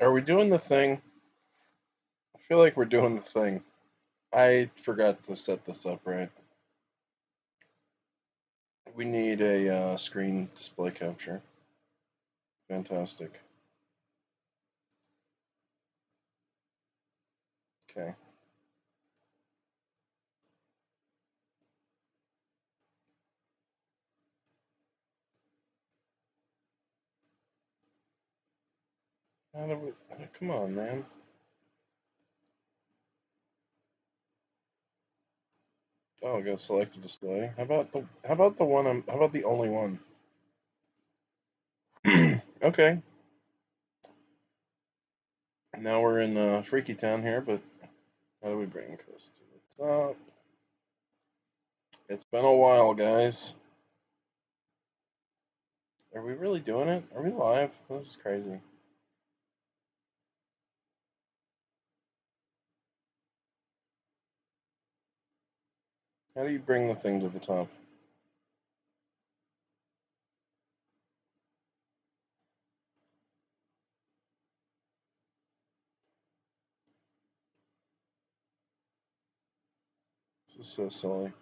Are we doing the thing? I feel like we're doing the thing. I forgot to set this up right. We need a screen display capture. Fantastic. Okay. How do we? Come on, man. Oh, I got select a display. How about the one I'm? How about the only one? Okay. Now we're in Freaky Town here, but how do we bring this to the top? It's been a while, guys. Are we really doing it? Are we live? This is crazy. How do you bring the thing to the top? This is so silly.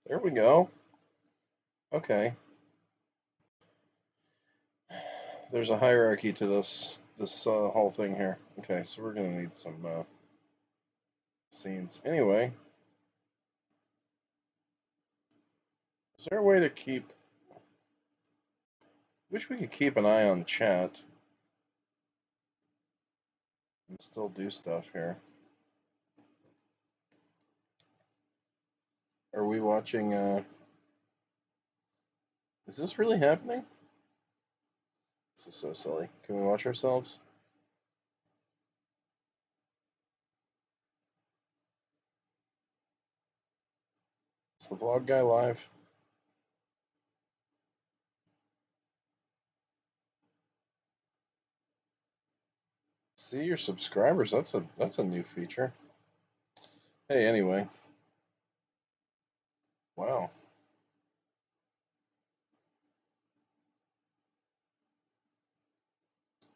There we go. Okay. There's a hierarchy to this whole thing here. Okay, so we're gonna need some scenes. Anyway, is there a way to keep? Wish we could keep an eye on chat and still do stuff here. Are we watching? Is this really happening? This is so silly. Can we watch ourselves? Is the vlog guy live? See your subscribers. That's a new feature. Hey, anyway. Wow,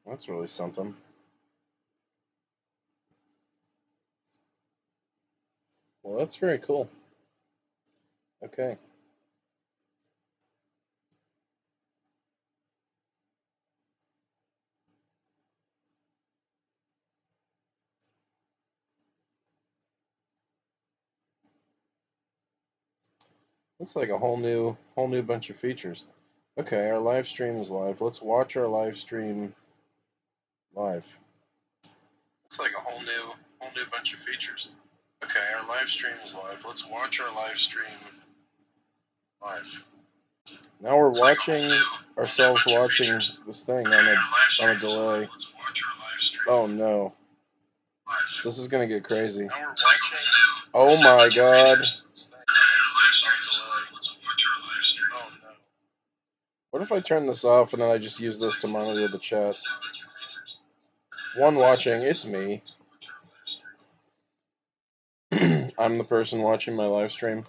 that's really something. Well, that's very cool. Okay. It's like a whole new bunch of features. Okay, our live stream is live. Let's watch our live stream live. It's like a whole new bunch of features. Okay, our live stream is live. Let's watch our live stream live. Now we're watching ourselves watching this thing on a delay. Oh no. This is gonna get crazy. Oh my god. What if I turn this off and then I just use this to monitor the chat? One watching, it's me. I'm the person watching my live stream.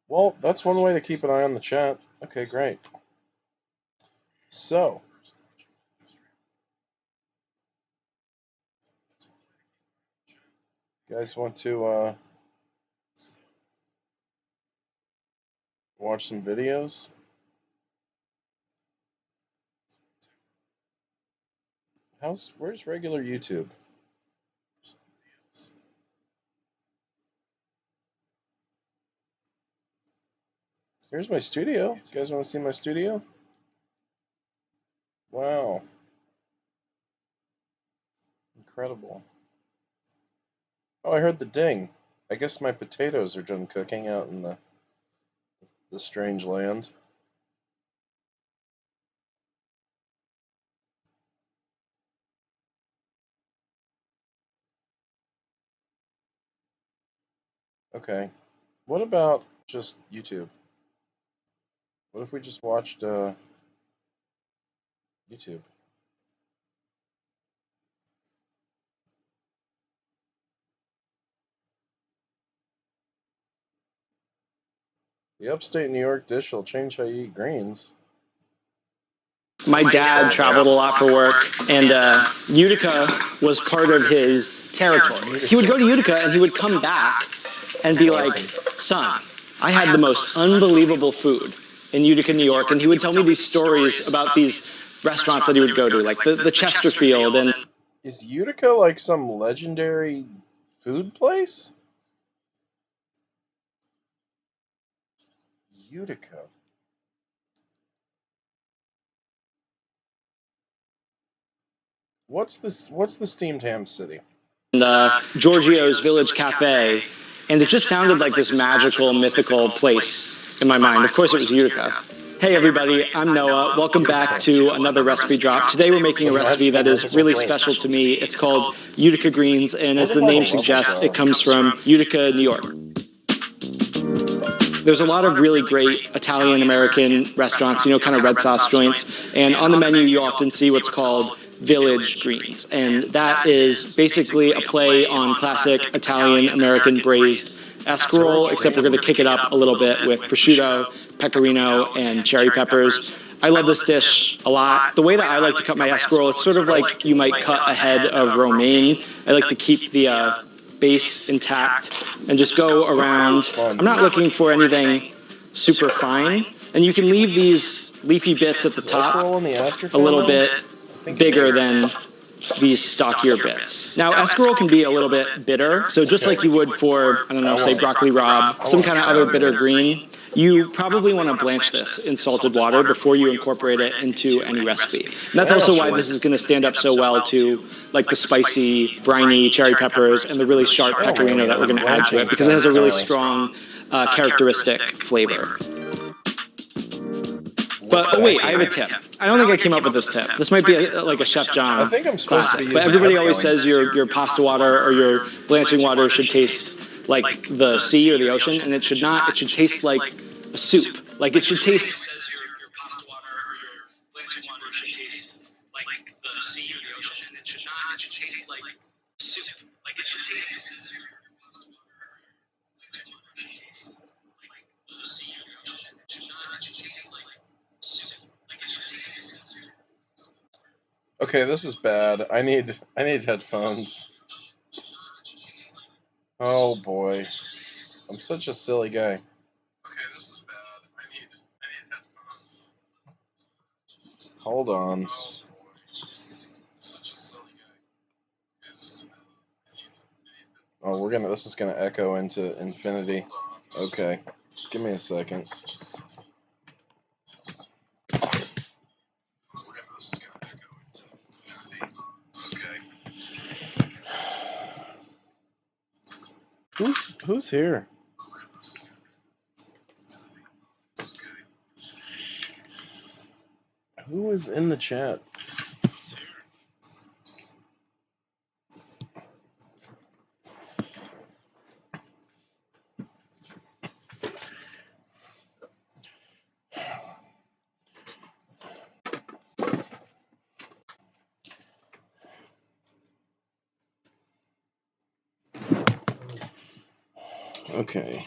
Well, that's one way to keep an eye on the chat. Okay, great. So, you guys want to watch some videos? Where's regular YouTube? Here's my studio. You guys want to see my studio? Wow. Incredible. Oh, I heard the ding. I guess my potatoes are done cooking out in the strange land. Okay. What about just YouTube? What if we just watched YouTube. The upstate New York dish will change how you eat greens. My dad traveled a lot for work, and Utica was part of his territory. He would go to Utica and he would come back and be like, son, I had the most unbelievable food in Utica, New York. And he would tell me these stories about these restaurants that he would go to, like the Chesterfield. And is Utica like some legendary food place? Utica. What's this? What's the steamed ham city? And Giorgio's Village Cafe, and it just sounded like this magical, mythical place in my mind. Of course, it was Utica. Hey everybody, I'm Noah. Welcome back to another recipe drop. Today we're making a recipe that is really special to me. It's called Utica Greens, and as the name suggests, it comes from Utica, New York. There's a lot of really great Italian-American restaurants, you know, kind of red sauce joints, and on the menu you often see what's called Village Greens, and that is basically a play on classic Italian-American braised escarole, except we're going to kick it up a little bit with prosciutto, pecorino, and cherry peppers. I love this dish a lot. The way that I like to cut my escarole, it's sort of like you might cut a head of romaine. I like to keep the base intact and just go around. I'm not looking for anything super fine, and you can leave these leafy bits at the top a little bit bigger than these stockier bits. Now, escarole can be a little bit bitter, so just like you would for, I don't know, say broccoli rabe, some kind of other bitter green, you probably want to blanch this in salted water before you incorporate it into any recipe. And that's also why this is going to stand up so well to like the spicy, briny cherry peppers and the really sharp pecorino that we're going to add to it, because it has a really strong characteristic flavor. But wait, I have a tip. I don't think I came up with this tip. This might be like a Chef John classic. But everybody always says your pasta water or your blanching water should taste like the sea or the ocean, and it should not. It should taste like a soup. Like it should taste. Your pasta water or your blanching water should taste like the sea or the ocean, and it should not. It should taste like soup. Like it should taste. Okay, this is bad. I need headphones. Oh boy. I'm such a silly guy. Okay, this is bad. I need headphones. Hold on. Oh boy. Such a silly guy. Okay, this is bad. Oh, this is gonna echo into infinity. Okay. Give me a second. Who's here? Who is in the chat? Okay.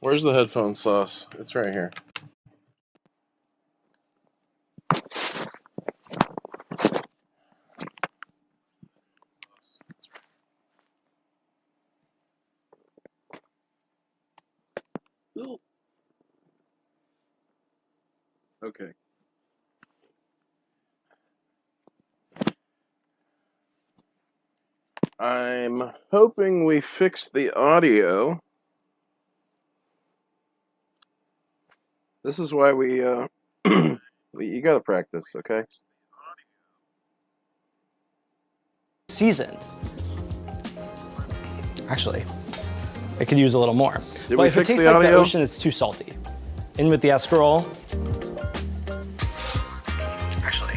Where's the headphone sauce? It's right here. Okay. I'm hoping we fixed the audio. This is why we, you gotta practice, okay? Seasoned. Actually, it could use a little more. Did but we if fix it tastes the like audio? the ocean, it's too salty. In with the escarole. Actually,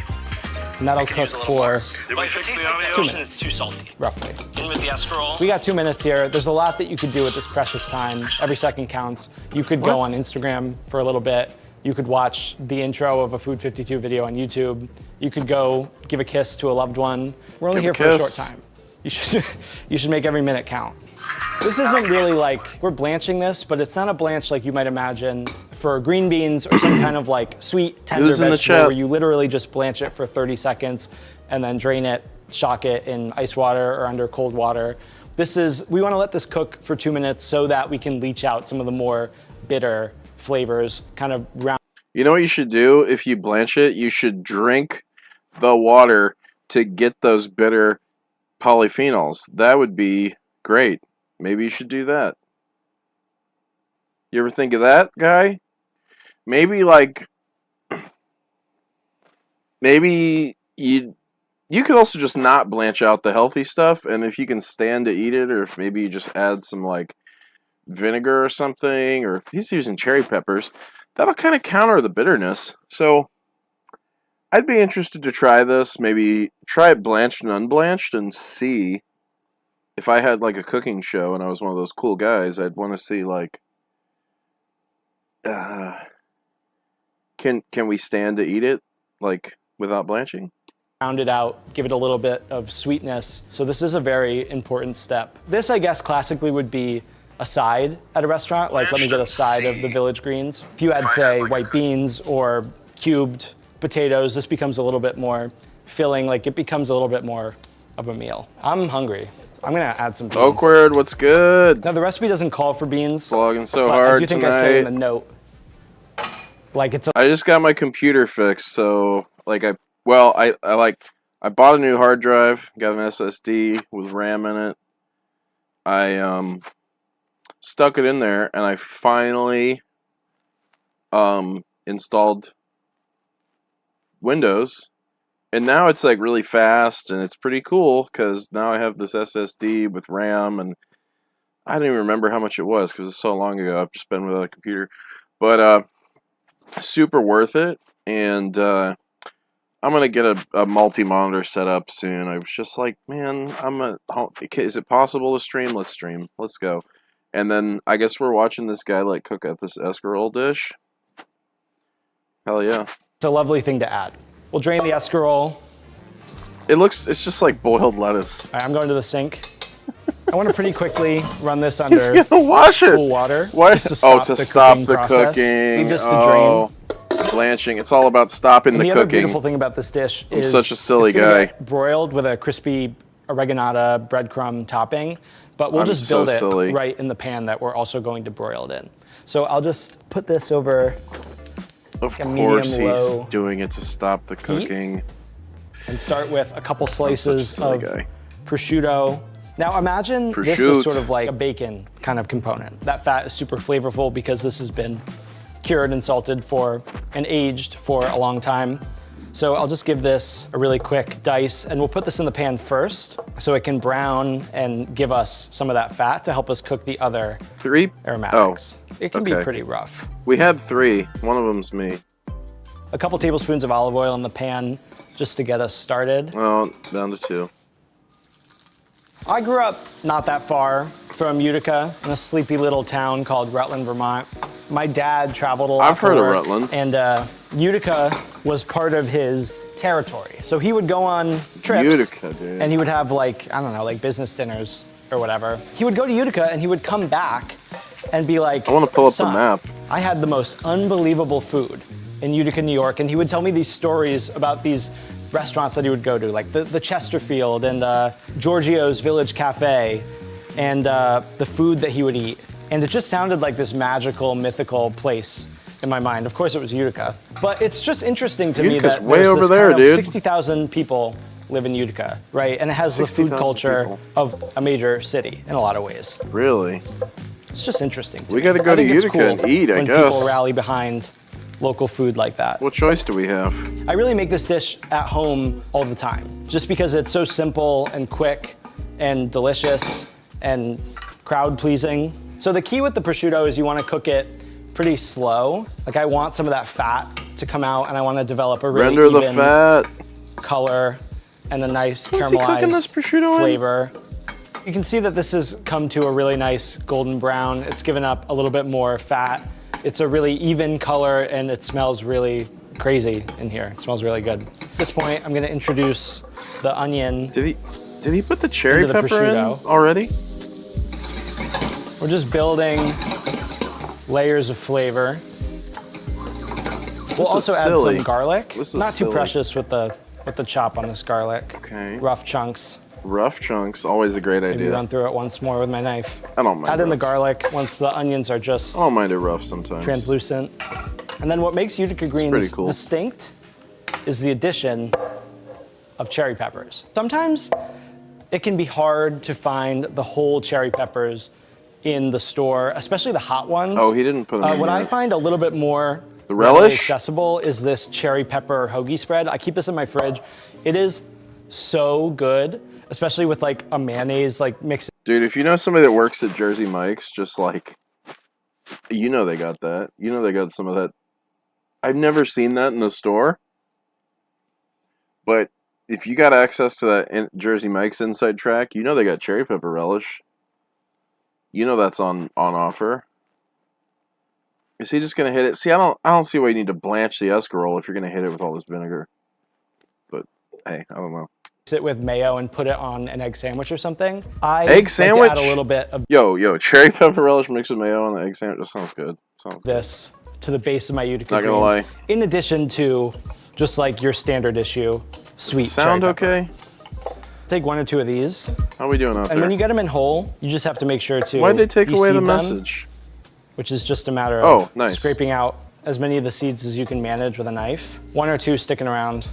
And that'll cook for But if it tastes like the ocean, it's too salty. roughly. In with the escarole. We got 2 minutes here. There's a lot that you could do with this precious time. Every second counts. You could go on Instagram for a little bit. You could watch the intro of a Food 52 video on YouTube. You could go give a kiss to a loved one. We're only here for a short time. You should make every minute count. This isn't really like, we're blanching this, but it's not a blanch like you might imagine for green beans or some kind of like sweet, tender vegetable where you literally just blanch it for 30 seconds and then drain it, shock it in ice water or under cold water. We want to let this cook for 2 minutes so that we can leach out some of the more bitter flavors, kind of round. You know what you should do if you blanch it? You should drink the water to get those bitter polyphenols. That would be great. Maybe you should do that. You ever think of that, guy? Maybe you could also just not blanch out the healthy stuff, and if you can stand to eat it, or if maybe you just add some like vinegar or something, or if he's using cherry peppers, that'll kind of counter the bitterness. So I'd be interested to try this. Maybe try it blanched and unblanched and see. If I had like a cooking show and I was one of those cool guys, I'd want to see like, can we stand to eat it like without blanching? Round it out, give it a little bit of sweetness. So this is a very important step. This, I guess, classically would be a side at a restaurant. Like, let me get a side of the village greens. If you had, say, white beans or cubed potatoes, this becomes a little bit more filling. Like, it becomes a little bit more of a meal. I'm hungry. I'm gonna add some beans. Oakward, what's good? Now the recipe doesn't call for beans. Vlogging so hard I do think tonight. I say in the note, like I just got my computer fixed, so like I bought a new hard drive, got an SSD with RAM in it. I stuck it in there, and I finally installed Windows. And now it's like really fast, and it's pretty cool because now I have this SSD with RAM, and I don't even remember how much it was because it's so long ago. I've just been without a computer, but super worth it. And I'm gonna get a multi-monitor set up soon. I was just like, man, is it possible to stream? Let's stream. Let's go. And then I guess we're watching this guy like cook at this escarole dish. Hell yeah! It's a lovely thing to add. We'll drain the escarole. It's just like boiled lettuce. All right, I'm going to the sink. I want to pretty quickly run this under wash it. cool water. Why? Just to stop the cooking. Leave this to drain. Blanching. It's all about stopping the cooking. The other beautiful thing about this dish is I'm such a silly guy. Get broiled with a crispy oreganata breadcrumb topping, but we'll just build it right in the pan that we're also going to broil it in. So I'll just put this over. Of course he's doing it to stop the cooking. And start with a couple slices of prosciutto. Now imagine this is sort of like a bacon kind of component. That fat is super flavorful because this has been cured and salted and aged for a long time. So I'll just give this a really quick dice, and we'll put this in the pan first so it can brown and give us some of that fat to help us cook the other aromatics. It can be pretty rough. We had 3. One of them's me. A couple tablespoons of olive oil in the pan just to get us started. Oh, down to 2. I grew up not that far from Utica in a sleepy little town called Rutland, Vermont. My dad traveled a lot. I've heard of Rutland. And Utica was part of his territory. So he would go on trips. Utica, dude. And he would have like, I don't know, like business dinners or whatever. He would go to Utica and he would come back and be like, I want to pull up the map. I had the most unbelievable food in Utica, New York. And he would tell me these stories about these restaurants that he would go to, like the Chesterfield and Giorgio's Village Cafe, and the food that he would eat. And it just sounded like this magical, mythical place in my mind. Of course, it was Utica. But it's just interesting to me that way over there, dude. 60,000 people live in Utica, right? And it has the food culture of a major city in a lot of ways. Really? It's just interesting to me. We got to go to Utica and eat, I guess. When people rally behind local food like that. What choice do we have? I really make this dish at home all the time, just because it's so simple and quick and delicious and crowd-pleasing. So the key with the prosciutto is you want to cook it pretty slow. Like I want some of that fat to come out, and I want to develop a really Render the fat. color and a nice What's he cooking this caramelized prosciutto in? flavor. You can see that this has come to a really nice golden brown. It's given up a little bit more fat. It's a really even color and it smells really crazy in here. It smells really good. At this point, I'm gonna introduce the onion. Did he put the cherry Into the pepper in prosciutto. already? We're just building layers of flavor. We'll is also add silly. some garlic. This is Not too silly. precious with the chop on this garlic. Okay. Rough chunks. Rough chunks, always a great Maybe idea. run through it once more with my knife. I don't mind. Add in the rough. garlic once the onions are just I don't mind it rough sometimes. translucent. And then what makes Utica greens pretty cool. distinct is the addition of cherry peppers. Sometimes it can be hard to find the whole cherry peppers in the store, especially the hot ones. Oh, he didn't put them in What I yet. find a little bit more The readily relish? accessible is this cherry pepper hoagie spread. I keep this in my fridge. It is so good, especially with like a mayonnaise like mix. Dude, if you know somebody that works at Jersey Mike's, just like, you know they got that. You know they got some of that. I've never seen that in the store. But if you got access to that Jersey Mike's inside track, you know they got cherry pepper relish. You know that's on offer. Is he just gonna hit it? See, I don't see why you need to blanch the escarole if you're gonna hit it with all this vinegar. But hey, I don't know. It with mayo and put it on an egg sandwich or something. I Egg like to sandwich? add a little bit of Yo, cherry pepper relish mixed with mayo on the egg sandwich. That sounds good. Sounds good. this to the base of my Utica Not gonna greens, lie. in addition to just like your standard issue sweet Sound cherry pepper. okay? Take one or two of these, How we doing out and there? when you get them in whole, you just have to make sure to Why'd they take away the de-seed them, message? which is just a matter of Oh, nice. scraping out as many of the seeds as you can manage with a knife. One or two sticking around,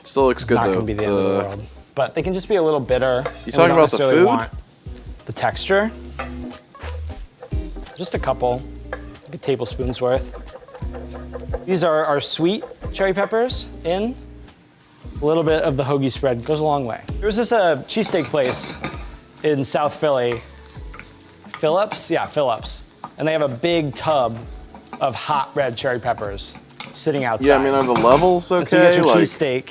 Still looks good not though. gonna be the end of the world. But they can just be a little bitter. You and talking not about the necessarily food? Want the texture. Just a couple, like a tablespoon's worth. These are our sweet cherry peppers in. A little bit of the hoagie spread goes a long way. There was this cheesesteak place in South Philly, Phillips? Yeah, Phillips. And they have a big tub of hot red cherry peppers sitting outside. Yeah, I mean, are the levels okay? And so you get your Like, cheesesteak,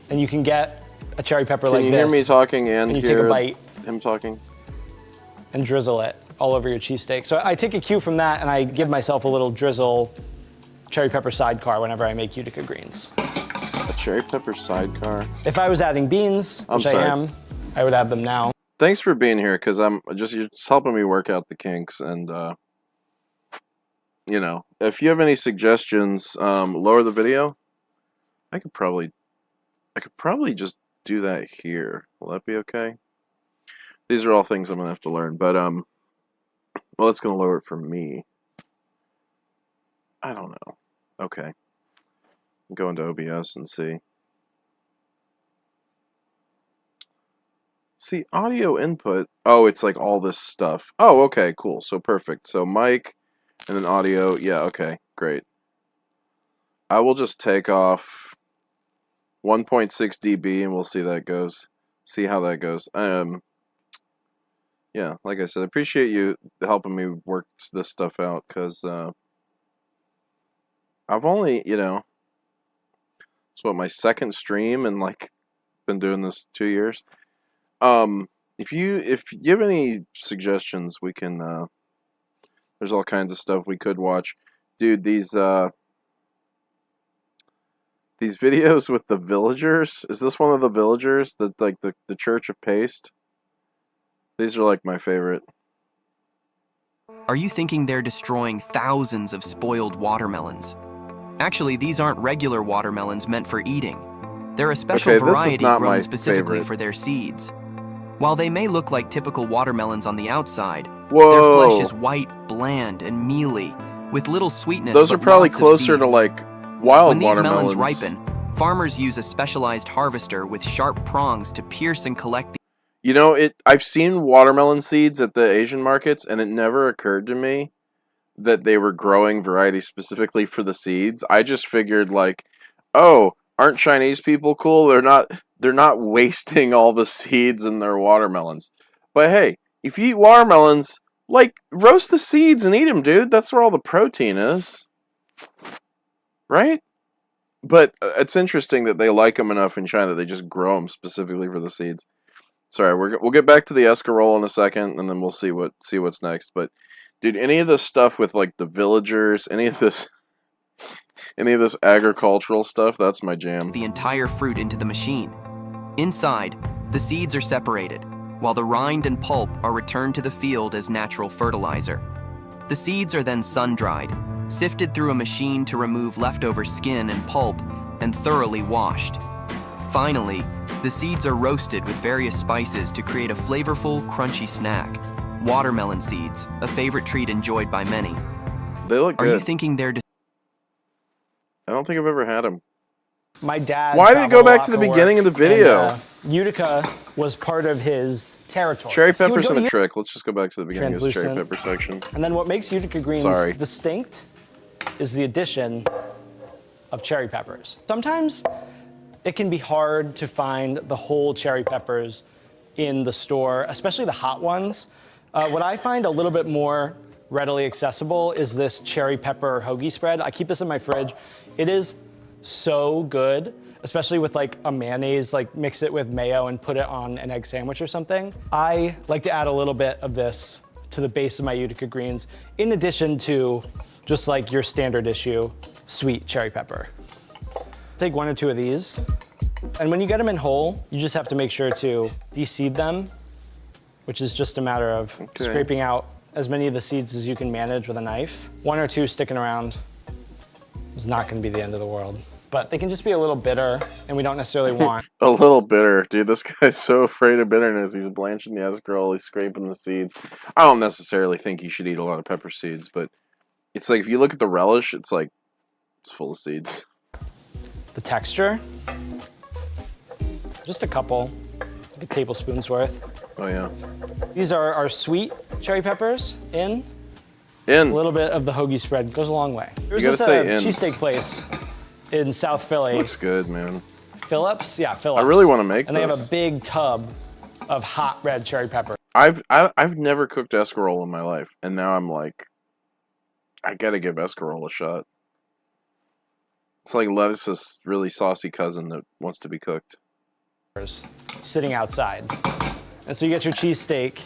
and you can get a cherry pepper can like you this. hear me talking and and you hear take a bite him talking? and drizzle it all over your cheesesteak. So I take a cue from that, and I give myself a little drizzle cherry pepper sidecar whenever I make Utica greens. A cherry pepper sidecar. If I was adding beans, I'm which I sorry. am, I would add them now. Thanks for being here, because you're just helping me work out the kinks, and you know, if you have any suggestions, lower the video. I could probably just do that here. Will that be okay? These are all things I'm gonna have to learn, but well, it's gonna lower it for me. I don't know. Okay, go into OBS and see. See, audio input. Oh, it's like all this stuff. Oh, okay, cool. So perfect. So mic and then audio. Yeah, okay, great. I will just take off 1.6 dB and we'll see that goes. See how that goes. Yeah, like I said, I appreciate you helping me work this stuff out, because I've only, you know, it's what, my second stream, and like been doing this 2 years. If you have any suggestions, we can there's all kinds of stuff we could watch. Dude, these videos with the villagers, is this one of the villagers, the Church of Paste? These are like my favorite. Are you thinking they're destroying thousands of spoiled watermelons? Actually, these aren't regular watermelons meant for eating. They're a special Okay, this is variety not grown my specifically favorite. for their seeds. While they may look like typical watermelons on the outside, Whoa. their flesh is white, bland, and mealy, with little sweetness. Those are but probably lots of closer to seeds. like wild When these watermelons. melons ripen, farmers use a specialized harvester with sharp prongs to pierce and collect the You know, I've seen watermelon seeds at the Asian markets, and it never occurred to me that they were growing varieties specifically for the seeds. I just figured like, oh, aren't Chinese people cool? They're not wasting all the seeds in their watermelons. But hey, if you eat watermelons, like, roast the seeds and eat them, dude. That's where all the protein is. Right? But it's interesting that they like them enough in China that they just grow them specifically for the seeds. Sorry, we'll get back to the escarole in a second, and then we'll see what's next. But dude, any of this stuff with like the villagers, any of this agricultural stuff, that's my jam. The entire fruit into the machine. Inside, the seeds are separated, while the rind and pulp are returned to the field as natural fertilizer. The seeds are then sun-dried, sifted through a machine to remove leftover skin and pulp, and thoroughly washed. Finally, the seeds are roasted with various spices to create a flavorful, crunchy snack. Watermelon seeds, a favorite treat enjoyed by many. They look good. Are you thinking they're... I don't think I've ever had them. My dad. Why did it go back to the beginning of the video? And, Utica was part of his territory. Cherry peppers and a trick. Let's just go back to the beginning of this cherry Translucent. pepper section. And then what makes Utica greens distinct is the addition of cherry peppers. Sometimes it can be hard to find the whole cherry peppers in the store, especially the hot ones. What I find a little bit more readily accessible is this cherry pepper hoagie spread. I keep this in my fridge. It is so good, especially with like a mayonnaise, like mix it with mayo and put it on an egg sandwich or something. I like to add a little bit of this to the base of my Utica greens, in addition to just like your standard issue sweet cherry pepper. Take 1 or 2 of these, and when you get them in whole, you just have to make sure to de-seed them, which is just a matter of scraping out as many of the seeds as you can manage with a knife. 1 or 2 sticking around is not gonna be the end of the world. But they can just be a little bitter, and we don't necessarily want. A little bitter. Dude, this guy's so afraid of bitterness. He's blanching the escarole, he's scraping the seeds. I don't necessarily think you should eat a lot of pepper seeds, but it's like if you look at the relish, it's like, it's full of seeds. The texture, just a couple, like a tablespoon's worth. Oh yeah. These are our sweet cherry peppers in. In. A little bit of the hoagie spread goes a long way. There's gotta this say in. cheesesteak place in South Philly. Looks good, man. Phillips? Yeah, Phillips. I really want to make and this. And they have a big tub of hot red cherry pepper. I've never cooked escarole in my life, and now I'm like, I gotta give escarole a shot. It's like lettuce's really saucy cousin that wants to be cooked. Sitting outside. And so you get your cheesesteak,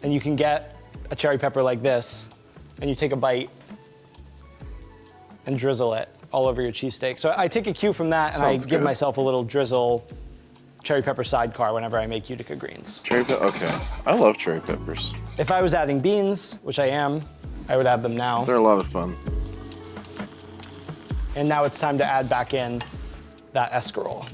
and you can get a cherry pepper like this, and you take a bite and drizzle it all over your cheesesteak. So I take a cue from that, and I give myself a little drizzle cherry pepper sidecar whenever I make Utica greens. Cherry pepper, okay. I love cherry peppers. If I was adding beans, which I am, I would add them now. They're a lot of fun. And now it's time to add back in that escarole.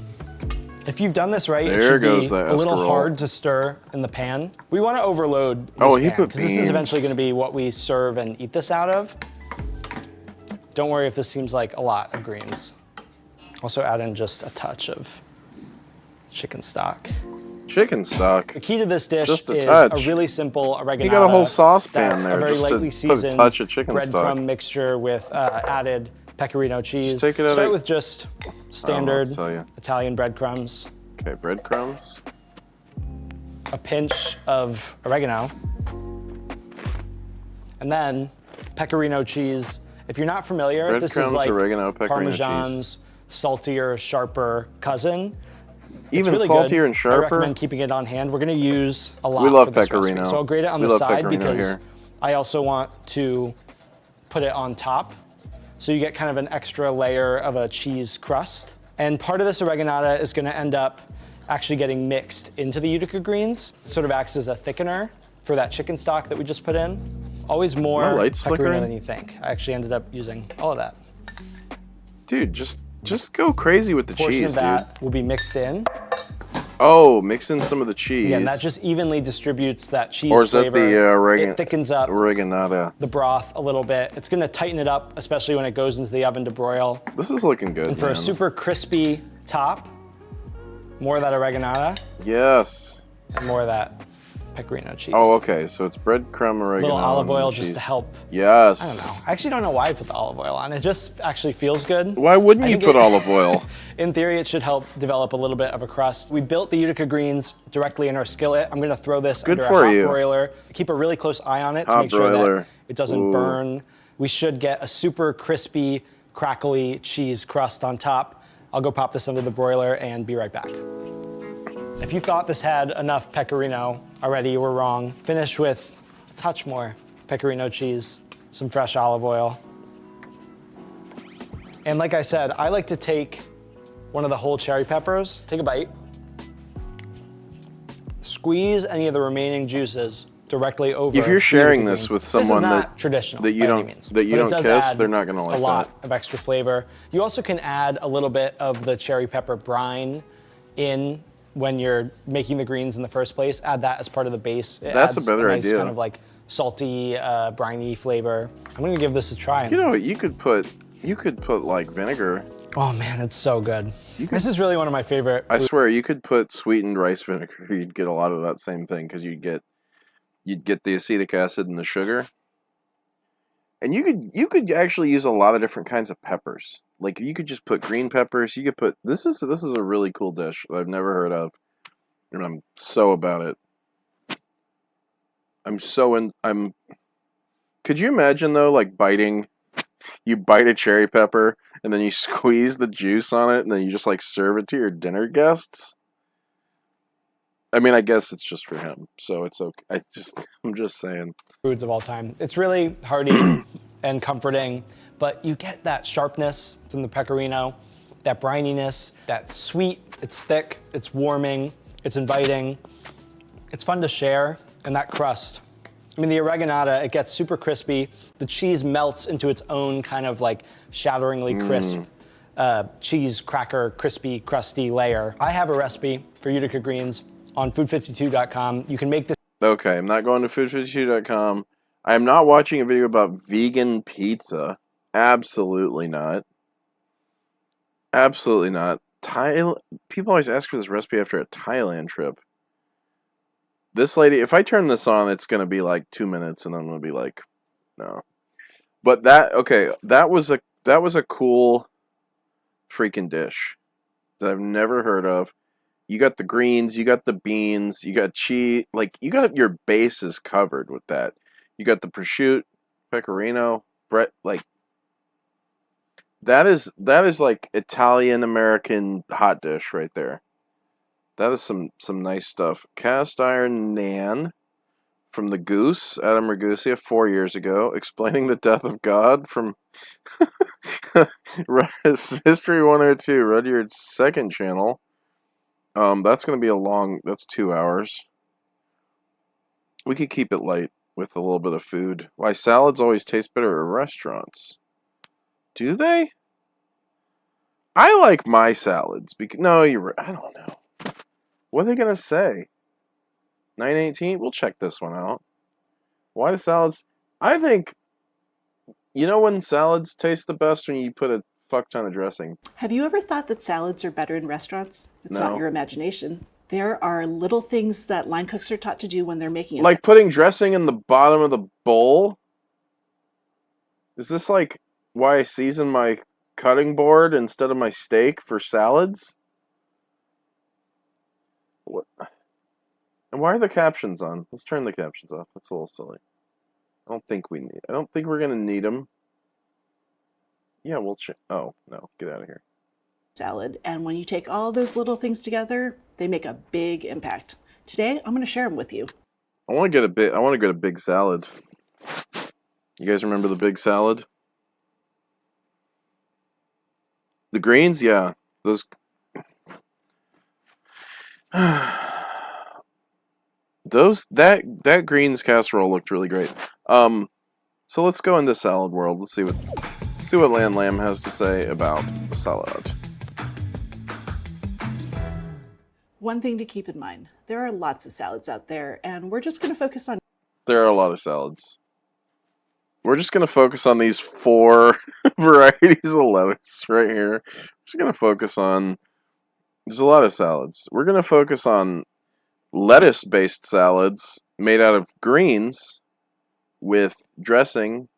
If you've done this right, it There should goes be that a little escarole. hard to stir in the pan. We want to overload this pan, he put because this is beans. eventually going to be what we serve and eat this out of. Don't worry if this seems like a lot of greens. Also add in just a touch of chicken stock. Chicken stock. The key to this dish Just a is touch. a really simple oregano. You got a whole saucepan that's there, a very just to lightly put a seasoned touch of chicken breadcrumb stock. mixture with added pecorino cheese. Just take it out Start of- with just I don't know what standard to tell you. Italian breadcrumbs. Okay, breadcrumbs. A pinch of oregano, and then pecorino cheese. If you're not familiar, this is Breadcrumbs, like oregano, pecorino Parmesan's saltier, sharper cousin. It's Even really saltier good. and sharper? I recommend keeping it on hand. We're gonna use a lot We love for this pecorino. recipe. So I'll grate it on We the love side pecorino because here. I also want to put it on top. So you get kind of an extra layer of a cheese crust. And part of this oreganata is gonna end up actually getting mixed into the Utica greens. It sort of acts as a thickener for that chicken stock that we just put in. Always more My light's pecorino flickering? than you think. I actually ended up using all of that. Dude, just go crazy with the Portion cheese, of that will be mixed in. dude. Oh, mix in some of the cheese. Again, that just evenly distributes that cheese Or is that flavor. the It thickens up oreganata? the broth a little bit. It's gonna tighten it up, especially when it goes into the oven to broil. This is looking good, And for man. a super crispy top, more of that oregano, Yes. and more of that pecorino cheese. Oh, okay. So it's breadcrumb, A oregano, little olive and oil cheese. just to help. Yes. I don't know. I actually don't know why I put the olive oil on. It just actually feels good. Why wouldn't I you think put olive oil? In theory, it should help develop a little bit of a crust. We built the Utica greens directly in our skillet. I'm gonna throw this Good under for a hot you. broiler. Keep a really close eye on it to Hot make sure broiler. that it doesn't Ooh. burn. We should get a super crispy, crackly cheese crust on top. I'll go pop this under the broiler and be right back. If you thought this had enough pecorino already, you were wrong. Finish with a touch more pecorino cheese, some fresh olive oil. And like I said, I like to take one of the whole cherry peppers, take a bite, squeeze any of the remaining juices directly over. If you're sharing this with someone traditional that you don't kiss, they're not gonna like that. A lot of extra flavor. You also can add a little bit of the cherry pepper brine in when you're making the greens in the first place. Add that as part of the base. That's a better nice idea. Kind of like salty, briny flavor. I'm gonna give this a try. You know what? You could put like vinegar. Oh man, it's so good. This is really one of my favorite. I swear, you could put sweetened rice vinegar. You'd get a lot of that same thing because you'd get the acetic acid and the sugar. And you could actually use a lot of different kinds of peppers. Like you could just put green peppers. You could put this is a really cool dish that I've never heard of, and I'm so about it. Could you imagine though, like you bite a cherry pepper and then you squeeze the juice on it and then you just like serve it to your dinner guests? I mean, I guess it's just for him, so it's okay. I'm just saying. Foods of all time. It's really hearty and comforting, but you get that sharpness from the pecorino, that brininess, that sweet, it's thick, it's warming, it's inviting, it's fun to share, and that crust. I mean, the oreganata, it gets super crispy. The cheese melts into its own kind of like shatteringly crisp cheese cracker, crispy, crusty layer. I have a recipe for Utica greens on food52.com. You can make this. Okay, I'm not going to food52.com. I am not watching a video about vegan pizza. Absolutely not. Absolutely not. People always ask for this recipe after a Thailand trip. This lady, if I turn this on, it's going to be like 2 minutes, and I'm going to be like, no. But that was a cool freaking dish that I've never heard of. You got the greens, you got the beans, you got cheese, like you got your bases covered with that. You got the prosciutto, pecorino, bread, like that is like Italian American hot dish right there. That is some nice stuff. Cast iron naan from the Goose, Adam Ragusa, 4 years ago, explaining the death of God from History 102, Rudyard's second channel. That's going to be that's 2 hours. We could keep it light with a little bit of food. Why salads always taste better at restaurants? Do they? I like my salads. No, you're right. I don't know. What are they going to say? 918? We'll check this one out. Why the salads? I think, you know when salads taste the best? When you put a fuck ton of dressing. Have you ever thought that salads are better in restaurants? It's No. not your imagination. There are little things that line cooks are taught to do when they're making a Like putting dressing in the bottom of the bowl? Is this like why I season my cutting board instead of my steak for salads? What? And why are the captions on? Let's turn the captions off. That's a little silly. I don't think we're going to need them. Yeah, we'll check. Oh, no. Get out of here. salad. And when you take all those little things together, they make a big impact. Today, I'm going to share them with you. I want to get a big salad. You guys remember the big salad? The greens, yeah. Those that greens casserole looked really great. So let's go into salad world. Let's see what Land Lamb has to say about salad. One thing to keep in mind, there are lots of salads out there, and we're just going to focus on There are a lot of salads. We're just going to focus on these 4 varieties of lettuce right here. We're just going to focus on... There's a lot of salads. We're going to focus on lettuce-based salads made out of greens with dressing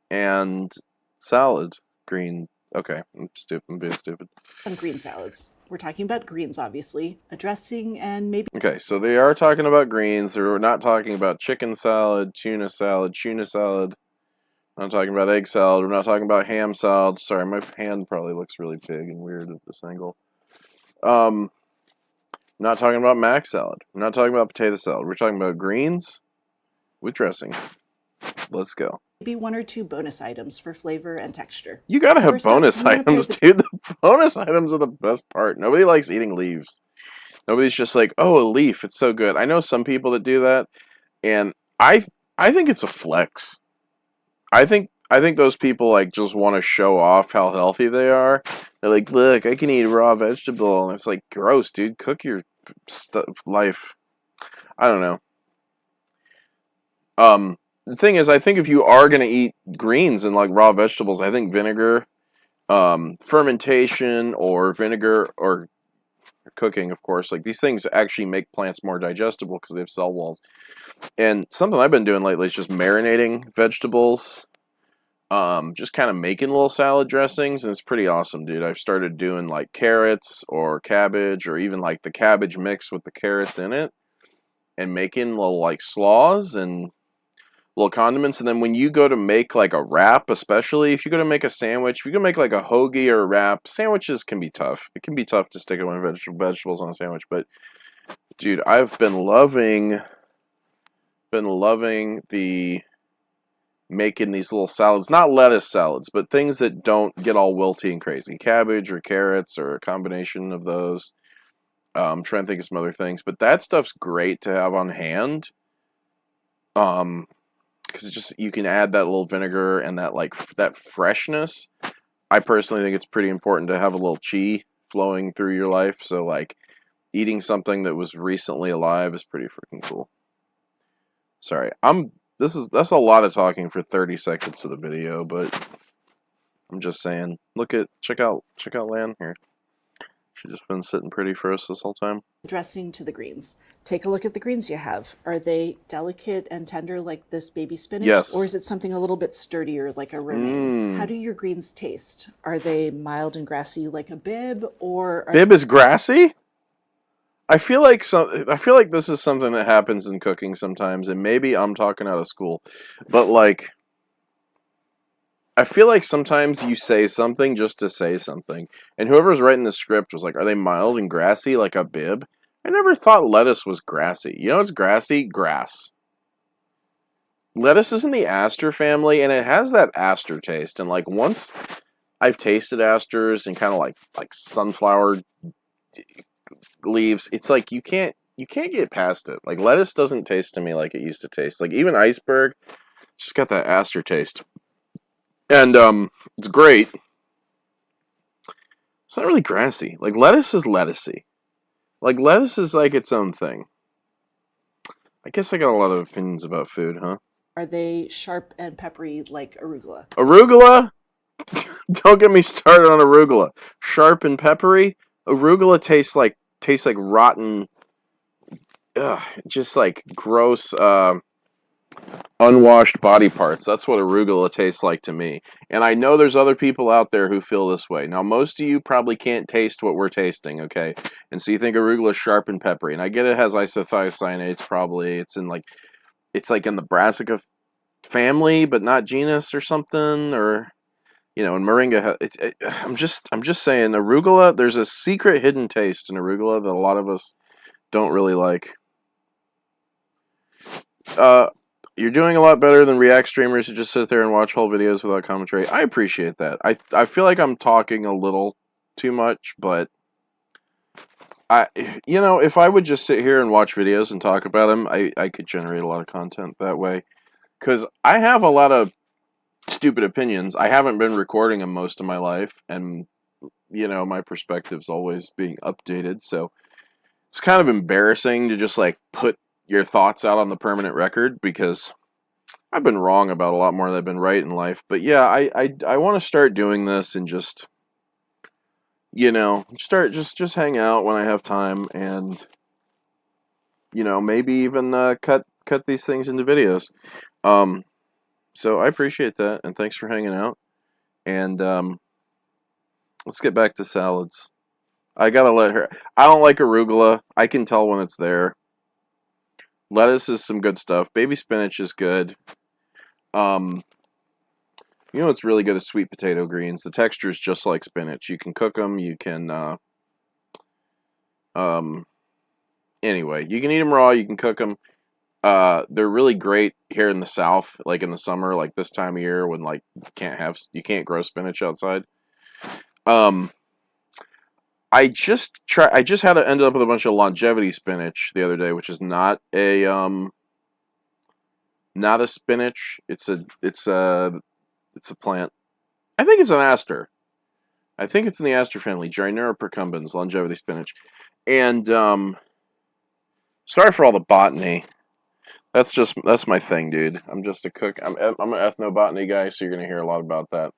and salad green. Okay, I'm being stupid. green salads. We're talking about greens, obviously, a dressing, and maybe Okay, so they are talking about greens. They're not talking about chicken salad, tuna salad. We're not talking about egg salad. We're not talking about ham salad. Sorry, my hand probably looks really big and weird at this angle. I'm not talking about mac salad. We're not talking about potato salad. We're talking about greens with dressing. Let's go. Maybe 1 or 2 bonus items for flavor and texture. You gotta have First up, bonus you wanna pair items, the dude. The bonus items are the best part. Nobody likes eating leaves. Nobody's just like, oh, a leaf, it's so good. I know some people that do that, and I think it's a flex. I think those people like just want to show off how healthy they are. They're like, look, I can eat a raw vegetable, and it's like, gross, dude. Cook your life. I don't know. The thing is, I think if you are gonna eat greens and like raw vegetables, I think vinegar, fermentation, or vinegar or cooking, of course, like these things actually make plants more digestible because they have cell walls. And something I've been doing lately is just marinating vegetables, just kind of making little salad dressings, and it's pretty awesome, dude. I've started doing like carrots or cabbage, or even like the cabbage mix with the carrots in it, and making little like slaws and little condiments. And then when you go to make like a wrap, especially if you go to make a sandwich, if you go make like a hoagie or a wrap, sandwiches can be tough. It can be tough to stick with vegetables on a sandwich, but dude, I've been loving the making these little salads, not lettuce salads, but things that don't get all wilty and crazy. Cabbage or carrots or a combination of those. I'm trying to think of some other things, but that stuff's great to have on hand. Because it's just, you can add that little vinegar and that like that freshness. I personally think it's pretty important to have a little chi flowing through your life. So like eating something that was recently alive is pretty freaking cool. Sorry, that's a lot of talking for 30 seconds of the video, but I'm just saying, check out Lan here. She's just been sitting pretty for us this whole time. dressing to the greens. Take a look at the greens you have. Are they delicate and tender like this baby spinach? Yes. Or is it something a little bit sturdier like a romaine? How do your greens taste? Are they mild and grassy like a Bibb, or Bibb is grassy? I feel like this is something that happens in cooking sometimes, and maybe I'm talking out of school, but like I feel like sometimes you say something just to say something. And whoever's writing the script was like, are they mild and grassy like a Bibb? I never thought lettuce was grassy. You know what's grassy? Grass. Lettuce is in the aster family, and it has that aster taste. And like once I've tasted asters and kind of like sunflower leaves, it's like you can't get past it. Like lettuce doesn't taste to me like it used to taste. Like even iceberg, it's just got that aster taste. And it's great. It's not really grassy. Like lettuce is lettucey. Like lettuce is like its own thing. I guess I got a lot of opinions about food, huh? are they sharp and peppery like arugula? Arugula? Don't get me started on arugula. Sharp and peppery? Arugula tastes like rotten, just like gross, unwashed body parts. That's what arugula tastes like to me. And I know there's other people out there who feel this way. Now, most of you probably can't taste what we're tasting, okay? And so you think arugula is sharp and peppery. And I get it has isothiocyanates, probably. It's like in the Brassica family, but not genus or something, or you know, in moringa. I'm just saying, arugula. There's a secret hidden taste in arugula that a lot of us don't really like. You're doing a lot better than React streamers who just sit there and watch whole videos without commentary. I appreciate that. I feel like I'm talking a little too much, but if I would just sit here and watch videos and talk about them, I could generate a lot of content that way. Because I have a lot of stupid opinions. I haven't been recording them most of my life, and my perspective's always being updated, so it's kind of embarrassing to just like put your thoughts out on the permanent record, because I've been wrong about a lot more than I've been right in life. But yeah, I want to start doing this and just start just hang out when I have time, and maybe even cut these things into videos. So I appreciate that, and thanks for hanging out. And let's get back to salads. I gotta let her. I don't like arugula. I can tell when it's there. Lettuce is some good stuff. Baby spinach is good. You know what's really good is sweet potato greens. The texture is just like spinach. You can cook them. You can, anyway, you can eat them raw. You can cook them. They're really great here in the South, like in the summer, like this time of year when like you can't grow spinach outside. I just had to end up with a bunch of longevity spinach the other day, which is not a spinach. It's a plant. I think it's an aster. I think it's in the aster family, Gyrnura percumbens, longevity spinach. And sorry for all the botany. That's my thing, dude. I'm just a cook. I'm an ethnobotany guy, so you're gonna hear a lot about that.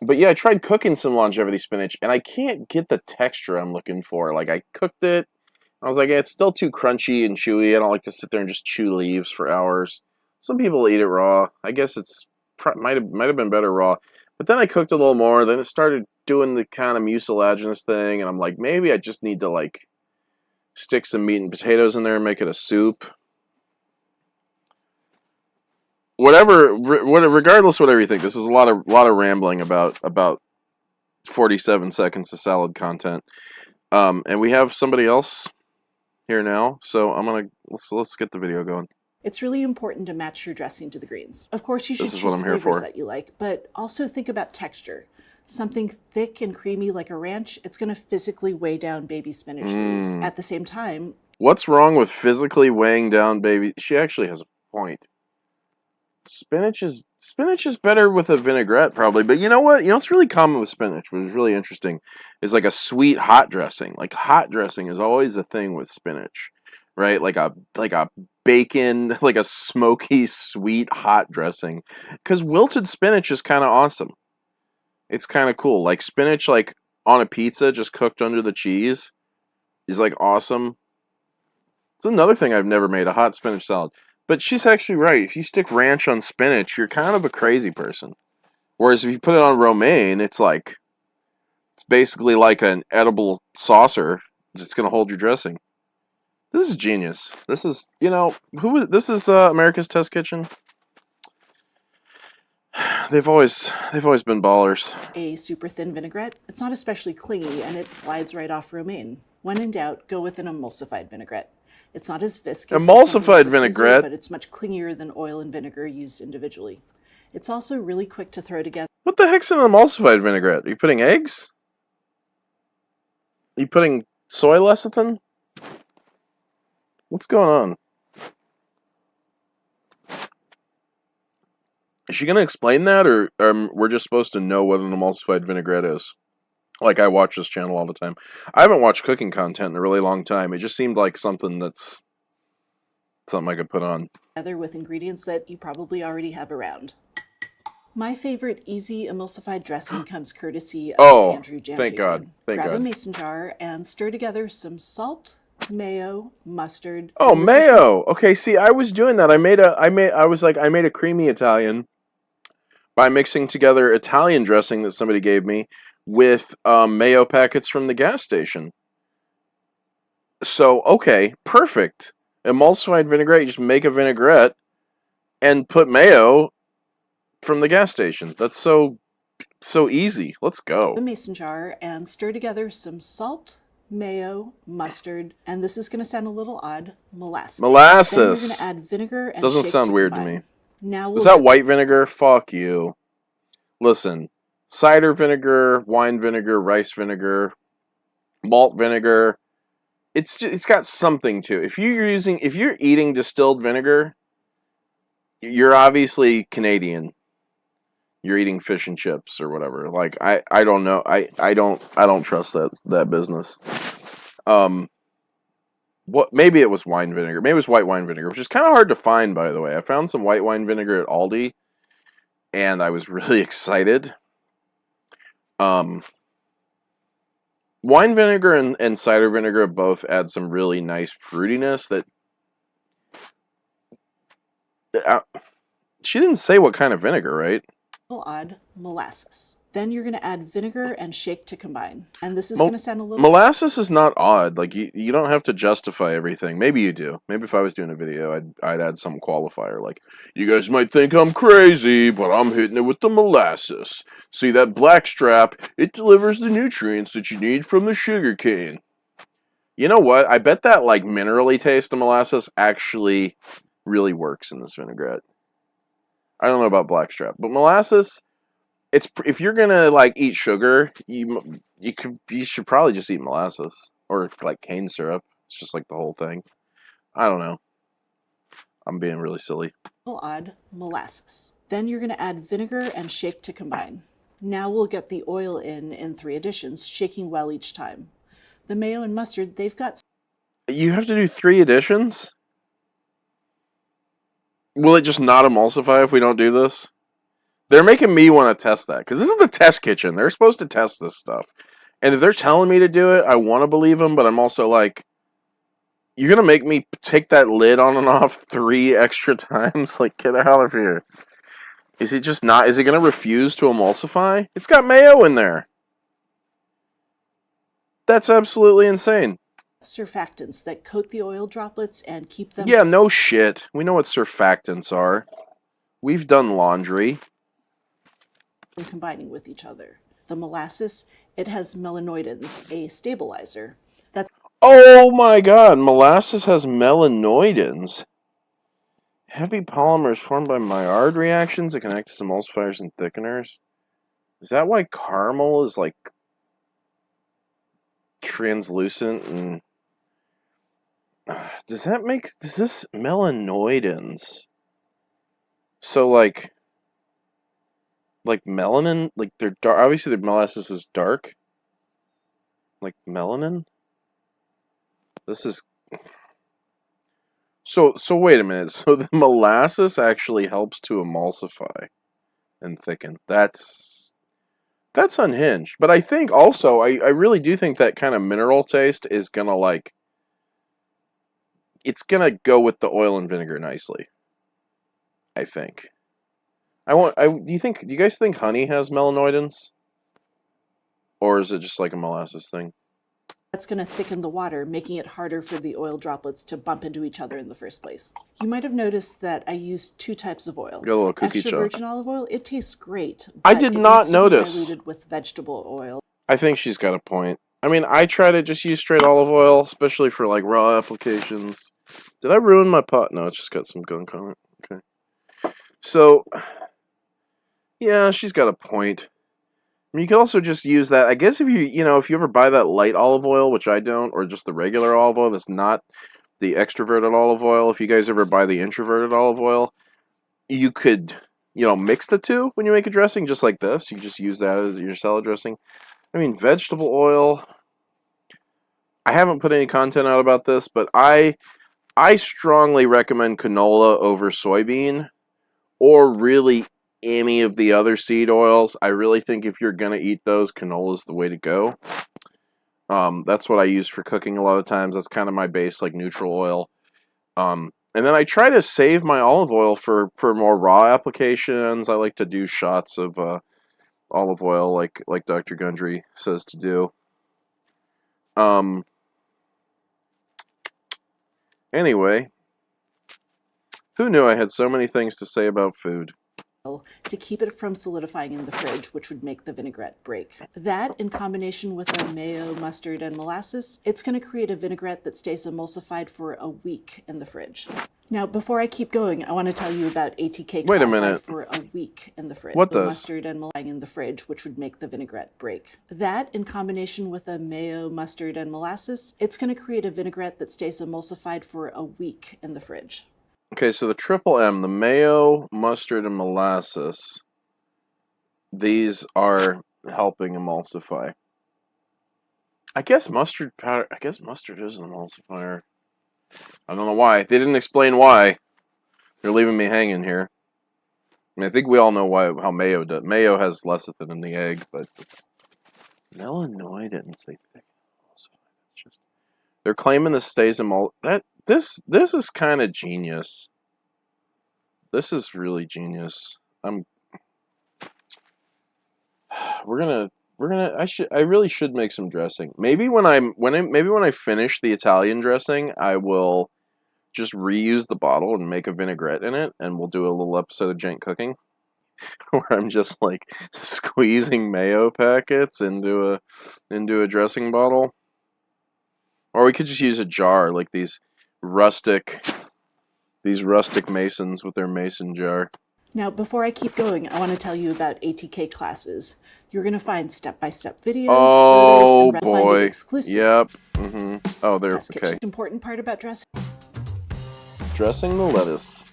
But yeah, I tried cooking some longevity spinach, and I can't get the texture I'm looking for. Like, I cooked it, I was like, it's still too crunchy and chewy. I don't like to sit there and just chew leaves for hours. Some people eat it raw. I guess it's might have been better raw. But then I cooked a little more. Then it started doing the kind of mucilaginous thing, and I'm like, maybe I just need to like stick some meat and potatoes in there and make it a soup. Regardless of whatever you think, this is a lot of rambling about 47 seconds of salad content. And we have somebody else here now, so let's get the video going. It's really important to match your dressing to the greens. Of course, you should This is what choose I'm here flavors for. that you like, but also think about texture. Something thick and creamy like a ranch, it's going to physically weigh down baby spinach leaves. At the same time, What's wrong with physically weighing down baby? She actually has a point. Spinach is better with a vinaigrette probably, but you know what? You know what's really common with spinach, which is really interesting, is like a sweet hot dressing. Like hot dressing is always a thing with spinach, right? Like a bacon, like a smoky sweet hot dressing. Because wilted spinach is kind of awesome. It's kind of cool. Like spinach, like on a pizza, just cooked under the cheese, is like awesome. It's another thing I've never made, a hot spinach salad. But she's actually right. If you stick ranch on spinach, you're kind of a crazy person. Whereas if you put it on romaine, it's basically like an edible saucer. It's going to hold your dressing. This is genius. This is, this is America's Test Kitchen. They've always been ballers. a super thin vinaigrette, it's not especially clingy and it slides right off romaine. When in doubt, go with an emulsified vinaigrette. It's not as viscous as something Emulsified like a Caesar, vinaigrette? but it's much clingier than oil and vinegar used individually. It's also really quick to throw together. What the heck's in an emulsified vinaigrette? Are you putting eggs? Are you putting soy lecithin? What's going on? Is she going to explain that, or we're just supposed to know what an emulsified vinaigrette is? Like, I watch this channel all the time. I haven't watched cooking content in a really long time. It just seemed like something I could put on. Together with ingredients that you probably already have around. My favorite easy emulsified dressing comes courtesy of Andrew Jam. Thank God. Thank Grab God. a mason jar and stir together some salt, mayo, mustard. Oh, and this is mayo. Okay, see, I was doing that. I made a creamy Italian by mixing together Italian dressing that somebody gave me with mayo packets from the gas station. So, okay, perfect. Emulsified vinaigrette, you just make a vinaigrette and put mayo from the gas station. That's so easy. Let's go. a mason jar and stir together some salt, mayo, mustard, and this is going to sound a little odd, molasses. Molasses. Then you're going to add vinegar and Doesn't shake sound to weird to combine. me. Now we'll Is that get- white vinegar? Fuck you. Listen, cider vinegar, wine vinegar, rice vinegar, malt vinegar. It's got something to it. If you're eating distilled vinegar, you're obviously Canadian. You're eating fish and chips or whatever. Like I don't know. I don't trust that business. Maybe it was wine vinegar. Maybe it was white wine vinegar, which is kind of hard to find, by the way. I found some white wine vinegar at Aldi, and I was really excited. Wine vinegar and cider vinegar both add some really nice fruitiness that... she didn't say what kind of vinegar, right? little odd, molasses. Then you're going to add vinegar and shake to combine. And this is going to sound a little... Molasses is not odd. Like, you don't have to justify everything. Maybe you do. Maybe if I was doing a video, I'd add some qualifier. Like, you guys might think I'm crazy, but I'm hitting it with the molasses. See that black strap? It delivers the nutrients that you need from the sugar cane. You know what? I bet that, like, minerally taste of molasses actually really works in this vinaigrette. I don't know about blackstrap, but molasses, it's, if you're gonna like eat sugar, you should probably just eat molasses or like cane syrup. It's just like the whole thing. I don't know. I'm being really silly. Little odd, molasses. Then you're going to add vinegar and shake to combine. Now we'll get the oil in 3 additions, shaking well each time. The mayo and mustard, they've got... You have to do 3 additions? Will it just not emulsify if we don't do this? They're making me want to test that, because this is the test kitchen. They're supposed to test this stuff. And if they're telling me to do it, I want to believe them, but I'm also like, you're going to make me take that lid on and off 3 extra times? Like, get out of here. Is it just not, is it going to refuse to emulsify? It's got mayo in there. That's absolutely insane. Surfactants that coat the oil droplets and keep them... Yeah, no shit. We know what surfactants are. We've done laundry. ...combining with each other. The molasses, it has melanoidins, a stabilizer. Oh my god, molasses has melanoidins. Heavy polymers formed by Maillard reactions that connect to emulsifiers and thickeners. Is that why caramel is like translucent and... does this melanoidins? So like melanin, like they're dark, obviously their molasses is dark. Like melanin? This is... So wait a minute. So the molasses actually helps to emulsify and thicken. That's unhinged. But I think also, I really do think that kind of mineral taste is gonna like... It's gonna go with the oil and vinegar nicely. I think. Do you guys think honey has melanoidins? Or is it just like a molasses thing? That's going to thicken the water, making it harder for the oil droplets to bump into each other in the first place. You might have noticed that I used 2 types of oil. Got a little cookie Extra jar. virgin olive oil, it tastes great. I did not notice. Diluted with vegetable oil. I think she's got a point. I mean, I try to just use straight olive oil, especially for like raw applications. Did I ruin my pot? No, it's just got some gunk on it. Okay. So, yeah, she's got a point. I mean, you can also just use that. I guess if if you ever buy that light olive oil, which I don't, or just the regular olive oil that's not the extroverted olive oil, if you guys ever buy the introverted olive oil, you could, mix the two when you make a dressing, just like this. You just use that as your salad dressing. I mean, vegetable oil, I haven't put any content out about this, but I strongly recommend canola over soybean, or really any of the other seed oils. I really think if you're going to eat those, canola is the way to go. That's what I use for cooking a lot of times. That's kind of my base, like neutral oil. And then I try to save my olive oil for more raw applications. I like to do shots of olive oil, like Dr. Gundry says to do. Anyway, who knew I had so many things to say about food? To keep it from solidifying in the fridge, which would make the vinaigrette break. That, in combination with our mayo, mustard, and molasses, it's going to create a vinaigrette that stays emulsified for a week in the fridge. Now, before I keep going, I want to tell you about ATK Wait a minute. for a week in the fridge. What the does? Mustard and molasses in the fridge, which would make the vinaigrette break. That, in combination with a mayo, mustard, and molasses, it's going to create a vinaigrette that stays emulsified for a week in the fridge. Okay, so the triple M, the mayo, mustard, and molasses, these are helping emulsify. I guess mustard is an emulsifier. I don't know why. They didn't explain why. They're leaving me hanging here. I mean, I think we all know how mayo does. Mayo has lecithin in the egg, but melanoidins, they think. They're claiming this stays This is kind of genius. This is really genius. I really should make some dressing. Maybe when I finish the Italian dressing, I will just reuse the bottle and make a vinaigrette in it, and we'll do a little episode of Jank Cooking where I'm just like squeezing mayo packets into a dressing bottle. Or we could just use a jar, like these rustic masons with their mason jar. Now, before I keep going, I want to tell you about ATK classes. You're going to find step-by-step videos, photos, and boy. exclusive. Yep. Oh, there. Test Okay. kitchen. Important part about dressing. Dressing the lettuce.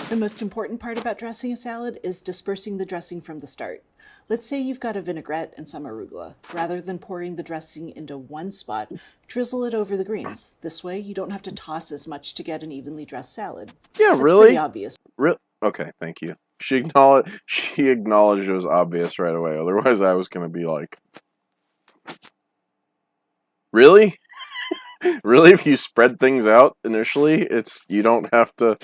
The most important part about dressing a salad is dispersing the dressing from the start. Let's say you've got a vinaigrette and some arugula. Rather than pouring the dressing into one spot, drizzle it over the greens. This way, you don't have to toss as much to get an evenly dressed salad. Yeah, That's really? pretty obvious. Okay, thank you. She acknowledged it was obvious right away. Otherwise, I was gonna be like, really? Really? If you spread things out initially, you don't have to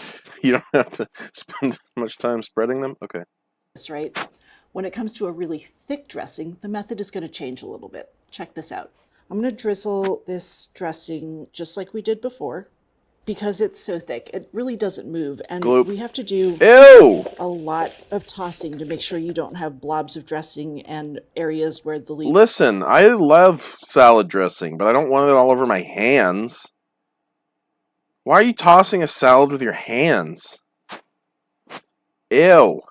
spend much time spreading them. Okay. Right? When it comes to a really thick dressing, the method is going to change a little bit. Check this out. I'm going to drizzle this dressing just like we did before. Because it's so thick, it really doesn't move, and Gloop. we have to do Ew! a lot of tossing to make sure you don't have blobs of dressing and areas where the leaf... Listen, I love salad dressing, but I don't want it all over my hands. Why are you tossing a salad with your hands? Ew.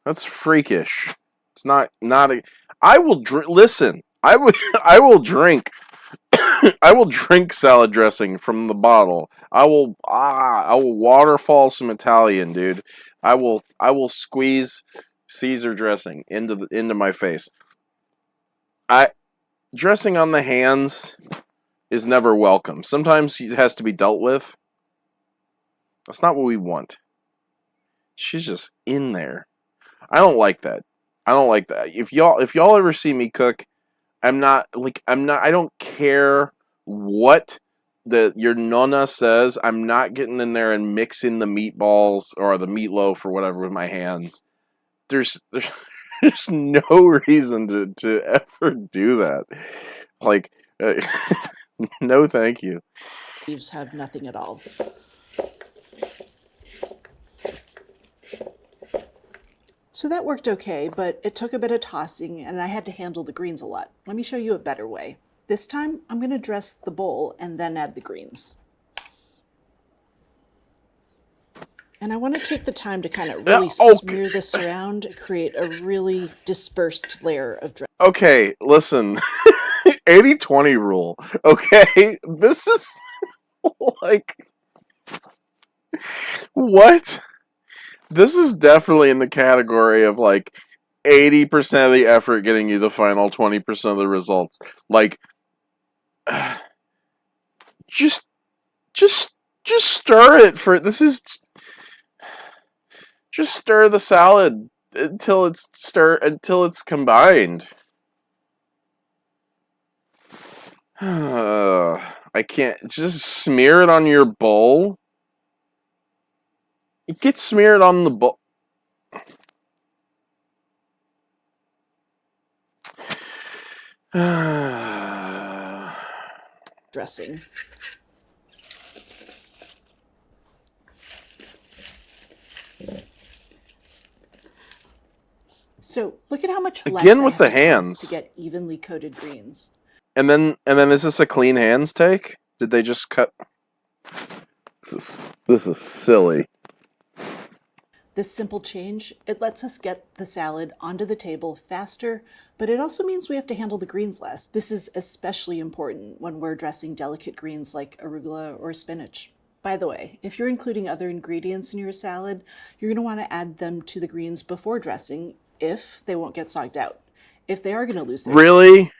That's freakish. It's not a... I will listen, I will drink... I will drink salad dressing from the bottle. I will waterfall some Italian, dude. I will squeeze Caesar dressing into my face. Dressing on the hands is never welcome. Sometimes it has to be dealt with. That's not what we want. She's just in there. I don't like that. If y'all ever see me cook, I don't care what your nonna says. I'm not getting in there and mixing the meatballs or the meatloaf or whatever with my hands. There's no reason to ever do that. Like, no thank you. Leaves have nothing at all. So that worked okay, but it took a bit of tossing and I had to handle the greens a lot. Let me show you a better way. This time, I'm going to dress the bowl and then add the greens. And I want to take the time to kind of really smear this around, create a really dispersed layer of dressing. Okay, listen. 80-20 rule. Okay? This is like... What? This is definitely in the category of like 80% of the effort getting you the final 20% of the results. Like, just stir it for, this is, just stir the salad until it's combined. I can't, just smear it on your bowl. It gets smeared on the bowl. Dressing. So look at how much less Again with I the have to toss hands. to get evenly coated greens. And then is this a clean hands take? Did they just cut? This is silly. This simple change, it lets us get the salad onto the table faster, but it also means we have to handle the greens less. This is especially important when we're dressing delicate greens like arugula or spinach. By the way, if you're including other ingredients in your salad, you're going to want to add them to the greens before dressing if they won't get sogged out. If they are going to lose their... Really?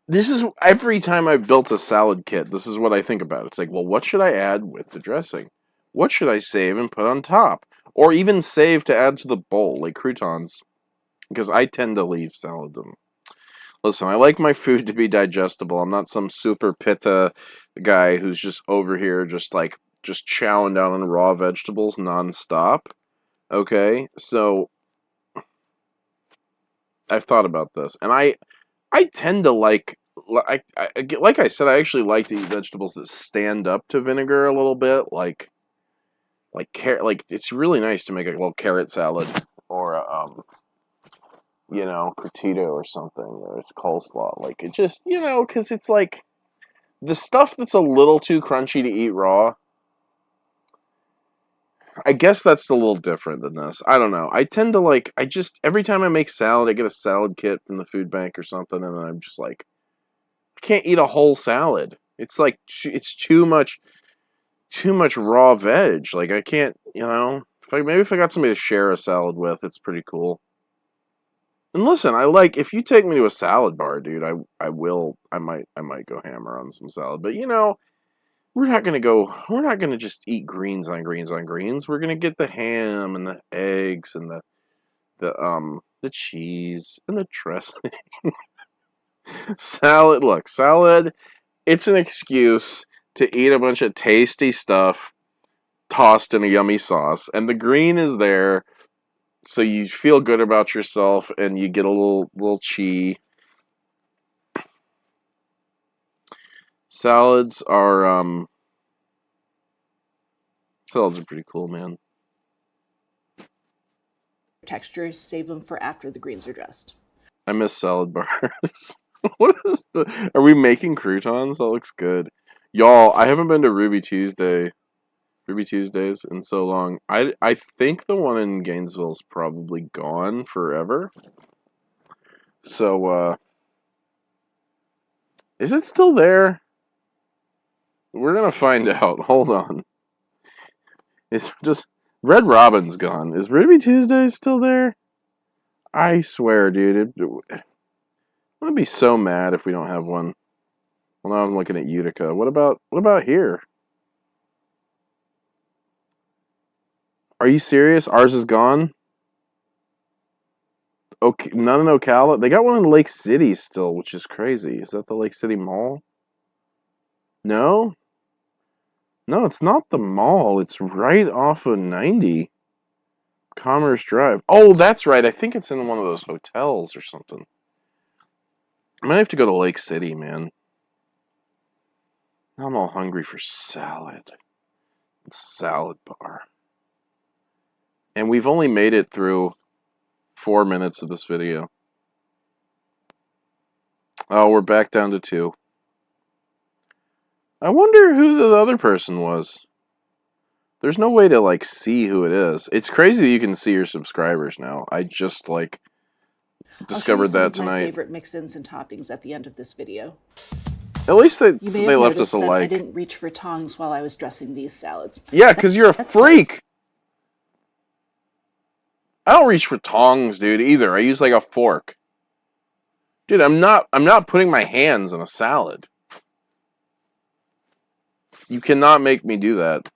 This is, every time I've built a salad kit, this is what I think about. It's like, well, what should I add with the dressing? What should I save and put on top? Or even save to add to the bowl, like croutons. Because I tend to leave salad them. Listen, I like my food to be digestible. I'm not some super pitta guy who's just over here just chowing down on raw vegetables nonstop. Okay? So, I've thought about this, and I tend to like I said, I actually like to eat vegetables that stand up to vinegar a little bit, like it's really nice to make a little carrot salad or a, crotito or something, or it's coleslaw. Like, it just, because it's like the stuff that's a little too crunchy to eat raw. I guess that's a little different than this. I don't know. I tend to every time I make salad, I get a salad kit from the food bank or something, and then I'm just like, I can't eat a whole salad. It's like, it's too much raw veg. Like, I can't, maybe if I got somebody to share a salad with, it's pretty cool. And listen, if you take me to a salad bar, dude, I might go hammer on some salad. But we're not gonna just eat greens on greens on greens. We're gonna get the ham and the eggs and the cheese and the dressing. Salad, it's an excuse to eat a bunch of tasty stuff tossed in a yummy sauce, and the green is there so you feel good about yourself and you get a little chi. Salads are pretty cool, man. Texture, save them for after the greens are dressed. I miss salad bars. What is are we making croutons? That looks good. Y'all, I haven't been to Ruby Tuesdays in so long. I think the one in Gainesville is probably gone forever. So, is it still there? We're gonna find out. Hold on. It's just Red Robin's gone. Is Ruby Tuesdays still there? I swear, dude. I'm gonna be so mad if we don't have one. Well, now I'm looking at Utica. What about here? Are you serious? Ours is gone? Okay, none in Ocala? They got one in Lake City still, which is crazy. Is that the Lake City Mall? No? No, it's not the mall. It's right off of 90. Commerce Drive. Oh, that's right. I think it's in one of those hotels or something. I might have to go to Lake City, man. Now I'm all hungry for salad. Salad bar. And we've only made it through 4 minutes of this video. Oh, we're back down to 2. I wonder who the other person was. There's no way to, see who it is. It's crazy that you can see your subscribers now. I just, discovered that tonight. My favorite mix-ins and toppings at the end of this video. At least they left us a like. I didn't reach for tongs while I was dressing these salads. Yeah, because you're a freak. I don't reach for tongs, dude, either. I use a fork. Dude, I'm not putting my hands in a salad. You cannot make me do that.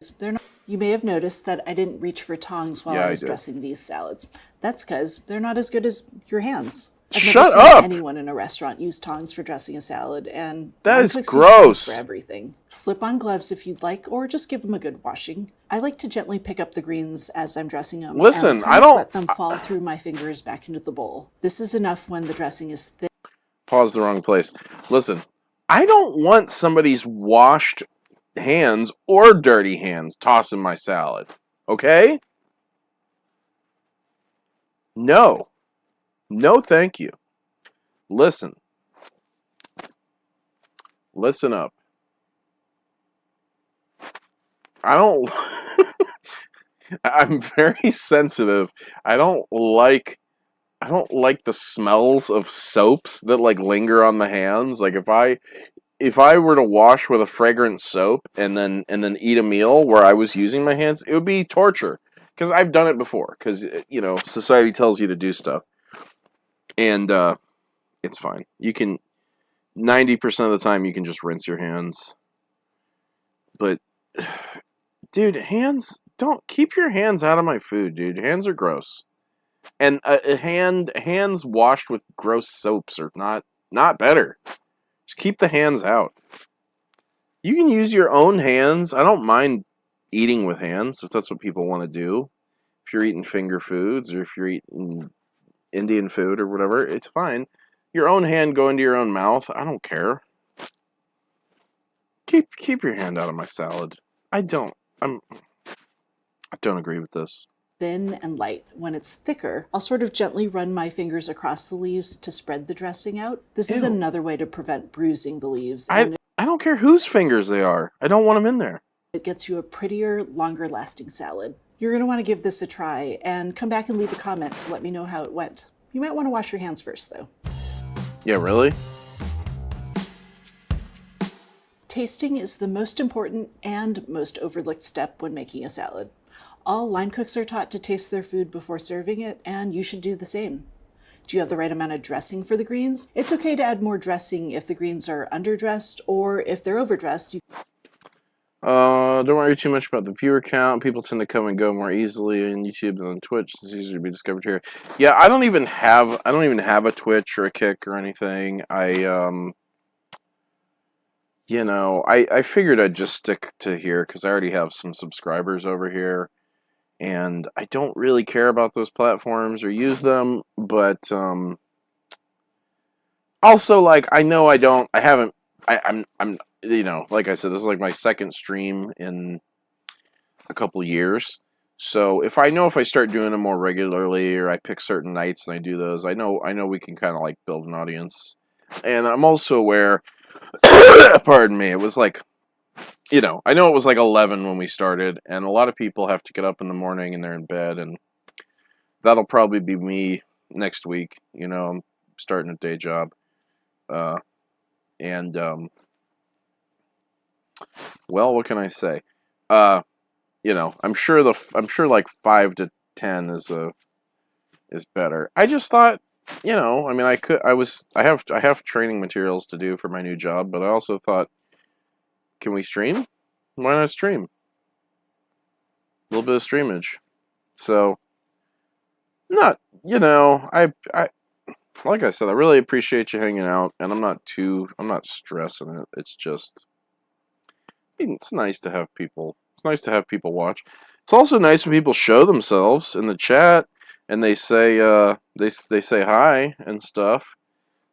You may have noticed that I didn't reach for tongs while I was dressing these salads. That's because they're not as good as your hands. I've never seen anyone in a restaurant use tongs for dressing a salad, and that is gross. For everything. Slip on gloves if you'd like, or just give them a good washing. I like to gently pick up the greens as I'm dressing them. Listen, I don't let them fall through my fingers back into the bowl. This is enough when the dressing is thick. Pause the wrong place. Listen, I don't want somebody's washed hands or dirty hands tossing my salad. Okay? No. No, thank you. Listen. Listen up. I'm very sensitive. I don't like the smells of soaps that linger on the hands. If I were to wash with a fragrant soap and then eat a meal where I was using my hands, it would be torture. Because I've done it before. Because, society tells you to do stuff. And it's fine. You can, 90% of the time, you can just rinse your hands. But, dude, don't keep your hands out of my food, dude. Hands are gross. And hands washed with gross soaps are not better. Just keep the hands out. You can use your own hands. I don't mind eating with hands if that's what people want to do. If you're eating finger foods or if you're eating Indian food or whatever, it's fine. Your own hand go into your own mouth. I don't care. Keep your hand out of my salad. I don't agree with this. Thin and light. When it's thicker, I'll sort of gently run my fingers across the leaves to spread the dressing out. This is another way to prevent bruising the leaves. I don't care whose fingers they are. I don't want them in there. It gets you a prettier, longer lasting salad. You're going to want to give this a try and come back and leave a comment to let me know how it went. You might want to wash your hands first, though. Yeah, really? Tasting is the most important and most overlooked step when making a salad. All line cooks are taught to taste their food before serving it, and you should do the same. Do you have the right amount of dressing for the greens? It's okay to add more dressing if the greens are underdressed, or if they're overdressed. Don't worry too much about the viewer count. People tend to come and go more easily on YouTube than on Twitch. It's easier to be discovered here. Yeah, I don't even have a Twitch or a Kick or anything. You know, I figured I'd just stick to here because I already have some subscribers over here, and I don't really care about those platforms or use them, but also, like, I'm you know, like I said, this is like my second stream in a couple years. So if I start doing them more regularly, or I pick certain nights and I do those, I know we can kind of like build an audience. And I'm also aware, pardon me, it was like, you know, I know it was like 11 when we started, and a lot of people have to get up in the morning and they're in bed, and that'll probably be me next week. You know, I'm starting a day job. Well, what can I say? You know, I'm sure like 5 to 10 is better. I just thought, you know, I mean, I have training materials to do for my new job, but I also thought, can we stream? Why not stream? A little bit of streamage. So, not, you know, like I said, I really appreciate you hanging out, and I'm not stressing it. It's just, it's nice to have people. It's nice to have people watch. It's also nice when people show themselves in the chat and they say they say hi and stuff.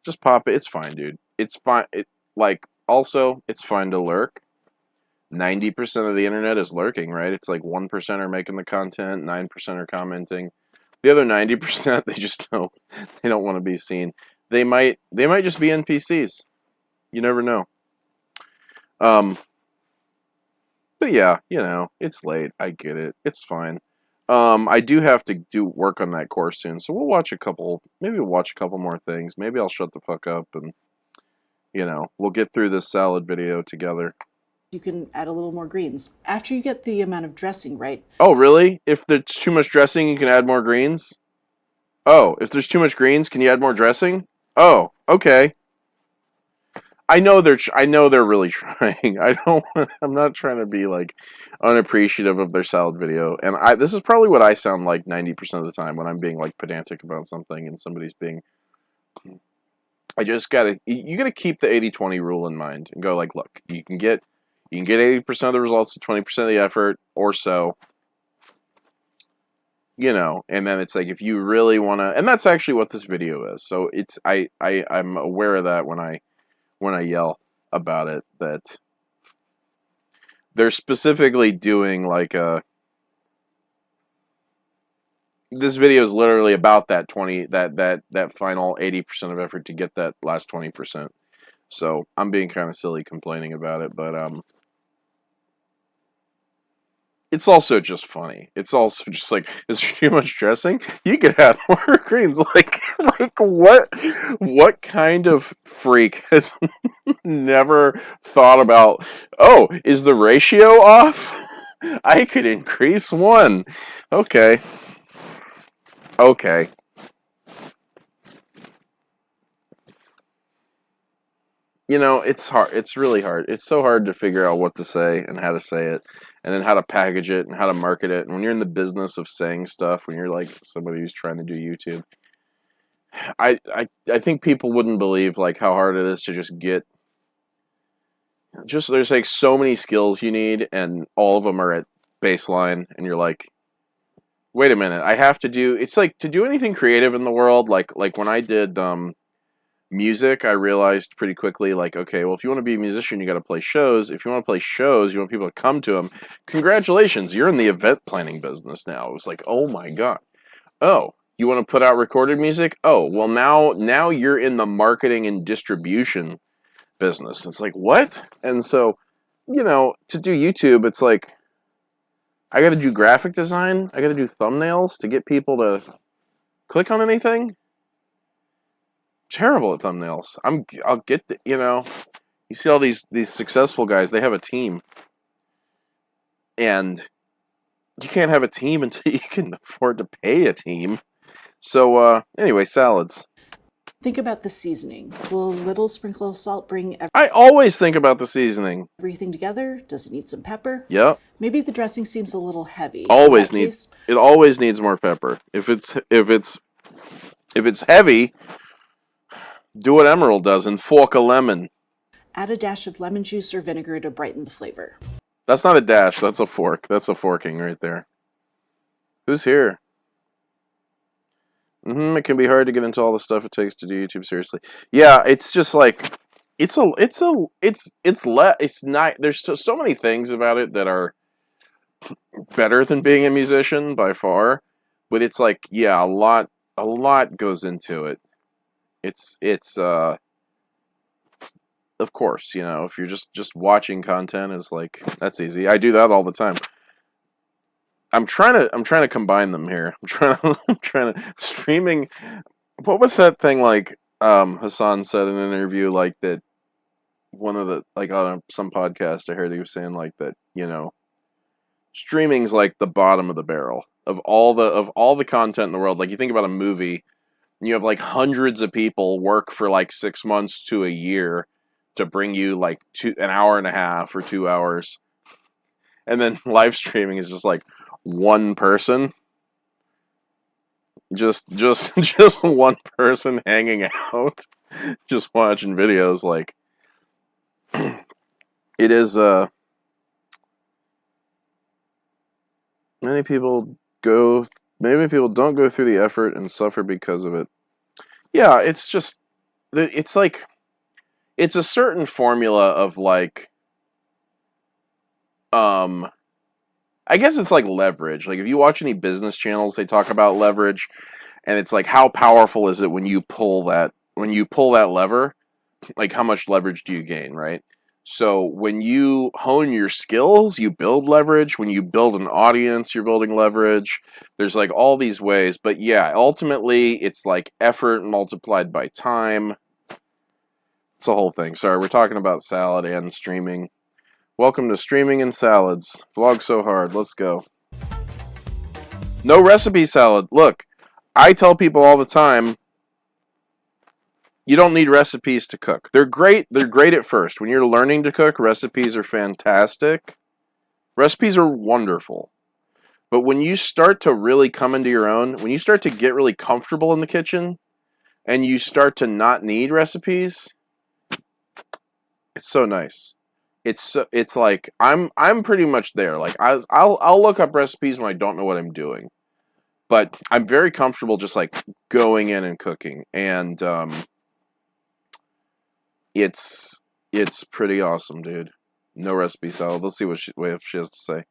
Just pop it. It's fine, dude. It's fine. Also, it's fine to lurk. 90% of the internet is lurking, right? It's like 1% are making the content, 9% are commenting. The other 90%, they just don't want to be seen. They might just be NPCs. You never know. But yeah, you know, it's late. I get it. It's fine. I do have to do work on that course soon, so we'll watch a couple more things. Maybe I'll shut the fuck up and, you know, we'll get through this salad video together. You can add a little more greens after you get the amount of dressing right. Oh, really? If there's too much dressing, you can add more greens? Oh, if there's too much greens, can you add more dressing? Oh, okay. I know they're really trying. I'm not trying to be like unappreciative of their salad video. And this is probably what I sound like 90% of the time when I'm being like pedantic about something and somebody's being, you gotta keep the 80-20 rule in mind and go like, look, you can get 80% of the results to 20% of the effort or so. You know, and then it's like, if you really want to, and that's actually what this video is. So it's, I'm aware of that when I yell about it, that they're specifically doing like this video is literally about that that final 80% of effort to get that last 20%. So I'm being kind of silly complaining about it, but it's also just funny. It's also just like, is there too much dressing? You could add more greens. Like what kind of freak has never thought about, oh, is the ratio off? I could increase 1. Okay. You know, it's hard. It's really hard. It's so hard to figure out what to say and how to say it, and then how to package it and how to market it. And when you're in the business of saying stuff, when you're like somebody who's trying to do YouTube, I think people wouldn't believe like how hard it is to just get. There's like so many skills you need, and all of them are at baseline, and you're like, wait a minute, I have to do, it's like to do anything creative in the world, like when I did music, I realized pretty quickly, like, okay, well, if you want to be a musician, you got to play shows. If you want to play shows, you want people to come to them. Congratulations, you're in the event planning business now. It was like, oh my God. Oh, you want to put out recorded music? Oh, well, now you're in the marketing and distribution business. It's like, what? And so, to do YouTube, it's like, I got to do graphic design. I got to do thumbnails to get people to click on anything. Terrible at thumbnails. I'll get the, you see all these successful guys, they have a team. And you can't have a team until you can afford to pay a team. So anyway, salads. Think about the seasoning. Will a little sprinkle of salt bring I always think about the seasoning. everything together? Does it need some pepper? Yep. Maybe the dressing seems a little heavy. Always needs more pepper. If it's heavy, do what Emerald does and fork a lemon. Add a dash of lemon juice or vinegar to brighten the flavor. That's not a dash, that's a fork. That's a forking right there. Who's here? It can be hard to get into all the stuff it takes to do YouTube seriously. Yeah, it's just like it's not. There's so many things about it that are better than being a musician by far, but it's like, yeah, a lot goes into it. It's of course, if you're just watching content is like, that's easy. I do that all the time. I'm trying to combine them here. I'm trying to streaming. What was that thing like? Hassan said in an interview, like that. One of the, like, on some podcast I heard he was saying like that. Streaming's like the bottom of the barrel of all the content in the world. Like, you think about a movie, and you have like hundreds of people work for like 6 months to a year to bring you like an hour and a half or 2 hours, and then live streaming is just like one person, just one person hanging out, just watching videos. Like, it is many people don't go through the effort and suffer because of it. Yeah, it's just, it's like, it's a certain formula of like, I guess it's like leverage. Like, if you watch any business channels, they talk about leverage, and it's like, how powerful is it when you pull that lever? Like, how much leverage do you gain, right? So when you hone your skills, you build leverage. When you build an audience, you're building leverage. There's like all these ways, but yeah, ultimately it's like effort multiplied by time. It's a whole thing. Sorry, we're talking about salad and streaming. Welcome to Streaming and Salads. Vlog so hard. Let's go. No recipe salad. Look, I tell people all the time, you don't need recipes to cook. They're great. They're great at first. When you're learning to cook, recipes are fantastic. Recipes are wonderful. But when you start to really come into your own, when you start to get really comfortable in the kitchen, and you start to not need recipes, it's so nice. It's like I'm pretty much there. Like, I'll look up recipes when I don't know what I'm doing, but I'm very comfortable just like going in and cooking, and it's pretty awesome, dude. No recipe salad. Let's see what she has to say.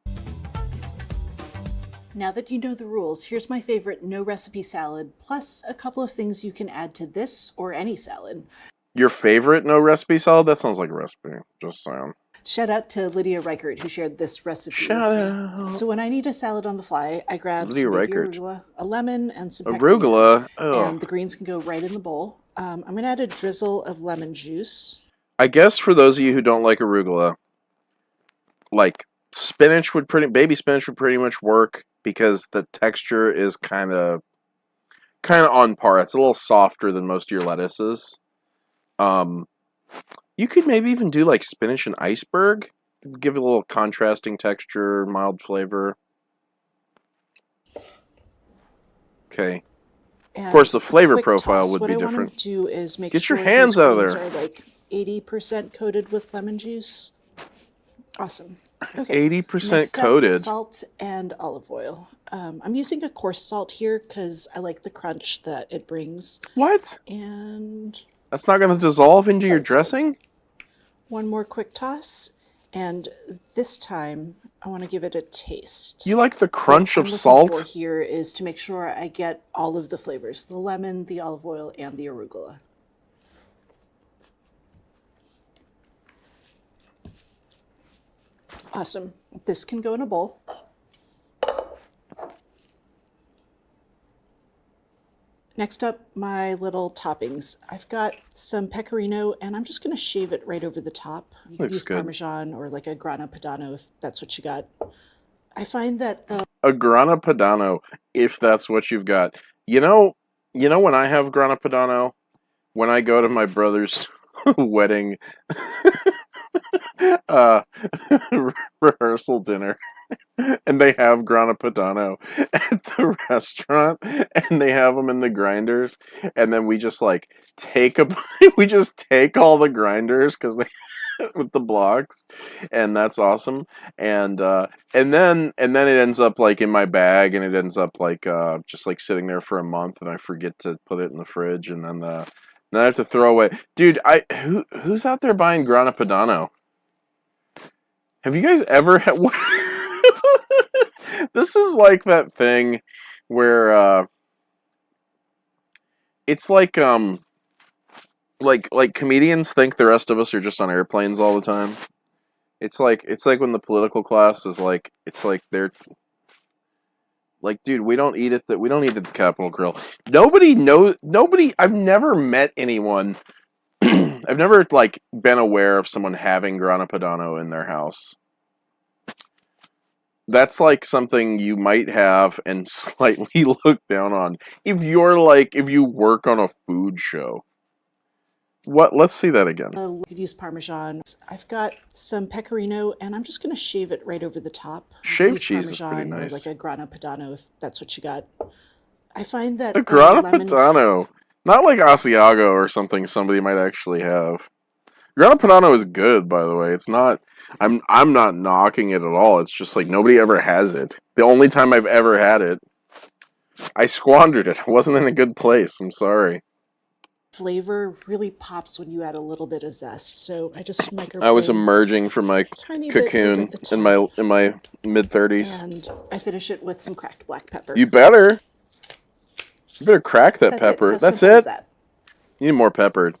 Now that you know the rules, here's my favorite no recipe salad, plus a couple of things you can add to this or any salad. Your favorite no recipe salad? That sounds like a recipe. Just saying. Shout out to Lydia Reichert, who shared this recipe. Shout with me. out. So when I need a salad on the fly, I grab Lydia some baby Reichert. arugula, a lemon, and some Arugula? pepperoni, and the greens can go right in the bowl. I'm going to add a drizzle of lemon juice. I guess for those of you who don't like arugula, like baby spinach would pretty much work, because the texture is kind of on par. It's a little softer than most of your lettuces. You could maybe even do like spinach and iceberg. Give it a little contrasting texture, mild flavor. Okay. And of course, the flavor quick profile toss. would be different. What I want to do is make Get sure your hands these out of greens there. are like 80% coated with lemon juice. Awesome. Okay. 80% Next up, coated. salt and olive oil. I'm using a coarse salt here because I like the crunch that it brings. What? And That's not going to dissolve into your That's good. dressing? one more quick toss. And this time, I want to give it a taste. You like the crunch What of I'm salt? looking for here is to make sure I get all of the flavors, the lemon, the olive oil, and the arugula. Awesome. This can go in a bowl. Next up, my little toppings. I've got some pecorino, and I'm just going to shave it right over the top. You can Looks use good. Parmesan or like a Grana Padano if that's what you got. I find that the A Grana Padano, if that's what you've got. You know when I have Grana Padano? When I go to my brother's wedding uh, rehearsal dinner, and they have Grana Padano at the restaurant, and they have them in the grinders, and then we just like we just take all the grinders because they with the blocks, and that's awesome. And then it ends up like in my bag, and it ends up like just like sitting there for a month, and I forget to put it in the fridge, and then I have to throw away. Dude, who's out there buying Grana Padano? Have you guys ever had? This is like that thing where it's like comedians think the rest of us are just on airplanes all the time. It's like when the political class is like, it's like they're like, dude, we don't eat it at the Capitol Grill. Nobody. I've never met anyone. I've never like been aware of someone having Grana Padano in their house. That's like something you might have and slightly look down on if you work on a food show. What? Let's see that again. you could use Parmesan. I've got some pecorino, and I'm just going to shave it right over the top. Shaved Use cheese is pretty Parmesan nice. or like a Grana Padano if that's what you got. I find that A Grana lemon Padano. Not like Asiago or something somebody might actually have. Grana Padano is good, by the way. It's not. I'm not knocking it at all. It's just like nobody ever has it. The only time I've ever had it, I squandered it. I wasn't in a good place. I'm sorry. flavor really pops when you add a little bit of zest. So I just microwave. I was emerging from my tiny bit cocoon over the in top, my mid-30s. and I finish it with some cracked black pepper. You better crack that That's pepper. It. How That's simple is it. that? You need more peppered.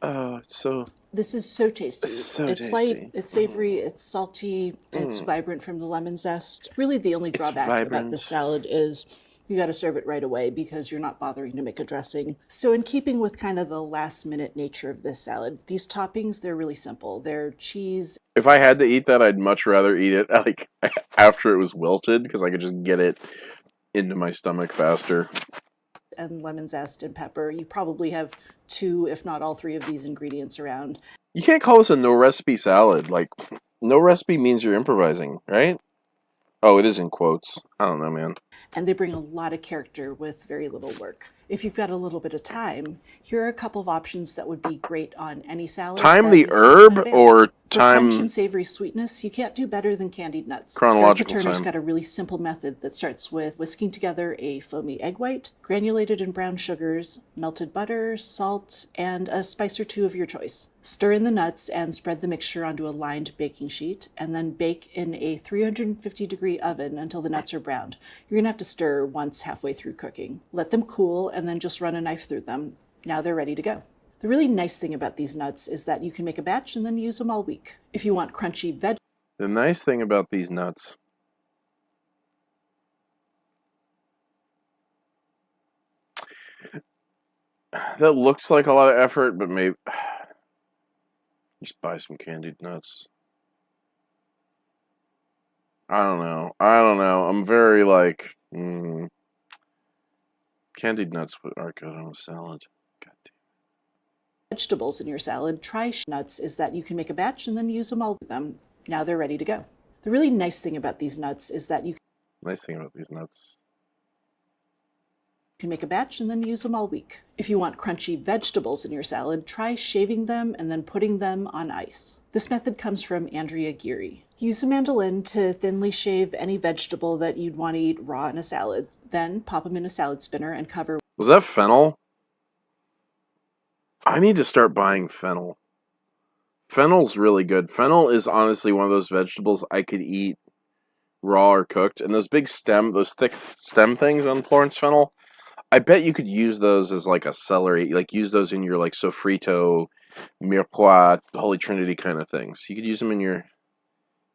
Oh, it's so. This is so tasty. It's so It's tasty. light, it's savory, it's salty, it's vibrant from the lemon zest. Really, the only drawback about vibrant. this salad is you got to serve it right away because you're not bothering to make a dressing. So in keeping with kind of the last minute nature of this salad, these toppings, they're really simple. They're cheese If I had to eat that, I'd much rather eat it like after it was wilted because I could just get it into my stomach faster. and lemon zest and pepper. You probably have 2, if not all 3 of these ingredients around. You can't call this a no recipe salad. Like, no recipe means you're improvising, right? Oh, it is in quotes. I don't know, man. And they bring a lot of character with very little work. If you've got a little bit of time, here are a couple of options that would be great on any salad. Time that the you can herb in advance. or For time crunch and savory sweetness, you can't do better than candied nuts. chronological Erica Turner's time? got a really simple method that starts with whisking together a foamy egg white, granulated and brown sugars, melted butter, salt, and a spice or 2 of your choice. Stir in the nuts and spread the mixture onto a lined baking sheet, and then bake in a 350-degree oven until the nuts are browned. You're going to have to stir once halfway through cooking. Let them cool, and then just run a knife through them. Now they're ready to go. The really nice thing about these nuts is that you can make a batch and then use them all week. If you want crunchy veg The nice thing about these nuts. That looks like a lot of effort, but maybe just buy some candied nuts. I don't know. I'm very like candied nuts are good on a salad. God damn. vegetables in your salad, try nuts is that you can make a batch and then use them all with them. Now they're ready to go. The really nice thing about these nuts is that you Nice thing about these nuts. You can make a batch and then use them all week. If you want crunchy vegetables in your salad, try shaving them and then putting them on ice. This method comes from Andrea Geary. Use a mandolin to thinly shave any vegetable that you'd want to eat raw in a salad. Then pop them in a salad spinner and cover. Was that fennel? I need to start buying fennel. Fennel's really good. Fennel is honestly one of those vegetables I could eat raw or cooked. And those big those thick stem things on Florence fennel, I bet you could use those as like a celery, like use those in your like sofrito, mirepoix, Holy Trinity kind of things. You could use them in your...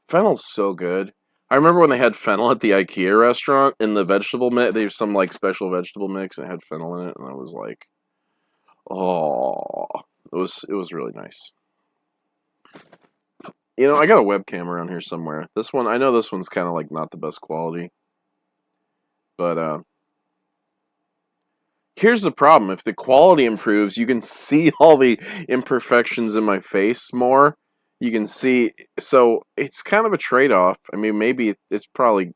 Fennel's so good. I remember when they had fennel at the IKEA restaurant in the vegetable mix. They have some like special vegetable mix and it had fennel in it, and I was like, oh, it was really nice. You know, I got a webcam around here somewhere. This one, I know this one's kind of like not the best quality, but here's the problem. If the quality improves, you can see all the imperfections in my face more. You can see, so it's kind of a trade-off. I mean, maybe it's probably,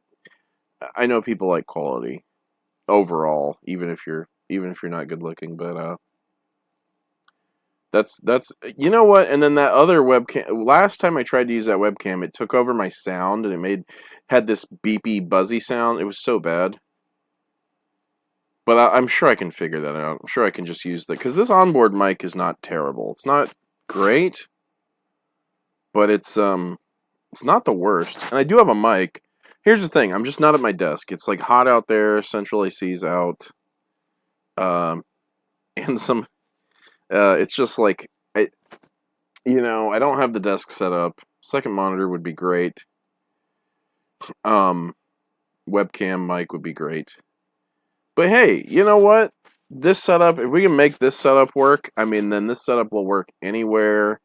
I know people like quality overall, even if you're not good looking, but that's you know what? And then that other webcam, last time I tried to use that webcam, it took over my sound and it had this beepy buzzy sound. It was so bad. But I'm sure I can figure that out. I'm sure I can just use that, because this onboard mic is not terrible. It's not great, but it's not the worst. And I do have a mic. Here's the thing, I'm just not at my desk. It's like hot out there, central AC's out. And some it's just like I don't have the desk set up. Second monitor would be great. Webcam mic would be great. But hey, you know what? This setup, if we can make this setup work, I mean, then this setup will work anywhere.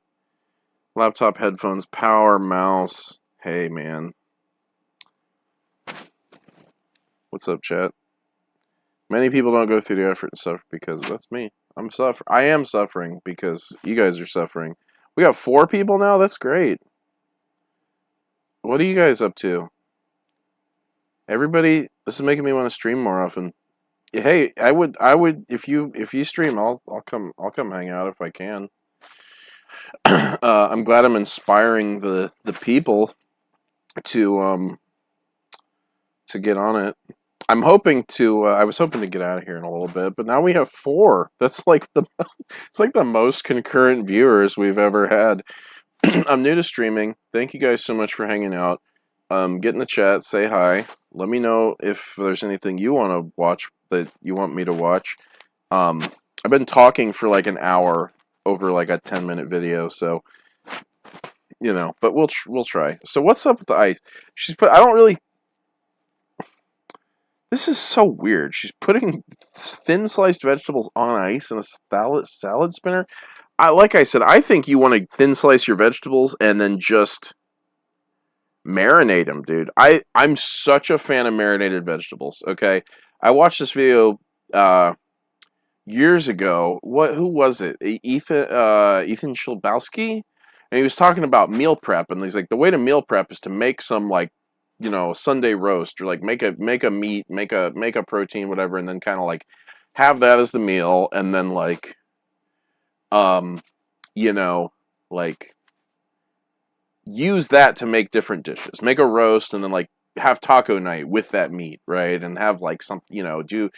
Laptop, headphones, power, mouse. Hey, man. What's up, chat? Many people don't go through the effort and suffer because that's me. I am suffering because you guys are suffering. We got 4 people now? That's great. What are you guys up to? Everybody, this is making me want to stream more often. Hey, I would if you stream, I'll come hang out if I can. I'm glad I'm inspiring the people to get on it. I'm hoping to. I was hoping to get out of here in a little bit, but now we have 4. That's like it's like the most concurrent viewers we've ever had. I'm new to streaming. Thank you guys so much for hanging out. Get in the chat, say hi. Let me know if there's anything you want to watch that you want me to watch. I've been talking for like an hour over like a 10-minute video, so but we'll try. So what's up with the ice? I don't really. This is so weird. She's putting thin sliced vegetables on ice in a salad spinner. Like I said, I think you want to thin slice your vegetables and then just marinate them, dude. I'm such a fan of marinated vegetables. Okay, I watched this video years ago. Who was it? Ethan Shilbowski, and he was talking about meal prep, and he's like, the way to meal prep is to make some like Sunday roast, or like make a meat, make a protein, whatever, and then kind of like have that as the meal, and then like like use that to make different dishes. Make a roast and then like have taco night with that meat, right? And have like some, do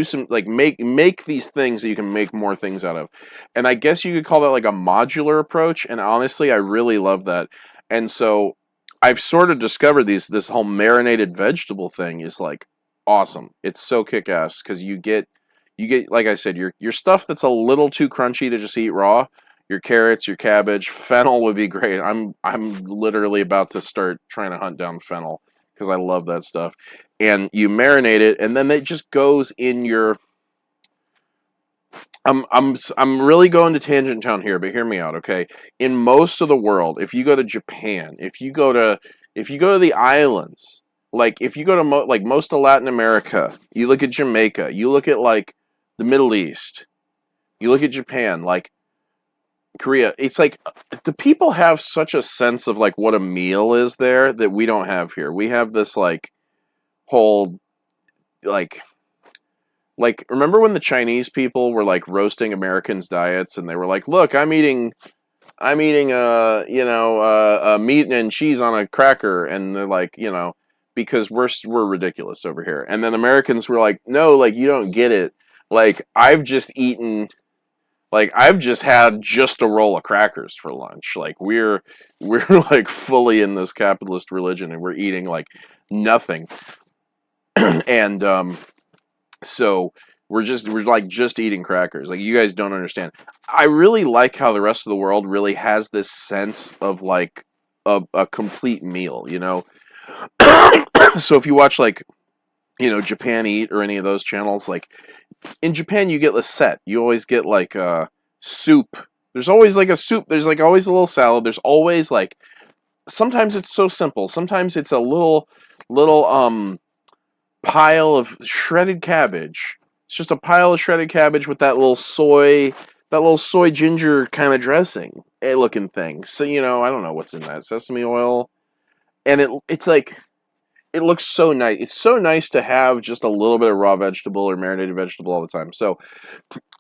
some like make these things that you can make more things out of. And I guess you could call that like a modular approach. And honestly, I really love that. And so I've sort of discovered this whole marinated vegetable thing is like awesome. It's so kick-ass because you get like I said, your stuff that's a little too crunchy to just eat raw. Your carrots, your cabbage, fennel would be great. I'm literally about to start trying to hunt down fennel because I love that stuff. And you marinate it, and then it just goes in your. I'm really going to tangent town here, but hear me out, okay? In most of the world, if you go to Japan, if you go to the islands, like if you go to like most of Latin America, you look at Jamaica, you look at like the Middle East, you look at Japan, like Korea, it's like the people have such a sense of like what a meal is there that we don't have here. We have this like whole like Like, remember when the Chinese people were like roasting Americans' diets, and they were like, "Look, I'm eating meat and cheese on a cracker," and they're like, because we're ridiculous over here. And then Americans were like, "No, like you don't get it. Like I've just had just a roll of crackers for lunch. Like we're like fully in this capitalist religion, and we're eating like nothing." And so we're just eating crackers. Like, you guys don't understand. I really like how the rest of the world really has this sense of like a complete meal, So if you watch like, Japan Eat or any of those channels, like in Japan you get a set. You always get like soup. There's always like a soup. There's like always a little salad. There's always like, sometimes it's so simple. Sometimes it's a little pile of shredded cabbage. It's just a pile of shredded cabbage with that little soy ginger kind of dressing looking thing. So, I don't know what's in that. Sesame oil. And it's like, it looks so nice. It's so nice to have just a little bit of raw vegetable or marinated vegetable all the time. So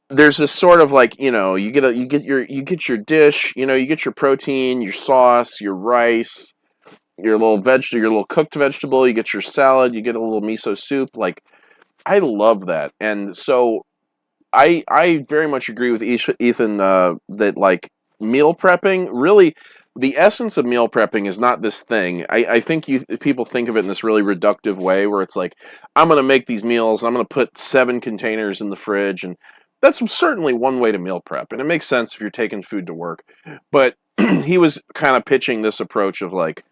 there's this sort of like, you get your dish, you get your protein, your sauce, your rice, your little cooked vegetable, you get your salad, you get a little miso soup. Like, I love that. And so I very much agree with Ethan that like meal prepping, really the essence of meal prepping is not this thing. I think people think of it in this really reductive way where it's like, I'm going to make these meals, I'm going to put 7 containers in the fridge, and that's certainly one way to meal prep, and it makes sense if you're taking food to work. But he was kind of pitching this approach of like,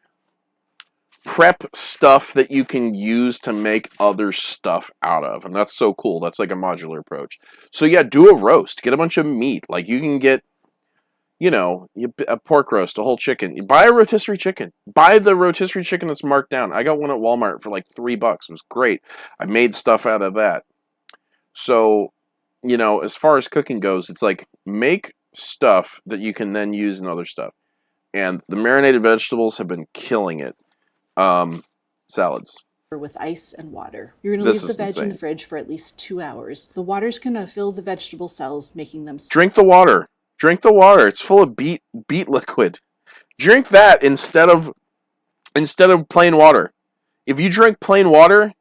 prep stuff that you can use to make other stuff out of, and that's so cool. That's like a modular approach. So yeah, do a roast, get a bunch of meat. Like, you can get a pork roast, a whole chicken. You buy a rotisserie chicken, buy the rotisserie chicken that's marked down. I got one at Walmart for like $3. It was great. I made stuff out of that. So as far as cooking goes, it's like, make stuff that you can then use in other stuff, and the marinated vegetables have been killing it. Salads. With ice and water. You're going to leave the veg in the fridge for at least 2 hours. The water's going to fill the vegetable cells, making them... Drink the water. Drink the water. It's full of beet liquid. Drink that instead of plain water. If you drink plain water,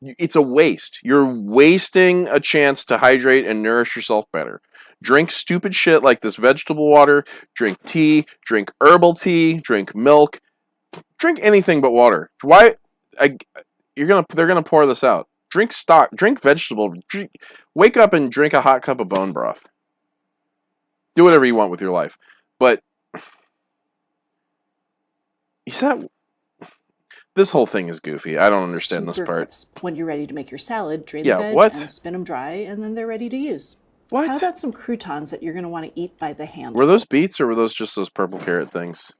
it's a waste. You're wasting a chance to hydrate and nourish yourself better. Drink stupid shit like this vegetable water. Drink tea. Drink herbal tea. Drink milk. Drink anything but water. Why? They're gonna pour this out. Drink stock. Drink vegetable. Wake up and drink a hot cup of bone broth. Do whatever you want with your life, but this whole thing is goofy. I don't understand this part. Crisp. When you're ready to make your salad, drain the veg and spin them dry, and then they're ready to use. What? How about some croutons that you're going to want to eat by the handful? Were those beets, or were those just those purple carrot things?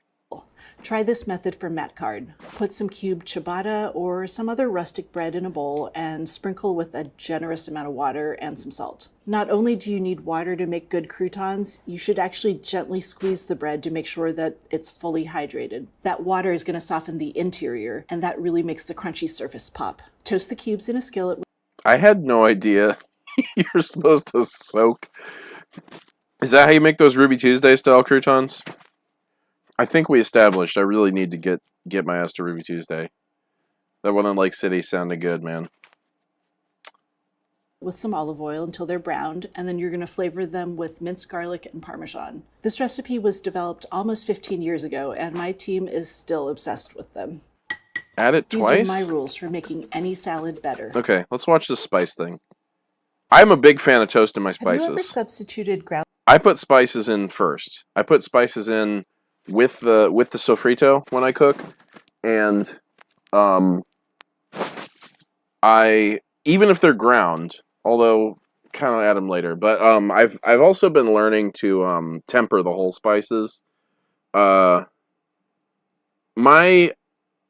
Try this method for mat card. Put some cubed ciabatta or some other rustic bread in a bowl and sprinkle with a generous amount of water and some salt. Not only do you need water to make good croutons, you should actually gently squeeze the bread to make sure that it's fully hydrated. That water is going to soften the interior, and that really makes the crunchy surface pop. Toast the cubes in a skillet. I had no idea you're supposed to soak. Is that how you make those Ruby Tuesday style croutons? I think we established I really need to get my ass to Ruby Tuesday. That one in Lake City sounded good, man. With some olive oil until they're browned, and then you're going to flavor them with minced garlic and Parmesan. This recipe was developed almost 15 years ago, and my team is still obsessed with them. Add it twice? These are my rules for making any salad better. Okay, let's watch this spice thing. I'm a big fan of toasting my spices. Have you ever substituted ground? I put spices in first. I put spices in with the sofrito when I cook, and I, even if they're ground, although kind of add them later, but I've also been learning to temper the whole spices. My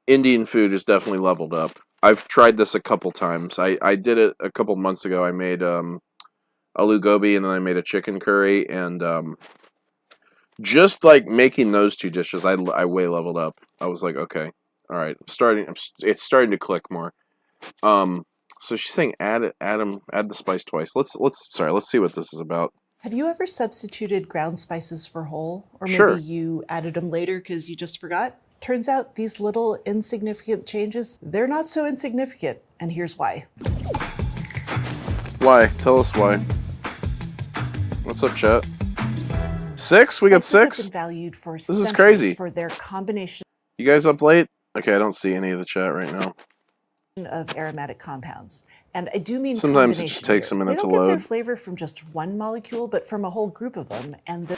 Indian food is definitely leveled up. I've tried this a couple times. I did it a couple months ago. I made aloo gobi, and then I made a chicken curry, and just like making those two dishes, I way leveled up. I was like, okay, all right, it's starting to click more. So she's saying add the spice twice. Let's see what this is about. Have you ever substituted ground spices for whole? Or maybe Sure. you added them later because you just forgot? Turns out these little insignificant changes, they're not so insignificant, and here's why. Why? Tell us why. What's up, chat? 6? We got Spices have 6? been valued for This is centuries crazy. for their combination You guys up late? Okay, I don't see any of the chat right now. of aromatic compounds. And I do mean Sometimes it just combination takes here. a minute They to don't get their load. flavor from just one molecule, but from a whole group of them. And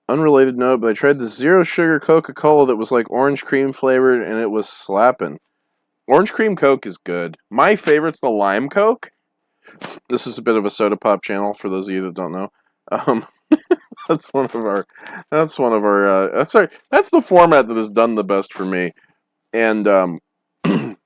Unrelated note, but I tried this zero sugar Coca-Cola that was like orange cream flavored, and it was slapping. Orange cream Coke is good. My favorite's the lime Coke. This is a bit of a soda pop channel for those of you that don't know. That's one of our. That's the format that has done the best for me, and that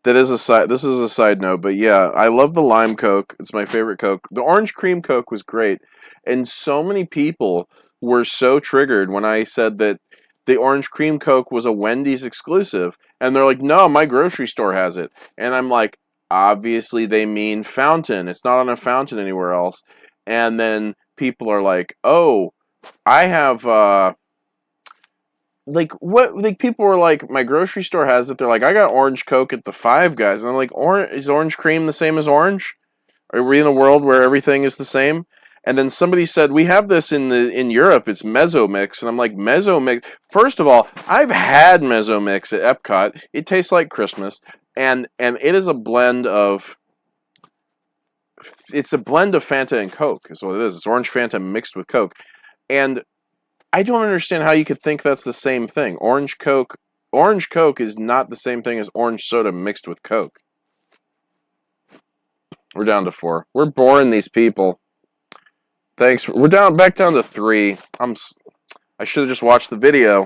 is a side. This is a side note, but yeah, I love the lime Coke. It's my favorite Coke. The orange cream Coke was great, and so many people were so triggered when I said that the orange cream Coke was a Wendy's exclusive, and they're like, "No, my grocery store has it," and I'm like, "Obviously, they mean fountain. It's not on a fountain anywhere else." And then people are like, "Oh, I have." Like what? Like people were like, my grocery store has it. They're like, I got orange Coke at the Five Guys, and I'm like, is orange cream the same as orange? Are we in a world where everything is the same? And then somebody said, we have this in Europe. It's Mezzomix, and I'm like, Mezzomix. First of all, I've had Mezzomix at Epcot. It tastes like Christmas, and it is a blend of. It's a blend of Fanta and Coke, is what it is. It's orange Fanta mixed with Coke, and I don't understand how you could think that's the same thing. Orange Coke is not the same thing as orange soda mixed with Coke. We're down to 4. We're boring these people. Thanks. We're back down to 3. I should have just watched the video.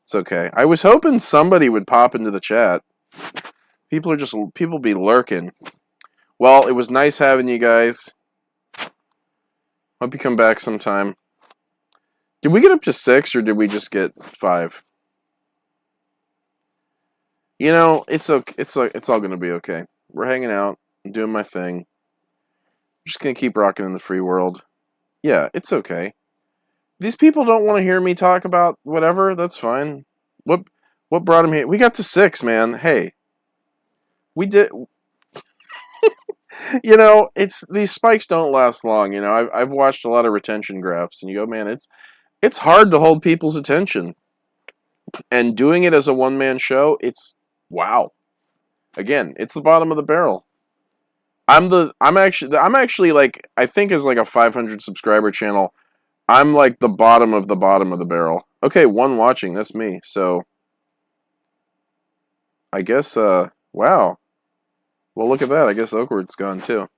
It's okay. I was hoping somebody would pop into the chat. People be lurking. Well, it was nice having you guys. Hope you come back sometime. Did we get up to 6 or did we just get 5? You know, it's okay. It's all gonna be okay. We're hanging out, I'm doing my thing. I'm just gonna keep rocking in the free world. Yeah, it's okay. These people don't want to hear me talk about whatever. That's fine. What brought them here? We got to 6, man. Hey, we did. You know, these spikes don't last long. You know, I've watched a lot of retention graphs, and you go, man, it's hard to hold people's attention. And doing it as a one-man show, it's wow. Again, it's the bottom of the barrel. I'm actually like, I think as like a 500 subscriber channel, I'm like the bottom of the barrel. Okay, 1 watching, that's me. So I guess wow. Well, look at that. I guess Oakward's gone too.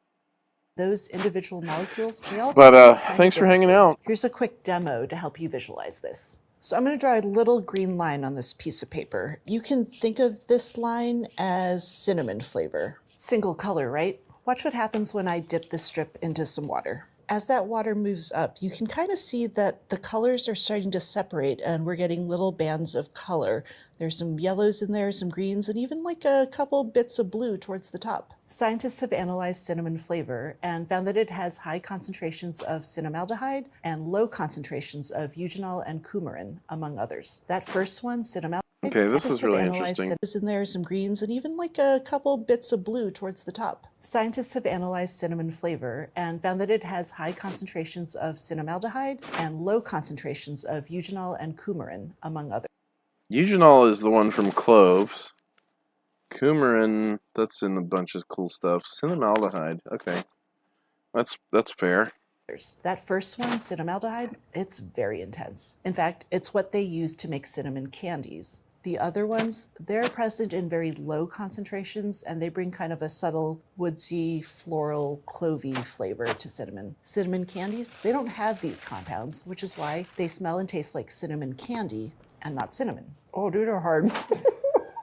those individual molecules, they all But behave kind of thanks for hanging differently. out. Here's a quick demo to help you visualize this. So I'm going to draw a little green line on this piece of paper. You can think of this line as cinnamon flavor. Single color, right? Watch what happens when I dip this strip into some water. As that water moves up, you can kind of see that the colors are starting to separate and we're getting little bands of color. There's some yellows in there, some greens, and even like a couple bits of blue towards the top. Scientists have analyzed cinnamon flavor and found that it has high concentrations of cinnamaldehyde and low concentrations of eugenol and coumarin, among others. That first one, cinnamaldehyde, Okay, this is really analyzed interesting. in there, some greens, and even like a couple bits of blue towards the top. Scientists have analyzed cinnamon flavor and found that it has high concentrations of cinnamaldehyde and low concentrations of eugenol and coumarin, among others. Eugenol is the one from cloves. Coumarin, that's in a bunch of cool stuff. Cinnamaldehyde, okay. That's fair. That first one, cinnamaldehyde, it's very intense. In fact, it's what they use to make cinnamon candies. The other ones, they're present in very low concentrations and they bring kind of a subtle woodsy, floral, clovey flavor to cinnamon. Cinnamon candies, they don't have these compounds, which is why they smell and taste like cinnamon candy and not cinnamon. Oh, dude, are hard.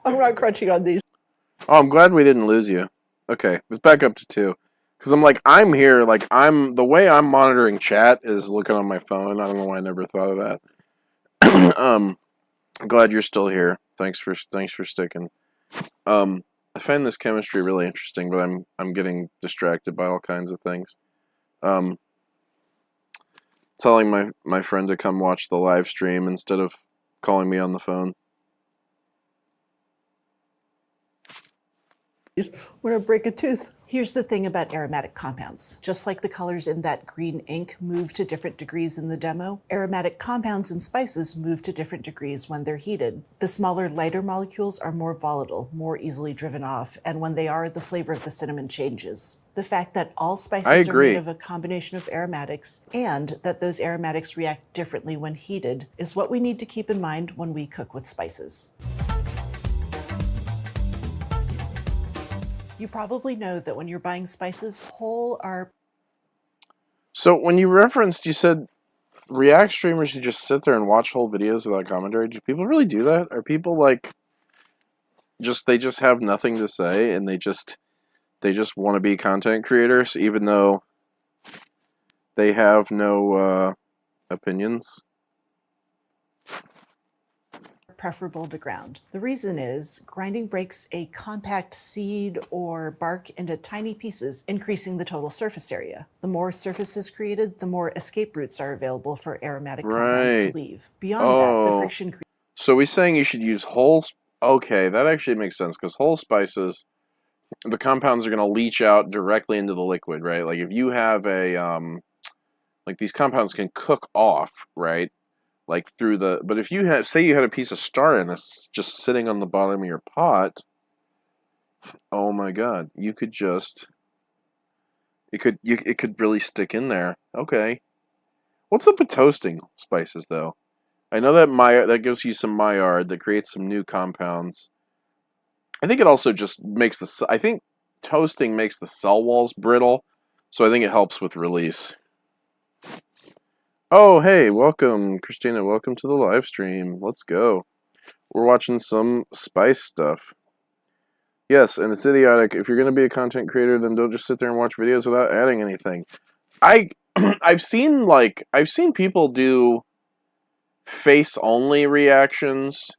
I'm not crunching on these. Oh, I'm glad we didn't lose you. Okay, it's back up to 2. Because I'm here, the way I'm monitoring chat is looking on my phone. I don't know why I never thought of that. I'm glad you're still here. Thanks for sticking. I find this chemistry really interesting, but I'm getting distracted by all kinds of things. Um, Telling my friend to come watch the live stream instead of calling me on the phone. Want to break a tooth. Here's the thing about aromatic compounds. Just like the colors in that green ink move to different degrees in the demo, aromatic compounds and spices move to different degrees when they're heated. The smaller, lighter molecules are more volatile, more easily driven off, and when they are, the flavor of the cinnamon changes. The fact that all spices are made of a combination of aromatics and that those aromatics react differently when heated is what we need to keep in mind when we cook with spices. You probably know that when you're buying spices, whole are... So when you referenced, you said React streamers who just sit there and watch whole videos without commentary. Do people really do that? Are people like, they just have nothing to say and they just want to be content creators even though they have no opinions? preferable to ground. The reason is grinding breaks a compact seed or bark into tiny pieces, increasing the total surface area. The more surface is created, the more escape routes are available for aromatic compounds to leave. Beyond that, the friction... So he's saying you should use whole... Okay, that actually makes sense, because whole spices, the compounds are going to leach out directly into the liquid, right? Like if you have a... like these compounds can cook off, right? Like through the... But if you had... Say you had a piece of star anise just sitting on the bottom of your pot, oh my god, you could just... It could really stick in there. Okay. What's up with toasting spices, though? I know that gives you some Maillard, that creates some new compounds. I think it also just makes the... I think toasting makes the cell walls brittle, so I think it helps with release. Oh, hey, welcome, Christina. Welcome to the live stream. Let's go. We're watching some spice stuff. Yes, and it's idiotic. If you're going to be a content creator, then don't just sit there and watch videos without adding anything. I've seen people do face-only reactions,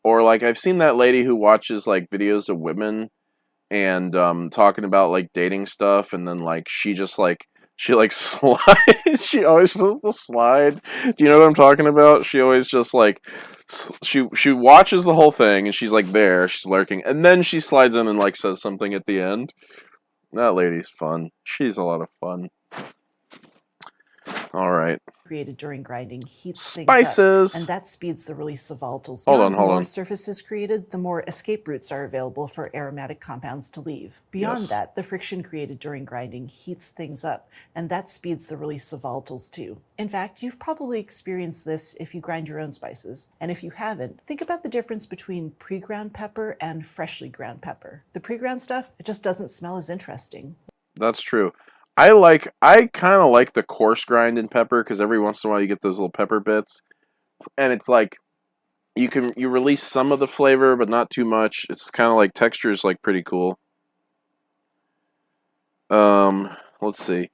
or like I've seen that lady who watches like videos of women and talking about like dating stuff, and then like she slides. She always does the slide. Do you know what I'm talking about? She always just like she watches the whole thing and she's like there, she's lurking, and then she slides in and like says something at the end. That lady's fun. She's a lot of fun. All right. Created during grinding heats spices things up, and that speeds the release of volatiles. Hold on. The more surface is created, the more escape routes are available for aromatic compounds to leave. Beyond that, the friction created during grinding heats things up, and that speeds the release of volatiles too. In fact, you've probably experienced this if you grind your own spices, and if you haven't, think about the difference between pre-ground pepper and freshly ground pepper. The pre-ground stuff, it just doesn't smell as interesting. That's true. I kind of like the coarse grind in pepper, because every once in a while you get those little pepper bits, and it's like you release some of the flavor, but not too much. It's kind of like texture is like pretty cool. Let's see.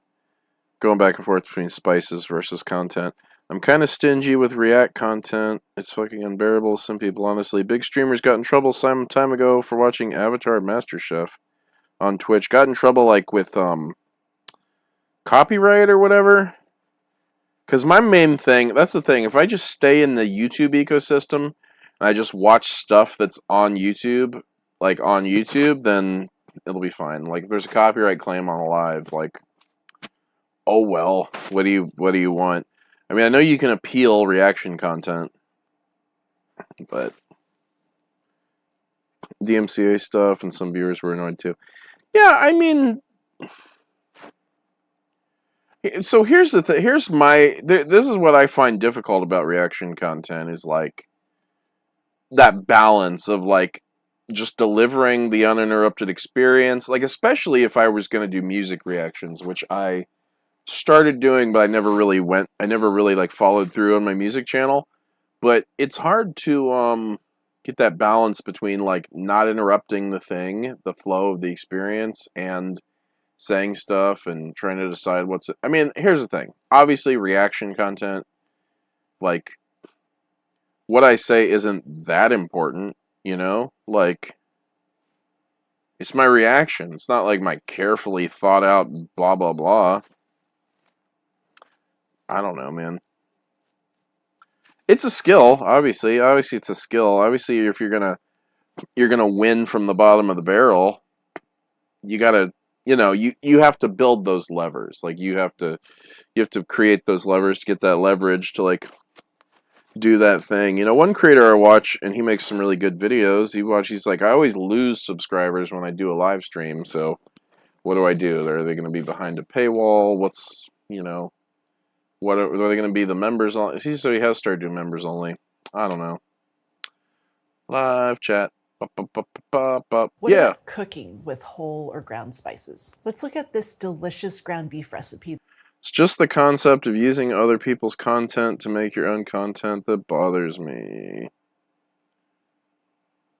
Going back and forth between spices versus content. I'm kind of stingy with React content. It's fucking unbearable. Some people, honestly. Big streamers got in trouble some time ago for watching Avatar MasterChef on Twitch. Got in trouble like with copyright or whatever. Because my main thing, that's the thing, if I just stay in the YouTube ecosystem and I just watch stuff that's on YouTube, then it'll be fine. Like if there's a copyright claim on a live, like, oh well, what do you want? I mean, I know you can appeal reaction content, but DMCA stuff and some viewers were annoyed too. Yeah, I mean, so here's the thing. This is what I find difficult about reaction content, is like that balance of like just delivering the uninterrupted experience. Like especially if I was going to do music reactions, which I started doing, but I never really like followed through on my music channel. But it's hard to get that balance between like not interrupting the flow of the experience, and saying stuff and trying to decide I mean, here's the thing. Obviously, reaction content, like, what I say isn't that important, you know? Like, It's my reaction. It's not like my carefully thought out blah blah blah. I don't know, man. It's a skill, obviously. Obviously, it's a skill. Obviously, if you're gonna win from the bottom of the barrel, you gotta, you have to build those levers. Like you have to create those levers to get that leverage to like do that thing. One creator I watch, and he makes some really good videos. He's like, I always lose subscribers when I do a live stream. So what do I do? Are they going to be behind a paywall? What are they going to be? The members only? So he has started doing members only. I don't know. Live chat. What Yeah. about cooking with whole or ground spices? Let's look at this delicious ground beef recipe. It's just the concept of using other people's content to make your own content that bothers me.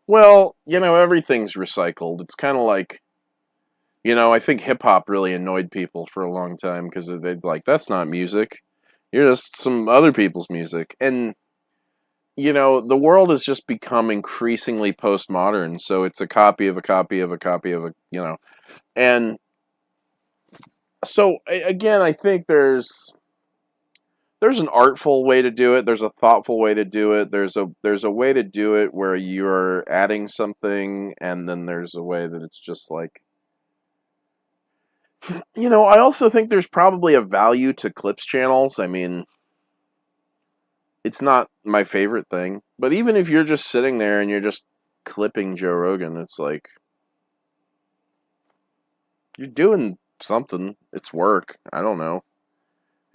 Well, everything's recycled. It's kind of like, I think hip-hop really annoyed people for a long time because they'd like, that's not music. You're just some other people's music. And, the world has just become increasingly postmodern, so it's a copy of a copy of a copy of a, and so, again, I think there's an artful way to do it. There's a thoughtful way to do it. There's a way to do it where you're adding something, and then there's a way that it's just like, I also think there's probably a value to clips channels. I mean, it's not my favorite thing, but even if you're just sitting there and you're just clipping Joe Rogan, it's like, you're doing something. It's work. I don't know.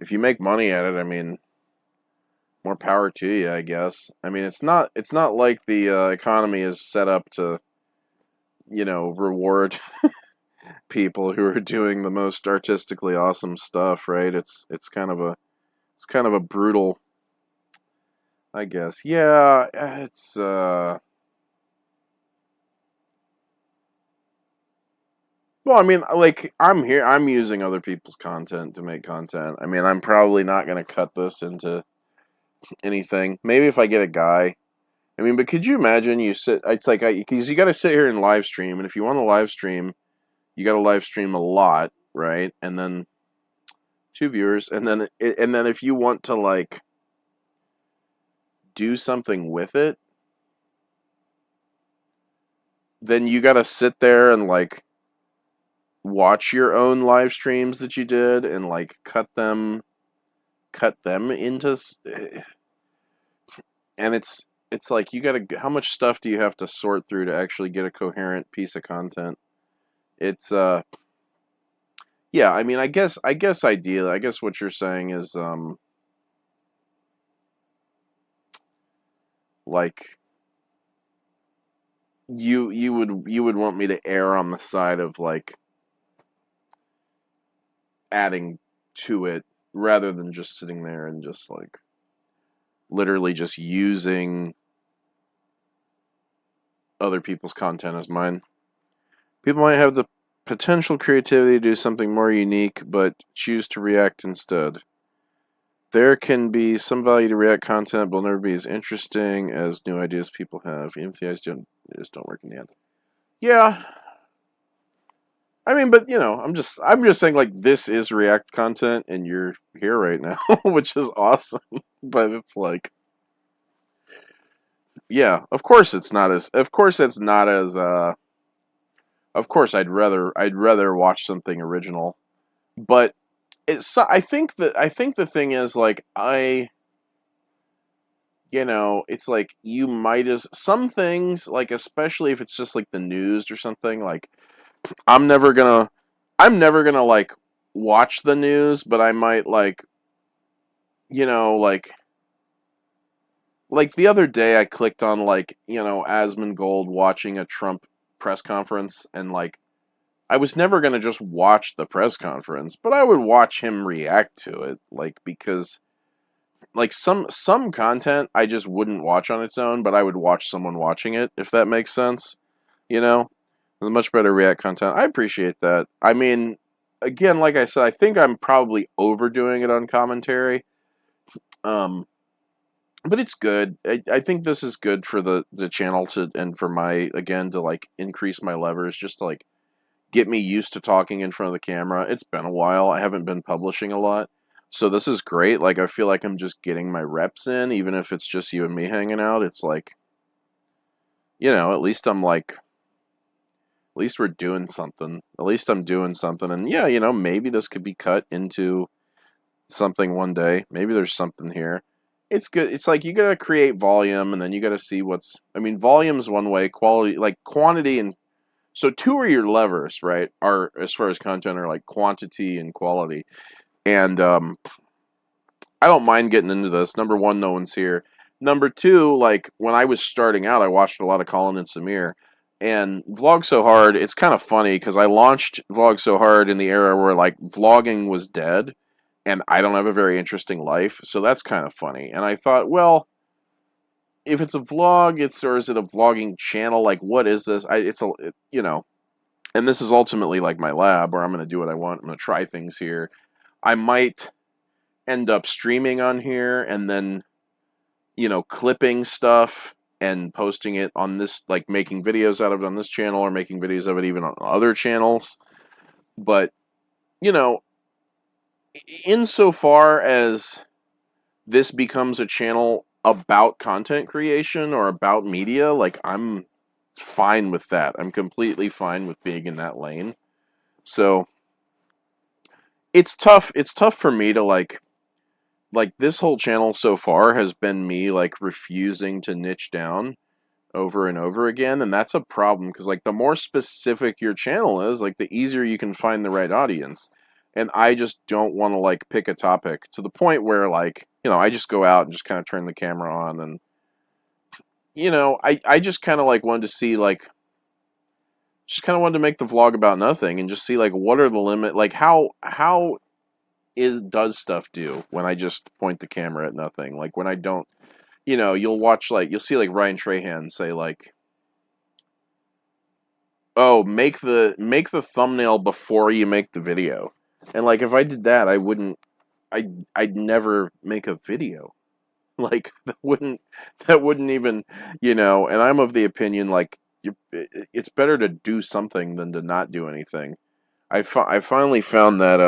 If you make money at it, I mean, more power to you, I guess. I mean, it's not like the economy is set up to, reward people who are doing the most artistically awesome stuff, right? It's kind of a brutal, I guess. Yeah, it's well, I mean, like, I'm using other people's content to make content. I mean, I'm probably not going to cut this into anything. Maybe if I get a guy. I mean, but could you imagine it's like, because you got to sit here and live stream, and if you want to live stream, you got to live stream a lot, right? And then 2 viewers, and then if you want to, like, do something with it, then you got to sit there and, like, watch your own live streams that you did and like cut them into, and it's like you gotta, how much stuff do you have to sort through to actually get a coherent piece of content? It's yeah, I mean, I guess ideally, I guess what you're saying is like you would want me to err on the side of like adding to it rather than just sitting there and just like literally just using other people's content as mine. People might have the potential creativity to do something more unique, but choose to react instead. There can be some value to React content, but will never be as interesting as new ideas people have. Even if the ideas don't work in the end. Yeah. I mean, but I'm just saying, like, this is React content, and you're here right now, which is awesome. But it's like, yeah, of course it's not as. Of course I'd rather watch something original, but I think the thing is, like, it's like you might as some things, like, especially if it's just like the news or something, like. I'm never gonna like watch the news, but I might like the other day I clicked on like, Asmongold watching a Trump press conference, and like I was never gonna just watch the press conference, but I would watch him react to it, like, because like some content I just wouldn't watch on its own, but I would watch someone watching it, if that makes sense. The much better React content. I appreciate that. I mean, again, like I said, I think I'm probably overdoing it on commentary. but it's good. I think this is good for the channel to, and for my, again, to like increase my levers, just to like get me used to talking in front of the camera. It's been a while. I haven't been publishing a lot. So this is great. Like, I feel like I'm just getting my reps in, even if it's just you and me hanging out. It's like, you know, at least I'm like, at least we're doing something. At least I'm doing something. And yeah, you know, maybe this could be cut into something one day. Maybe there's something here. It's good. It's like you gotta create volume, and then you gotta see what's. I mean, volume's one way. Quality, like quantity, and so two are your levers, right? Are, as far as content, are like quantity and quality. And I don't mind getting into this. Number one, no one's here. Number two, like when I was starting out, I watched a lot of Colin and Samir. And Vlog So Hard, it's kind of funny because I launched Vlog So Hard in the era where like vlogging was dead, and I don't have a very interesting life, so that's kind of funny. And I thought, well, if it's a vlog, or is it a vlogging channel? Like, what is this? You know, and this is ultimately like my lab where I'm going to do what I want. I'm going to try things here. I might end up streaming on here and then, you know, clipping stuff and posting it on this, like making videos out of it on this channel, or making videos of it even on other channels. But, you know, insofar as this becomes a channel about content creation or about media, like, I'm fine with that. I'm completely fine with being in that lane. So it's tough. It's tough for me to like this whole channel so far has been me like refusing to niche down over and over again, and that's a problem because like the more specific your channel is, like the easier you can find the right audience. And I just don't want to like pick a topic to the point where, like, you know, I just go out and just kind of turn the camera on, and you know, I just kind of like wanted to see like, just kind of wanted to make the vlog about nothing and just see like what are the limit, like how does stuff do when I just point the camera at nothing, like when I don't, you know, you'll see like Ryan Trahan say like, oh, make the thumbnail before you make the video. And like if I did that, I'd never make a video. Like that wouldn't even, you know, and I'm of the opinion like it's better to do something than to not do anything. I finally found that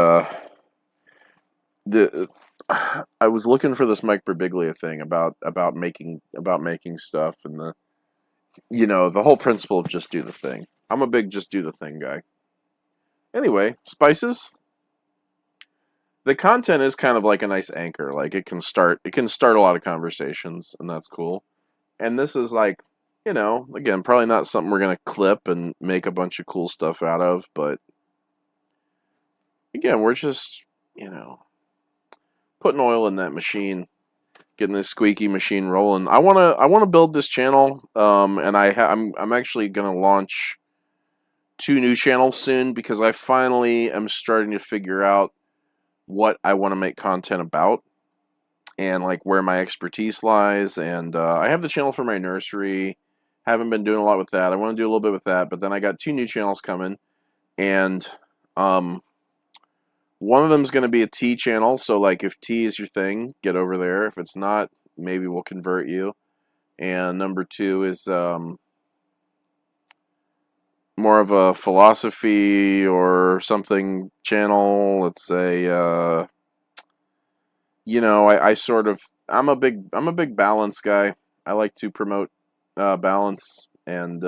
I was looking for this Mike Birbiglia thing about making stuff, and the, you know, the whole principle of just do the thing. I'm a big just do the thing guy. Anyway, spices. The content is kind of like a nice anchor. Like it can start a lot of conversations, and that's cool. And this is like, you know, again, probably not something we're gonna clip and make a bunch of cool stuff out of, but again, we're just, you know, putting oil in that machine, getting this squeaky machine rolling. I wanna build this channel, and I'm actually gonna launch 2 new channels soon because I finally am starting to figure out what I want to make content about and like where my expertise lies. And I have the channel for my nursery. Haven't been doing a lot with that. I want to do a little bit with that, but then I got 2 new channels coming, and one of them is going to be a tea channel. So like if tea is your thing, get over there. If it's not, maybe we'll convert you. And number 2 is more of a philosophy or something channel. Let's say, you know, I'm a big balance guy. I like to promote balance and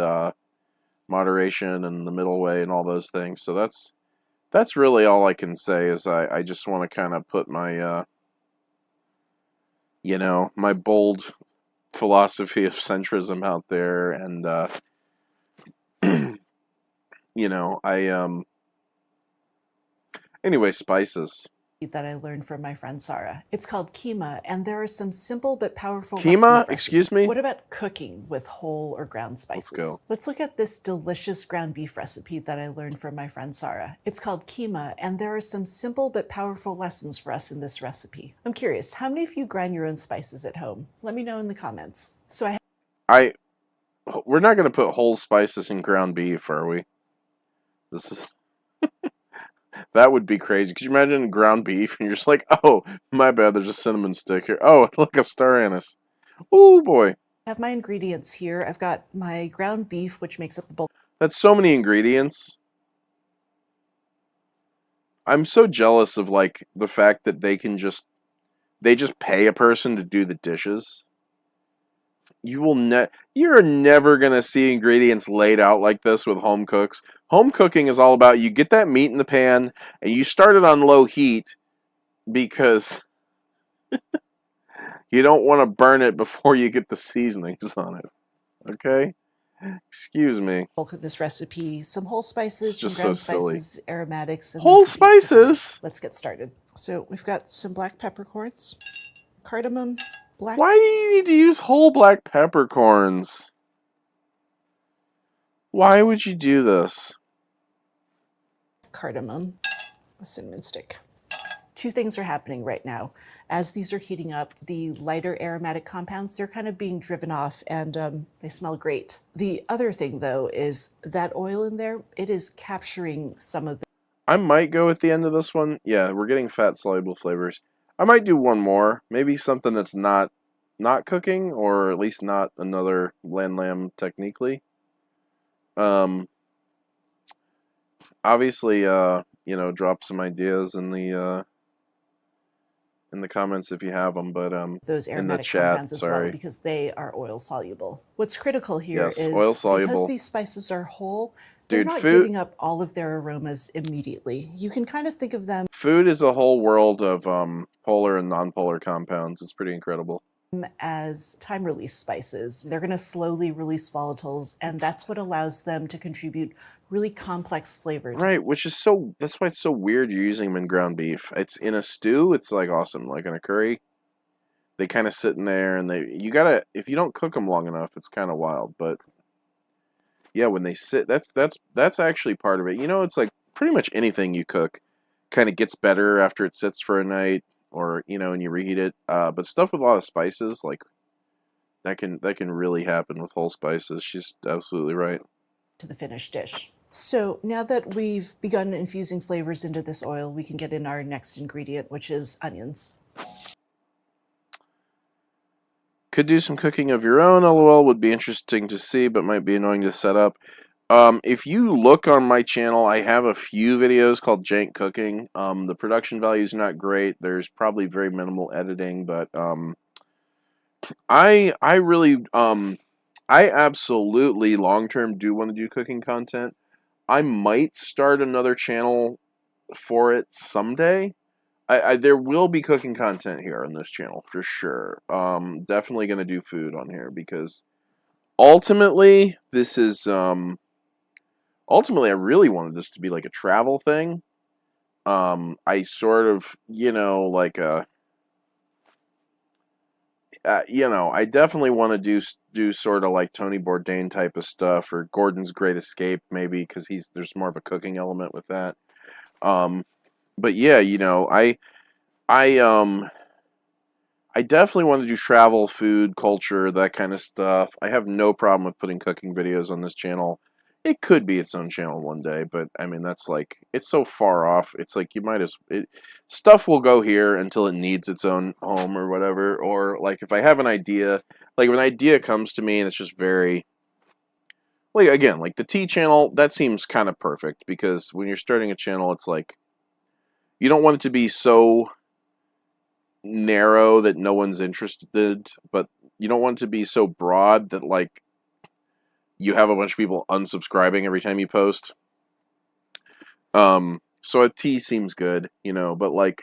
moderation and the middle way and all those things. So that's really all I can say. Is I just want to kind of put my you know, my bold philosophy of centrism out there, and you know, anyway, spices. That I learned from my friend Sarah. It's called keema, and there are some simple but powerful Keema? Excuse me? What about cooking with whole or ground spices? Let's go. Let's look at this delicious ground beef recipe that I learned from my friend Sarah. It's called keema, and there are some simple but powerful lessons for us in this recipe. I'm curious, how many of you grind your own spices at home? Let me know in the comments. So we're not going to put whole spices in ground beef, are we? This is... That would be crazy. Could you imagine ground beef and you're just like, oh, my bad, there's a cinnamon stick here. Oh, look, a star anise. Oh boy. I have my ingredients here. I've got my ground beef, which makes up the bulk That's so many ingredients. I'm so jealous of like the fact that they just pay a person to do the dishes. You're never gonna see ingredients laid out like this with home cooks. Home cooking is all about you get that meat in the pan and you start it on low heat because you don't want to burn it before you get the seasonings on it. Okay? Excuse me. of this recipe. Some whole spices, some just so ground silly. spices, aromatics, and Whole then some things to finish. spices? Let's get started. So we've got some black peppercorns, cardamom, black Why do you need to use whole black peppercorns? Why would you do this? cardamom, a cinnamon stick. Two things are happening right now. As these are heating up, the lighter aromatic compounds, they're kind of being driven off and they smell great. The other thing though is that oil in there, it is capturing some of the I might go at the end of this one. Yeah, we're getting fat soluble flavors. I might do one more. Maybe something that's not cooking, or at least not another land lamb technically. Obviously, drop some ideas in the comments if you have them, but those in the aromatic chat, compounds as well sorry. because they are oil soluble. What's critical here Yes, is oil soluble. because these spices are whole, they're Dude, not food- giving up all of their aromas immediately. You can kind of think of them Food is a whole world of polar and non-polar compounds. It's pretty incredible. as time release spices. They're going to slowly release volatiles, and that's what allows them to contribute really complex flavor to Right, that's why it's so weird you're using them in ground beef. It's in a stew, it's like awesome. Like in a curry, they kind of sit in there and if you don't cook them long enough, it's kind of wild. But yeah, when they sit, that's actually part of it. It's like pretty much anything you cook kind of gets better after it sits for a night, or and you reheat it. But stuff with a lot of spices, like that can really happen with whole spices. She's absolutely right. to the finished dish. So now that we've begun infusing flavors into this oil, we can get in our next ingredient, which is onions. Could do some cooking of your own, lol, would be interesting to see, but might be annoying to set up. If you look on my channel, I have a few videos called Jank Cooking. The production values are not great. There's probably very minimal editing, but I absolutely long-term do want to do cooking content. I might start another channel for it someday. There will be cooking content here on this channel for sure. Definitely going to do food on here because ultimately this is ultimately I really wanted this to be like a travel thing. I sort of like I definitely want to do sort of like Tony Bourdain type of stuff, or Gordon's Great Escape maybe, because there's more of a cooking element with that. But yeah, I definitely want to do travel, food, culture, that kind of stuff. I have no problem with putting cooking videos on this channel. It could be its own channel one day, but I mean that's like it's so far off. It's like stuff will go here until it needs its own home or whatever. Or like if I have an idea, like if an idea comes to me and it's just very like again, like the tea channel, that seems kind of perfect because when you're starting a channel, it's like you don't want it to be so narrow that no one's interested, but you don't want it to be so broad that like you have a bunch of people unsubscribing every time you post. So a tea seems good, but like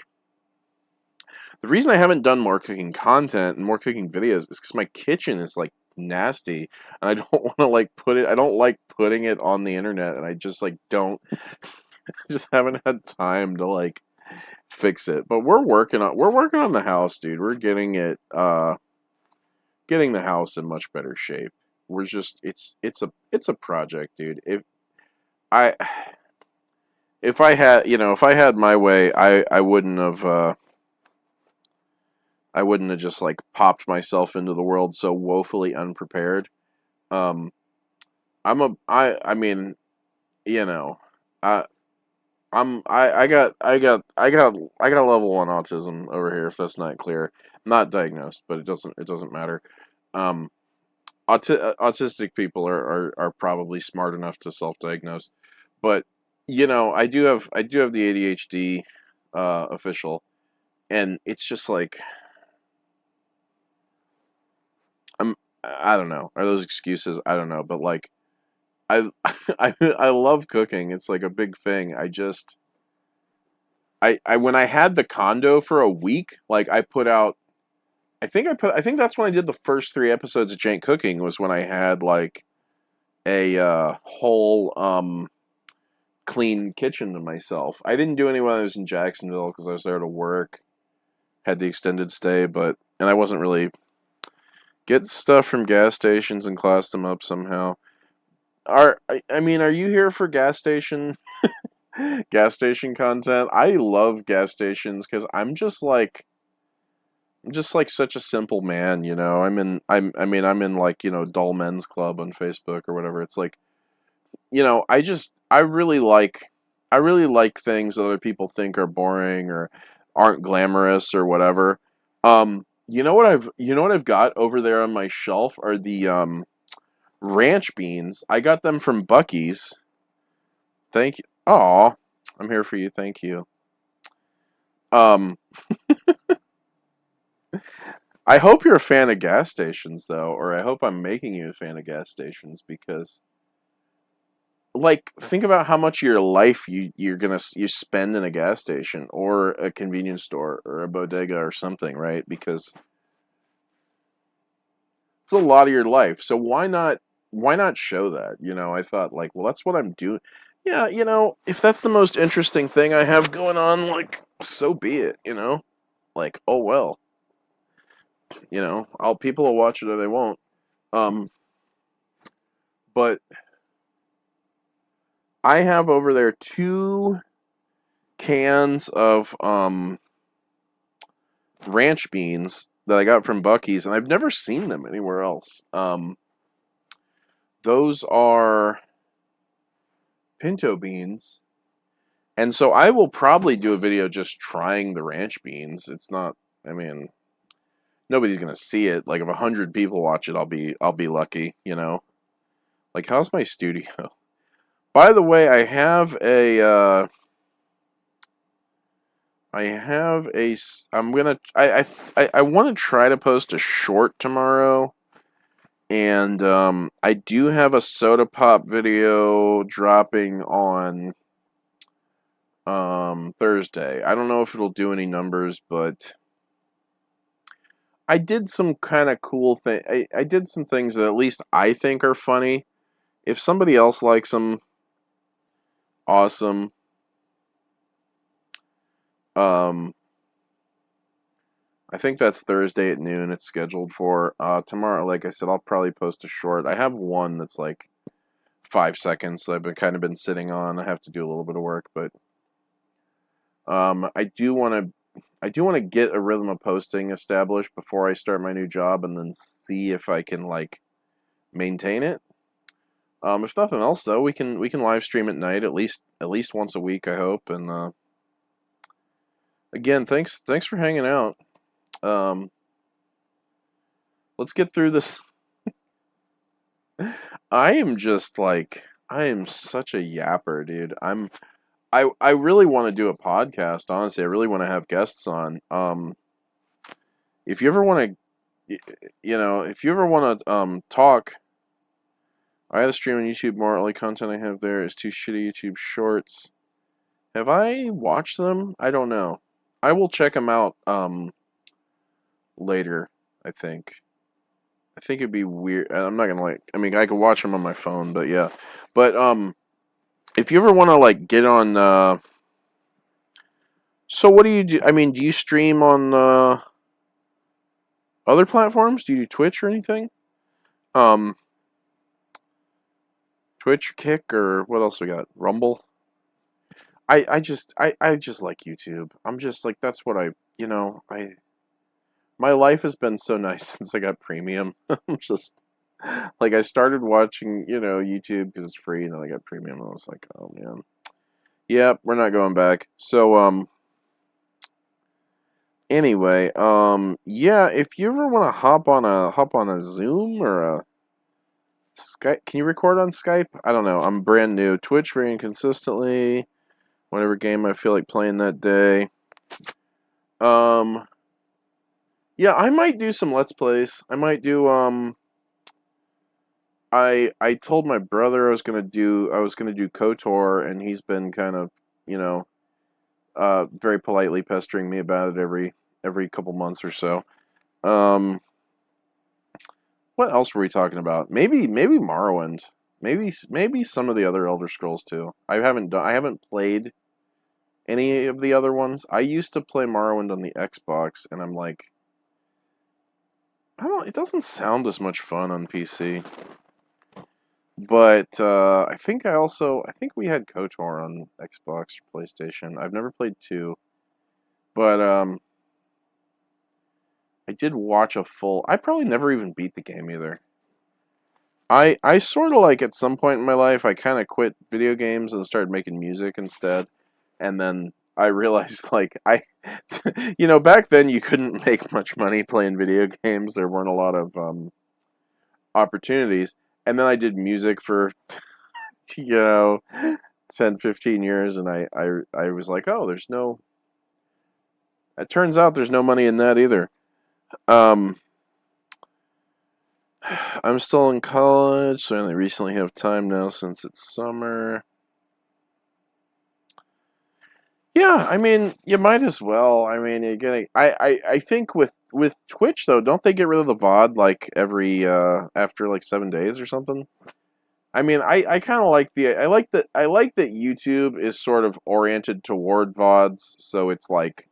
the reason I haven't done more cooking content and more cooking videos is because my kitchen is like nasty and I don't want to like I don't like putting it on the internet, and I just like don't just haven't had time to like fix it. But we're working on the house, dude. We're getting it getting the house in much better shape. We're just it's a project, dude. If I had my way, I wouldn't have just like popped myself into the world so woefully unprepared. I got level 1 autism over here, if that's not clear. I'm not diagnosed, but it doesn't matter. autistic people are probably smart enough to self-diagnose, but I do have the ADHD official, and it's just like I don't know. Are those excuses? I don't know, but like I I love cooking. It's like a big thing. I when I had the condo for a week, like I put out I think that's when I did the first 3 episodes of Jank Cooking, was when I had like a whole clean kitchen to myself. I didn't do any when I was in Jacksonville because I was there to work, had the extended stay, and I wasn't really get stuff from gas stations and class them up somehow. I mean, are you here for gas station content? I love gas stations because I'm just like such a simple man, I'm in like, Dull Men's Club on Facebook or whatever. It's like, I really like things that other people think are boring or aren't glamorous or whatever. You know what I've got over there on my shelf are the ranch beans. I got them from Buc-ee's. Thank you. Aw, I'm here for you. Thank you. I hope you're a fan of gas stations, though, or I hope I'm making you a fan of gas stations, because, like, think about how much of your life you spend in a gas station or a convenience store or a bodega or something, right? Because it's a lot of your life. So why not show that? I thought, like, well, that's what I'm doing. Yeah, if that's the most interesting thing I have going on, like, so be it, Like, oh well. People will watch it or they won't. But I have over there 2 cans of ranch beans that I got from Buc-ee's, and I've never seen them anywhere else. Those are pinto beans, and so I will probably do a video just trying the ranch beans. It's not, I mean, nobody's gonna see it. Like, if 100 people watch it, I'll be lucky, Like, how's my studio? By the way, I have a I want to try to post a short tomorrow, and I do have a soda pop video dropping on Thursday. I don't know if it'll do any numbers, but I did some kind of cool thing. I did some things that at least I think are funny. If somebody else likes them, awesome. I think that's Thursday at noon. It's scheduled for tomorrow. Like I said, I'll probably post a short. I have one that's like 5 seconds that I've kind of been sitting on. I have to do a little bit of work, but I do want to get a rhythm of posting established before I start my new job, and then see if I can like maintain it. If nothing else, though, we can live stream at night at least once a week, I hope. And again, thanks for hanging out. Let's get through this. I am such a yapper, dude. I really want to do a podcast, honestly. I really want to have guests on. If you ever want to talk, I have a stream on YouTube. More only content I have there is 2 shitty YouTube shorts. Have I watched them? I don't know. I will check them out later, I think. I think it'd be weird. I'm not gonna I could watch them on my phone, but yeah. But if you ever want to like get on so what do you do? I mean, do you stream on other platforms? Do you do Twitch or anything? Twitch, Kick, or what else we got? Rumble? I just like YouTube. I'm just like, that's what my life has been so nice since I got premium. I'm just like, I started watching, YouTube because it's free, and then I got premium, and I was like, oh man. Yep, we're not going back. So Anyway, yeah, if you ever want to hop on a Zoom or a Skype, can you record on Skype? I don't know. I'm brand new. Twitch very inconsistently. Whatever game I feel like playing that day. Yeah, I might do some Let's Plays. I might do I told my brother I was gonna do KOTOR, and he's been kind of, you know, very politely pestering me about it every couple months or so. What else were we talking about? Maybe Morrowind. Maybe some of the other Elder Scrolls too. I haven't played any of the other ones. I used to play Morrowind on the Xbox, and I'm like, it doesn't sound as much fun on PC. But I think we had KOTOR on Xbox or PlayStation. I've never played 2. But I did watch a full. I probably never even beat the game either. I sort of like at some point in my life I kind of quit video games and started making music instead. And then I realized back then you couldn't make much money playing video games. There weren't a lot of opportunities. And then I did music for 10, 15 years, and I was like, oh, it turns out there's no money in that either. I'm still in college, so I only recently have time now since it's summer. Yeah, I mean, you might as well. I mean, you're getting. I think with Twitch though, don't they get rid of the VOD like every after like 7 days or something? I mean, I kind of like I like that YouTube is sort of oriented toward VODs, so it's like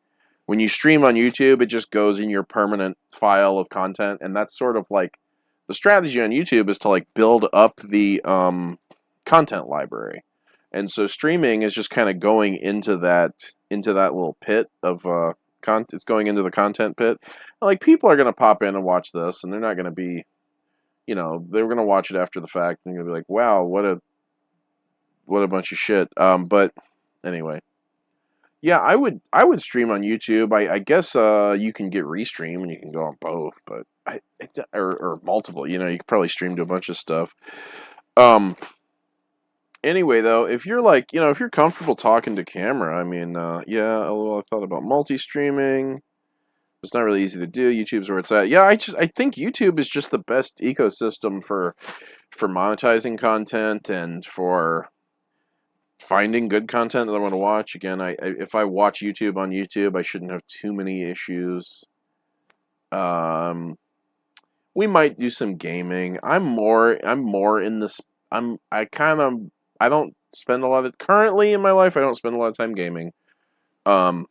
when you stream on YouTube, it just goes in your permanent file of content, and that's sort of like the strategy on YouTube is to like build up the content library. And so streaming is just kind of going into that little pit of content. It's going into the content pit. Like people are going to pop in and watch this, and they're not going to be, they're going to watch it after the fact, and you're going to be like, "Wow, what a bunch of shit." But anyway, yeah, I would stream on YouTube. I guess you can get Restream, and you can go on both, but or multiple. You could probably stream to a bunch of stuff. Anyway, though, if you're like, if you're comfortable talking to camera, I mean, yeah, although I thought about multi-streaming. It's not really easy to do. YouTube's where it's at. Yeah, I think YouTube is just the best ecosystem for monetizing content and for finding good content that I want to watch. Again, if I watch YouTube on YouTube, I shouldn't have too many issues. We might do some gaming. I'm more in this. I don't spend a lot of currently in my life. I don't spend a lot of time gaming. I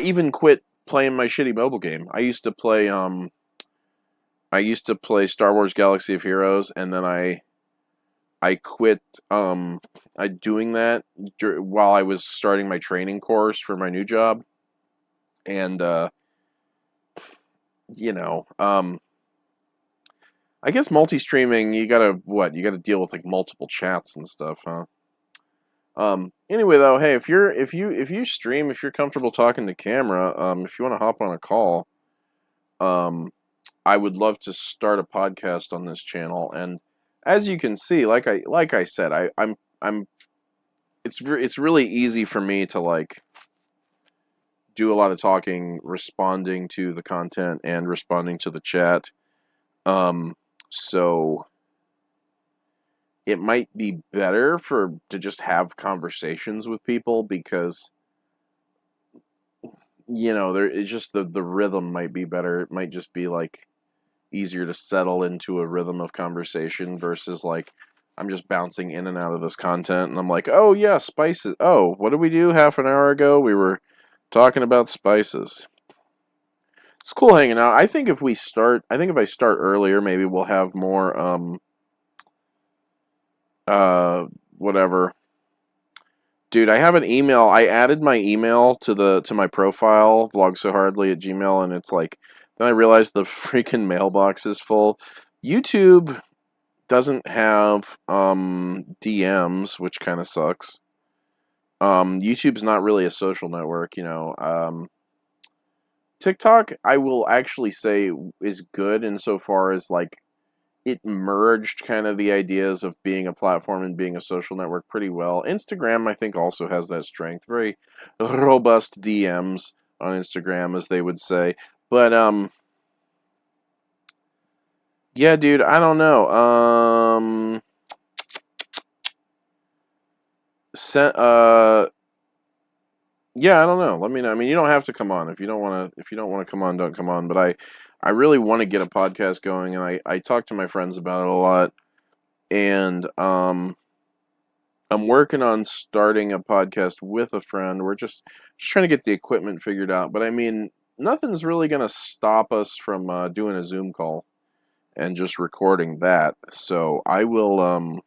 even quit playing my shitty mobile game. I used to play Star Wars Galaxy of Heroes, and then I quit doing that while I was starting my training course for my new job. And I guess multi-streaming, you gotta deal with like multiple chats and stuff, huh? Anyway though, hey, if you stream, if you're comfortable talking to camera, if you want to hop on a call, I would love to start a podcast on this channel. And as you can see, like I said, it's really easy for me to like do a lot of talking, responding to the content and responding to the chat. So it might be better to just have conversations with people because it's just the rhythm might be better. It might just be like easier to settle into a rhythm of conversation versus like I'm just bouncing in and out of this content and I'm like, oh yeah, spices. Oh, what did we do half an hour ago? We were talking about spices. It's cool hanging out. I think if I start earlier, maybe we'll have more whatever. Dude, I have an email. I added my email to my profile, vlogsohardly@gmail, and it's like then I realized the freaking mailbox is full. YouTube doesn't have DMs, which kind of sucks. YouTube's not really a social network, TikTok, I will actually say, is good insofar as like it merged kind of the ideas of being a platform and being a social network pretty well. Instagram, I think, also has that strength. Very robust DMs on Instagram, as they would say. But yeah, dude, I don't know. Yeah, I don't know. Let me know. I mean, you don't have to come on if you don't want to. If you don't want to come on, don't come on. But I really want to get a podcast going, and I talk to my friends about it a lot. And I'm working on starting a podcast with a friend. We're just trying to get the equipment figured out. But I mean, nothing's really gonna stop us from doing a Zoom call and just recording that. So I will.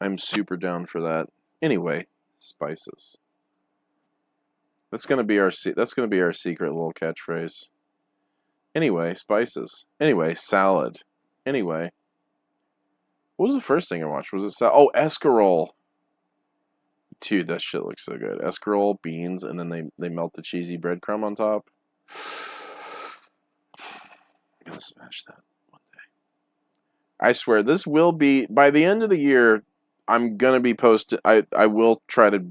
I'm super down for that. Anyway, spices. That's gonna be our secret little catchphrase. Anyway, spices. Anyway, salad. Anyway, what was the first thing I watched? Was it escarole? Dude, that shit looks so good. Escarole, beans, and then they melt the cheesy breadcrumb on top. I'm gonna smash that one day. I swear, this will be by the end of the year. I'm gonna be posting. I will try to.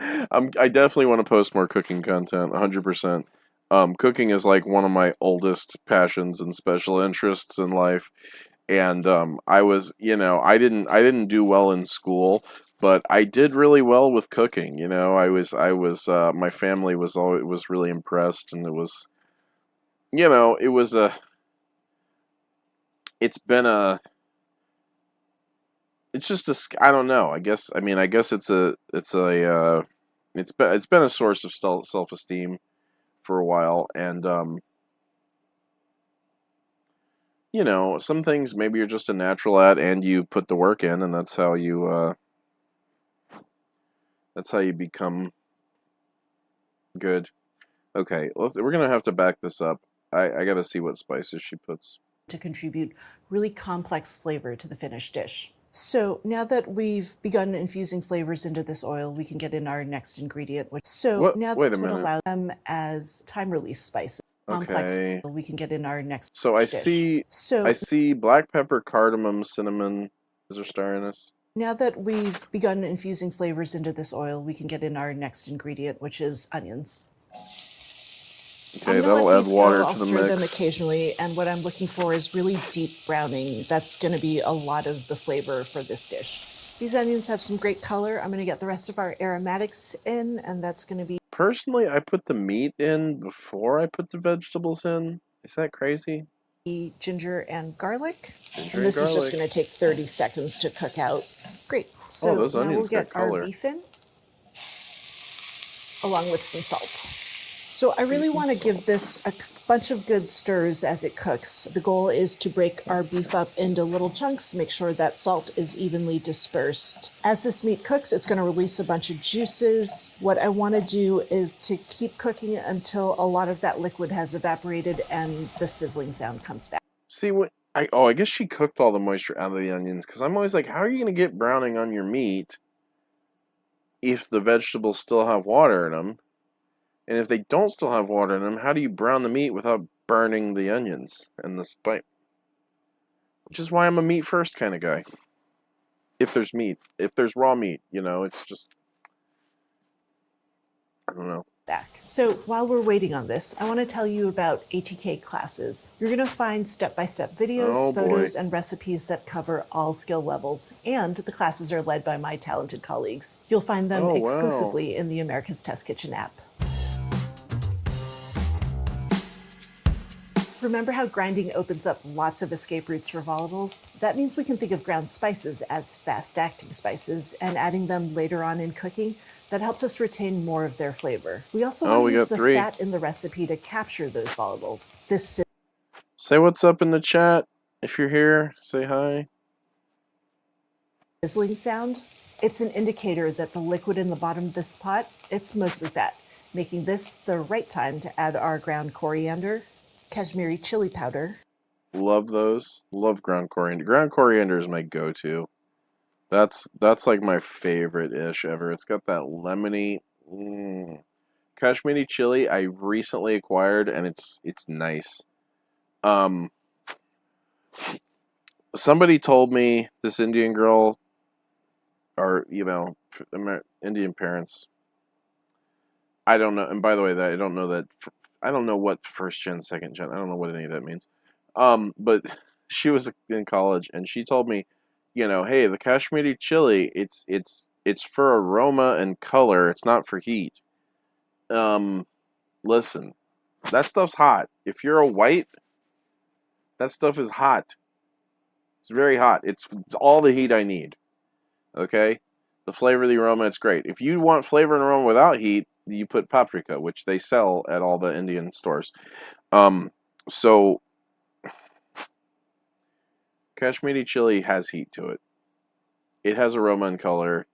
I definitely want to post more cooking content, 100%. Cooking is like one of my oldest passions and special interests in life, and I was, I didn't do well in school, but I did really well with cooking. My family was really impressed, and it was, it was it's just I don't know. I guess it's been a source of self-esteem for a while, and some things maybe you're just a natural at, and you put the work in, and that's how you become good. Okay, we're gonna have to back this up. I gotta see what spices she puts to contribute really complex flavor to the finished dish. So now that we've begun infusing flavors into this oil, we can get in our next ingredient. Wait a minute. Allow them as time-release spices. Complex. Okay. We can get in our next. So I see black pepper, cardamom, cinnamon. Is there star in this? Now that we've begun infusing flavors into this oil, we can get in our next ingredient, which is onions. Okay, that'll add water to the mix. I'll stir them occasionally, and what I'm looking for is really deep browning. That's going to be a lot of the flavor for this dish. These onions have some great color. I'm going to get the rest of our aromatics in, and that's going to be... Personally, I put the meat in before I put the vegetables in. Is that crazy? Ginger and garlic. And this is just going to take 30 seconds to cook out. Great. So those onions now we'll get got color. Our beef in, along with some salt. So I really want to give this a bunch of good stirs as it cooks. The goal is to break our beef up into little chunks, make sure that salt is evenly dispersed. As this meat cooks, it's going to release a bunch of juices. What I want to do is to keep cooking it until a lot of that liquid has evaporated and the sizzling sound comes back. See what I guess she cooked all the moisture out of the onions, because I'm always like, how are you going to get browning on your meat if the vegetables still have water in them? And if they don't still have water in them, how do you brown the meat without burning the onions and the spice? Which is why I'm a meat first kind of guy. If there's meat. If there's raw meat, it's just... I don't know. Back. So while we're waiting on this, I want to tell you about ATK classes. You're going to find step-by-step videos, photos, and recipes that cover all skill levels, and the classes are led by my talented colleagues. You'll find them exclusively in the America's Test Kitchen app. Remember how grinding opens up lots of escape routes for volatiles? That means we can think of ground spices as fast-acting spices, and adding them later on in cooking, that helps us retain more of their flavor. We also want to use the fat in the recipe to capture those volatiles. Say what's up in the chat. If you're here, say hi. Sizzling sound, it's an indicator that the liquid in the bottom of this pot, it's mostly fat, making this the right time to add our ground coriander, Kashmiri chili powder. Love those. Love ground coriander. Ground coriander is my go-to. That's like my favorite ish ever. It's got that lemony. Kashmiri chili I recently acquired, and it's nice. Somebody told me, this Indian girl, or Indian parents. I don't know. And by the way, I don't know that. I don't know what first gen, second gen. I don't know what any of that means. But she was in college, and she told me, hey, the Kashmiri chili, it's for aroma and color. It's not for heat. Listen, that stuff's hot. If you're a white, that stuff is hot. It's very hot. It's all the heat I need. Okay? The flavor, the aroma, it's great. If you want flavor and aroma without heat, you put paprika, which they sell at all the Indian stores. So Kashmiri chili has heat to it. It has aroma and color.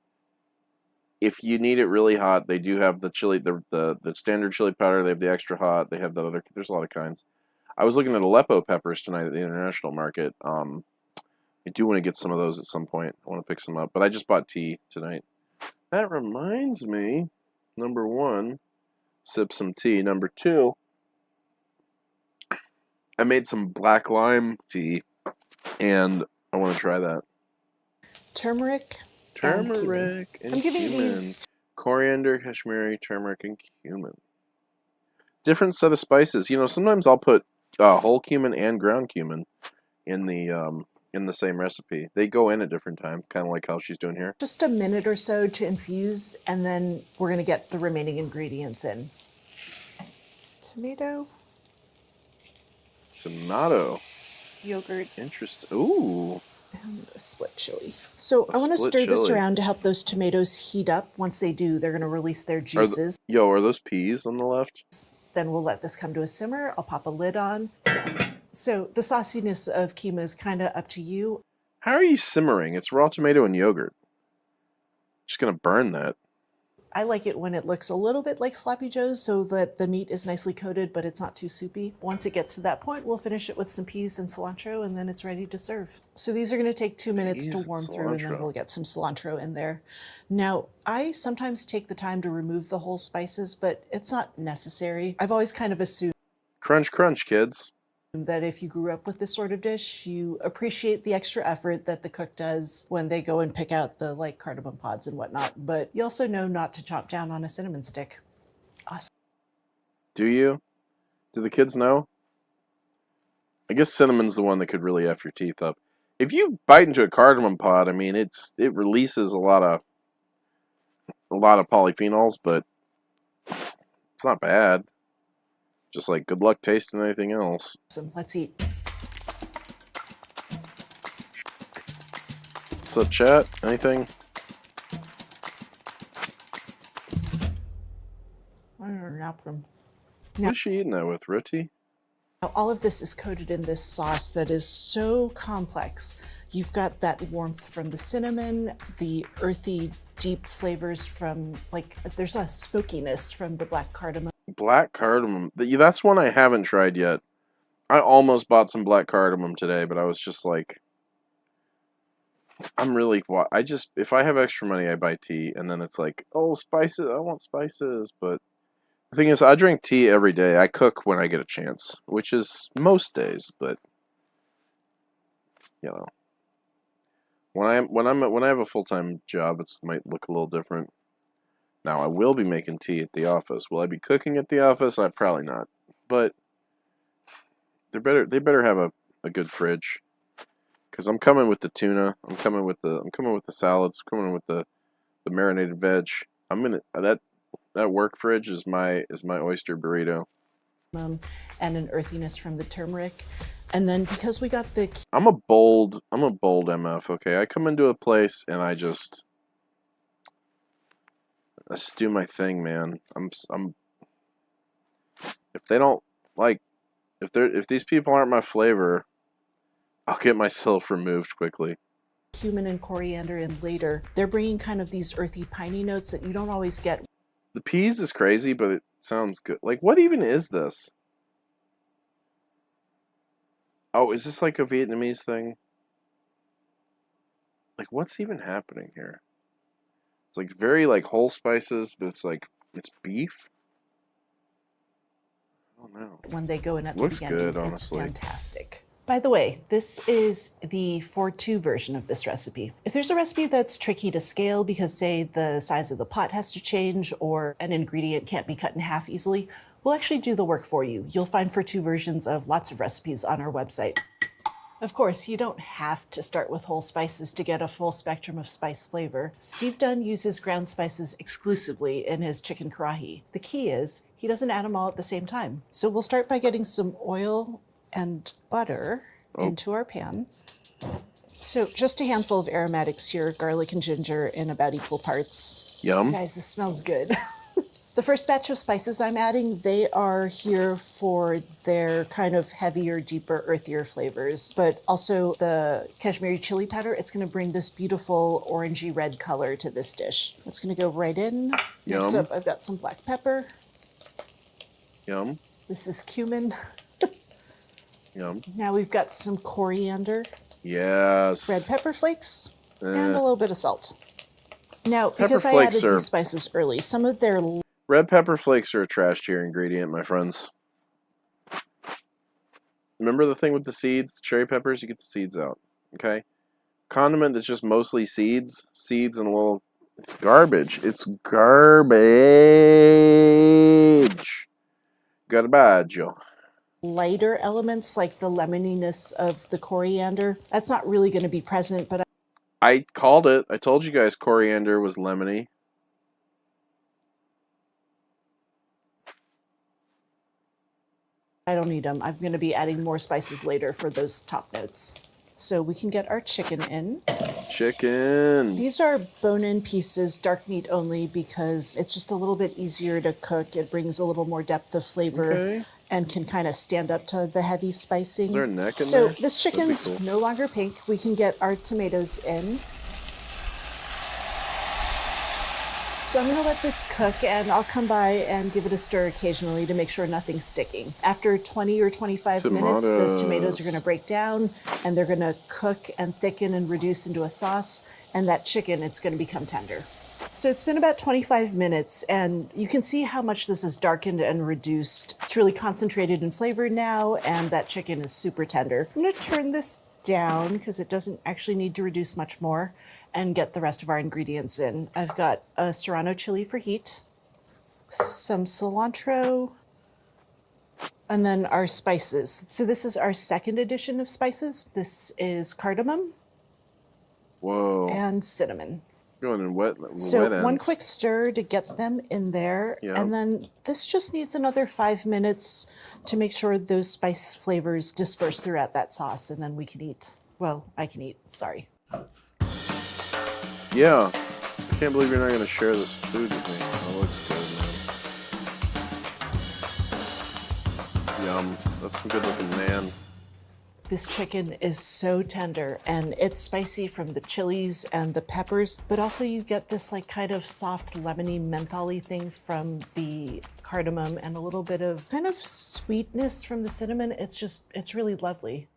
If you need it really hot, they do have the chili, the standard chili powder. They have the extra hot. They have the other. There's a lot of kinds. I was looking at Aleppo peppers tonight at the international market. I do want to get some of those at some point. I want to pick some up, but I just bought tea tonight. That reminds me, number one, sip some tea. Number two, I made some black lime tea, and I want to try that. Turmeric. Turmeric and I'm giving cumin. these. Coriander, Kashmiri, turmeric, and cumin. Different set of spices. Sometimes I'll put whole cumin and ground cumin in the same recipe. They go in at different times, kind of like how she's doing here. Just a minute or so to infuse, and then we're going to get the remaining ingredients in. Tomato. Yogurt. Interesting. Ooh. And a split chili. So I want to stir this around to help those tomatoes heat up. Once they do, they're going to release their juices. Are those peas on the left? Then we'll let this come to a simmer. I'll pop a lid on. So the sauciness of keema is kind of up to you. How are you simmering? It's raw tomato and yogurt. Just going to burn that. I like it when it looks a little bit like Sloppy Joe's so that the meat is nicely coated, but it's not too soupy. Once it gets to that point, we'll finish it with some peas and cilantro, and then it's ready to serve. So these are going to take 2 minutes to warm through, and then we'll get some cilantro in there. Now, I sometimes take the time to remove the whole spices, but it's not necessary. I've always kind of assumed Crunch, crunch, kids. that if you grew up with this sort of dish, you appreciate the extra effort that the cook does when they go and pick out the cardamom pods and whatnot. But you also know not to chomp down on a cinnamon stick. Awesome. Do you? Do the kids know? I guess cinnamon's the one that could really F your teeth up. If you bite into a cardamom pod, I mean, it releases a lot of polyphenols, but it's not bad. Just like good luck tasting anything else. So let's eat. What's up, chat? Anything? I don't know, napkin. What is she eating that with? Roti? Now, all of this is coated in this sauce that is so complex. You've got that warmth from the cinnamon, the earthy, deep flavors from, there's a smokiness from the black cardamom. Black cardamom. That's one I haven't tried yet. I almost bought some black cardamom today, but I was just like, if I have extra money, I buy tea, and then it's like, oh, spices, I want spices, but the thing is, I drink tea every day. I cook when I get a chance, which is most days, but when I have a full-time job, it might look a little different. Now, I will be making tea at the office. Will I be cooking at the office? Probably not. But they better have a good fridge, because I'm coming with the tuna. I'm coming with the salads. I'm coming with the marinated veg. That work fridge is my oyster burrito. And an earthiness from the turmeric. And then because we got the... I'm a bold MF, okay? I come into a place and I just do my thing, man. If they don't if these people aren't my flavor, I'll get myself removed quickly. Cumin and coriander in later. They're bringing kind of these earthy, piney notes that you don't always get. The peas is crazy, but it sounds good. What even is this? Oh, is this like a Vietnamese thing? What's even happening here? It's very whole spices, but it's beef. Oh no. when they go in at the Looks beginning. good, It's honestly. fantastic. By the way, this is the 4-2 version of this recipe. If there's a recipe that's tricky to scale because, say, the size of the pot has to change or an ingredient can't be cut in half easily, we'll actually do the work for you. You'll find 4-2 versions of lots of recipes on our website. Of course, you don't have to start with whole spices to get a full spectrum of spice flavor. Steve Dunn uses ground spices exclusively in his chicken karahi. The key is he doesn't add them all at the same time. So we'll start by getting some oil and butter into our pan. So just a handful of aromatics here, garlic and ginger in about equal parts. Yum. Guys, this smells good. The first batch of spices I'm adding, they are here for their kind of heavier, deeper, earthier flavors, but also the Kashmiri chili powder. It's going to bring this beautiful orangey red color to this dish. It's going to go right in. Next Yum. up, I've got some black pepper. Yum. This is cumin. Yum. Now we've got some coriander, Yes. red pepper flakes, and a Eh. little bit of salt. Now, Pepper because I flakes added are- these spices early, some of their Red pepper flakes are a trash tier ingredient, my friends. Remember the thing with the seeds, the cherry peppers? You get the seeds out, okay? Condiment that's just mostly seeds and a little... It's garbage. It's garbage. Garbage. lighter elements like the lemoniness of the coriander, that's not really going to be present, but I called it. I told you guys coriander was lemony. I don't need them. I'm going to be adding more spices later for those top notes. So we can get our chicken in. Chicken. These are bone-in pieces, dark meat only, because it's just a little bit easier to cook. It brings a little more depth of flavor. Okay. And can kind of stand up to the heavy spicing. Is there a neck in so there? this That'd be chicken's cool. no longer pink. We can get our tomatoes in. So I'm going to let this cook, and I'll come by and give it a stir occasionally to make sure nothing's sticking. After 20 or 25 minutes, those tomatoes are going to break down, and they're going to cook and thicken and reduce into a sauce, and that chicken, it's going to become tender. So it's been about 25 minutes, and you can see how much this is darkened and reduced. It's really concentrated in flavor now, and that chicken is super tender. I'm going to turn this down because it doesn't actually need to reduce much more, and get the rest of our ingredients in. I've got a Serrano chili for heat, some cilantro, and then our spices. So this is our second edition of spices. This is cardamom Whoa. and cinnamon. Going in wet So ends. one quick stir to get them in there, Yeah. and then this just needs another 5 minutes to make sure those spice flavors disperse throughout that sauce, and then we can eat. Well, I can eat, sorry. Yeah. I can't believe you're not going to share this food with me. That looks good, man. Yum. That's some good looking man. This chicken is so tender, and it's spicy from the chilies and the peppers, but also you get this like kind of soft lemony mentholy thing from the cardamom and a little bit of kind of sweetness from the cinnamon. It's really lovely.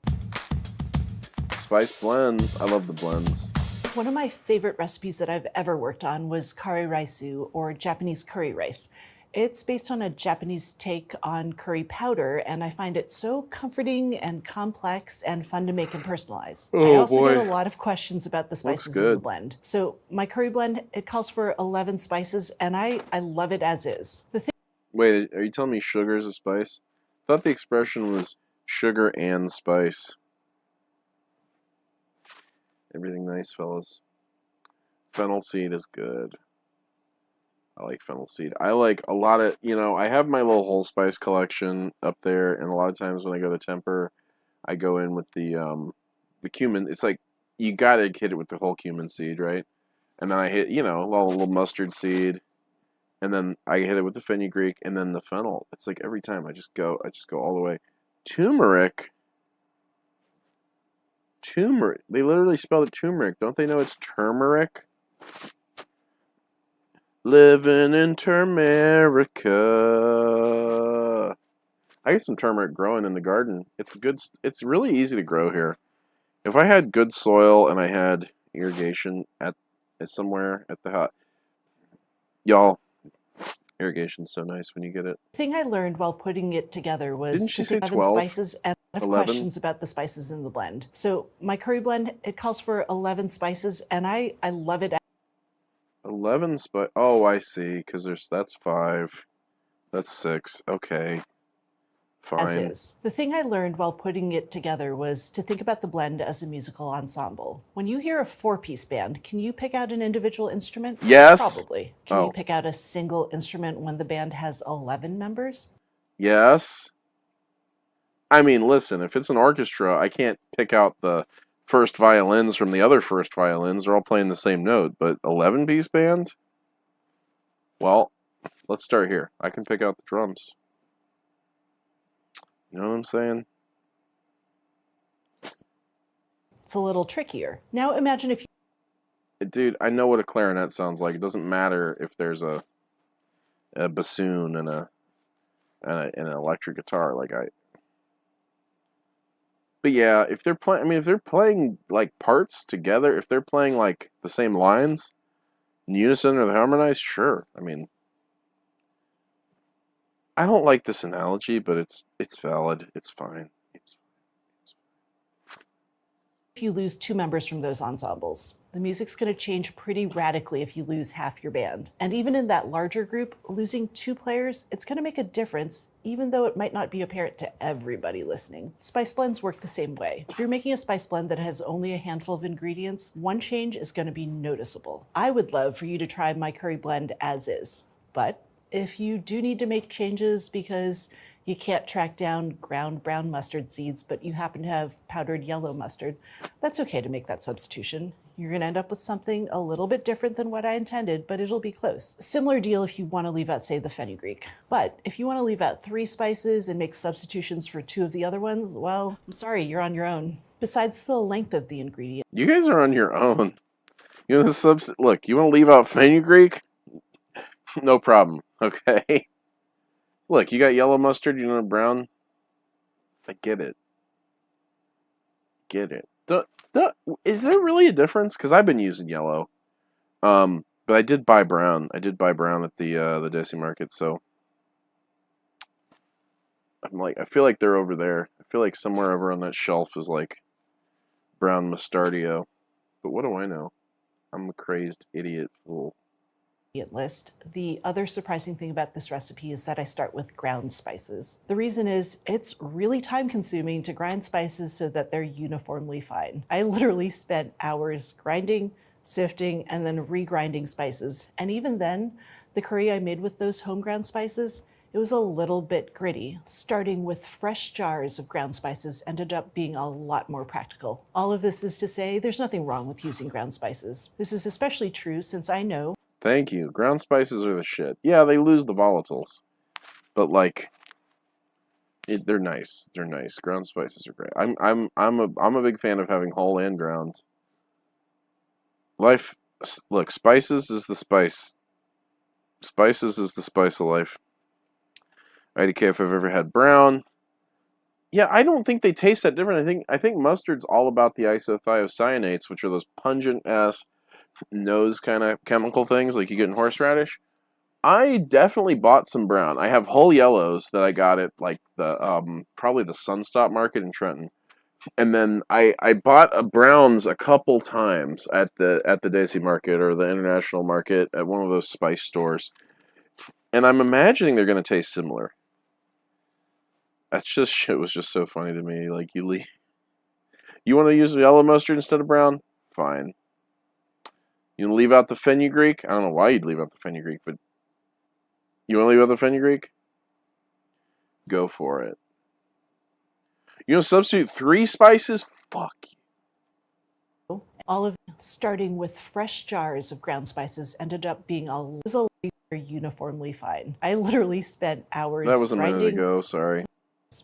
Spice blends. I love the blends. One of my favorite recipes that I've ever worked on was kare raisu, or Japanese curry rice. It's based on a Japanese take on curry powder, and I find it so comforting and complex and fun to make and personalize. I Oh, also boy. get a lot of questions about the spices in the good. blend. So my curry blend, it calls for 11 spices, and I love it as is. The thing Wait, are you telling me sugar is a spice? I thought the expression was sugar and spice. Everything nice, fellas. Fennel seed is good. I like fennel seed. I like a lot of, I have my little whole spice collection up there, and a lot of times when I go to Temper, I go in with the cumin. It's like, you gotta hit it with the whole cumin seed, right? And then I hit, a little mustard seed, and then I hit it with the fenugreek, and then the fennel. It's like every time I just go all the way. Turmeric. Turmeric. They literally spelled it turmeric. Don't they know it's turmeric? Living in Turmerica. I get some turmeric growing in the garden. It's good. It's really easy to grow here. If I had good soil and I had irrigation at somewhere at the house, y'all, Irrigation's so nice when you get it. The thing I learned while putting it together was Didn't she to say think 12? 11 spices and I have 11? questions about the spices in the blend. So my curry blend, it calls for 11 spices, and I love it. 11 spice. Oh, I see. Because that's 5. That's 6. Okay. Fine. As is. The thing I learned while putting it together was to think about the blend as a musical ensemble. When you hear a 4-piece band, can you pick out an individual instrument? Yes. Probably. Can Oh. you pick out a single instrument when the band has 11 members? Yes. I mean, listen, if it's an orchestra, I can't pick out the first violins from the other first violins. They're all playing the same note. But 11-piece band? Well, let's start here. I can pick out the drums. You know what I'm saying? It's a little trickier. Now imagine if you Dude, I know what a clarinet sounds like. It doesn't matter if there's a bassoon and an electric guitar. But yeah, if they're playing, I mean, if they're playing like parts together, if they're playing like the same lines in unison or the harmonized, sure. I mean, I don't like this analogy, but it's valid. It's fine. you lose 2 members from those ensembles. The music's going to change pretty radically if you lose half your band. And even in that larger group, losing 2 players, it's going to make a difference, even though it might not be apparent to everybody listening. Spice blends work the same way. If you're making a spice blend that has only a handful of ingredients, one change is going to be noticeable. I would love for you to try my curry blend as is, but if you do need to make changes because you can't track down ground brown mustard seeds, but you happen to have powdered yellow mustard, that's okay to make that substitution. You're going to end up with something a little bit different than what I intended, but it'll be close. Similar deal if you want to leave out, say, the fenugreek. But if you want to leave out 3 spices and make substitutions for 2 of the other ones, well, I'm sorry, you're on your own. Besides the length of the ingredient. You guys are on your own. You know the look, you want to leave out fenugreek? No problem. Okay. Look, you got yellow mustard, you know brown. I get it. Is there really a difference? Because I've been using yellow. But I did buy brown. I did buy brown at the Desi Market, so I feel like they're over there. I feel like somewhere over on that shelf is like brown mustardio. But what do I know? I'm a crazed idiot fool. List. The other surprising thing about this recipe is that I start with ground spices. The reason is it's really time consuming to grind spices so that they're uniformly fine. I literally spent hours grinding, sifting, and then regrinding spices. And even then, the curry I made with those home ground spices, it was a little bit gritty. Starting with fresh jars of ground spices ended up being a lot more practical. All of this is to say there's nothing wrong with using ground spices. This is especially true since I know. Thank you. Ground spices are the shit. Yeah, they lose the volatiles, but they're nice. They're nice. Ground spices are great. I'm a big fan of having whole and ground. Look, spices is the spice. Spices is the spice of life. IDK if I've ever had brown. Yeah, I don't think they taste that different. I think mustard's all about the isothiocyanates, which are those pungent ass nose kind of chemical things like you get in horseradish. I definitely bought some brown. I have whole yellows that I got at like the probably the Sunstop Market in Trenton, and then I bought a browns a couple times at the Desi Market or the International Market at one of those spice stores, and I'm imagining they're going to taste similar. It was just so funny to me. Like you want to use yellow mustard instead of brown? Fine. You leave out the fenugreek? I don't know why you'd leave out the fenugreek, but you want to leave out the fenugreek? Go for it. You want to substitute 3 spices? Fuck you. All of starting with fresh jars of ground spices ended up being a uniformly fine. I literally spent hours That was a minute grinding. ago, sorry.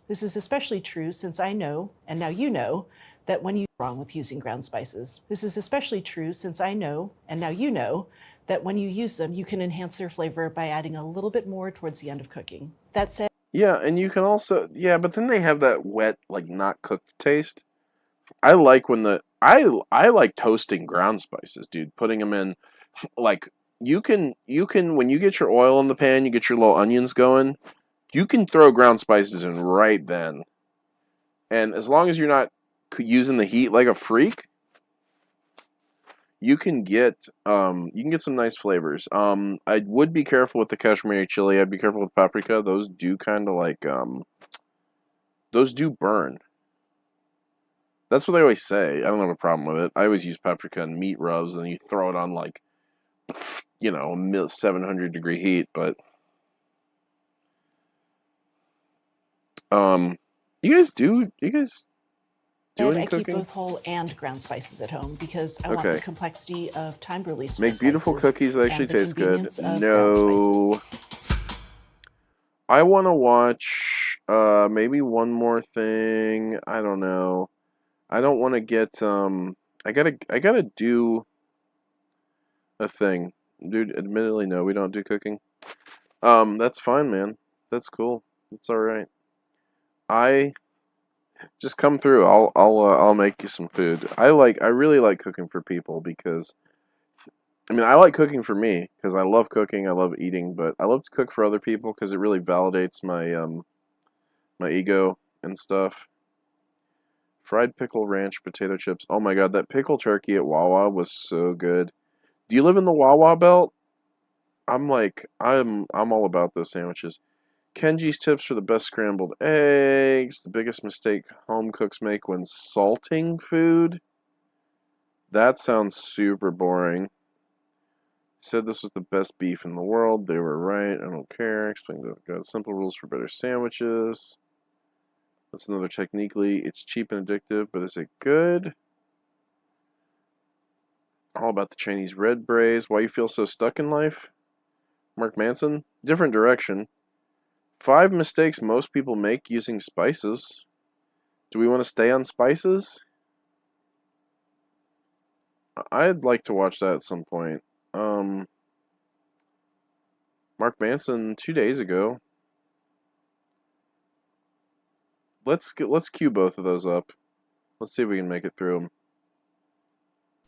This is especially true since I know, and now you know, that when you wrong with using ground spices. This is especially true since I know, and now you know, that when you use them, you can enhance their flavor by adding a little bit more towards the end of cooking. That said, Yeah, and you can also but then they have that wet, like not cooked taste. I like when I like toasting ground spices, dude. Putting them in, like you can when you get your oil in the pan, you get your little onions going, you can throw ground spices in right then. And as long as you're not using the heat like a freak, you can get some nice flavors. I would be careful with the Kashmiri chili. I'd be careful with paprika. Those do kind of like those do burn. That's what they always say. I don't have a problem with it. I always use paprika and meat rubs, and you throw it on like 700-degree heat. But you guys do any I keep cooking? both whole and ground spices at home because I want the complexity of time-released Make beautiful cookies that actually taste good. No. No. I want to watch maybe one more thing. I don't know. I don't want to get I gotta do a thing. Dude, admittedly no, we don't do cooking. That's fine, man. That's cool. That's all right. I just come through. I'll make you some food. I really like cooking for people because I like cooking for me because I love cooking. I love eating, but I love to cook for other people because it really validates my my ego and stuff. Fried pickle ranch potato chips. Oh my god, that pickle turkey at Wawa was so good. Do you live in the Wawa belt? I'm all about those sandwiches. Kenji's tips for the best scrambled eggs. The biggest mistake home cooks make when salting food. That sounds super boring. Said this was the best beef in the world. They were right. I don't care. Explain the simple rules for better sandwiches. That's another technically. It's cheap and addictive, but is it good? All about the Chinese red braise. Why you feel so stuck in life? Mark Manson. Different direction. 5 mistakes most people make using spices. Do we want to stay on spices? I'd like to watch that at some point. Mark Manson 2 days ago. Let's queue both of those up. Let's see if we can make it through them.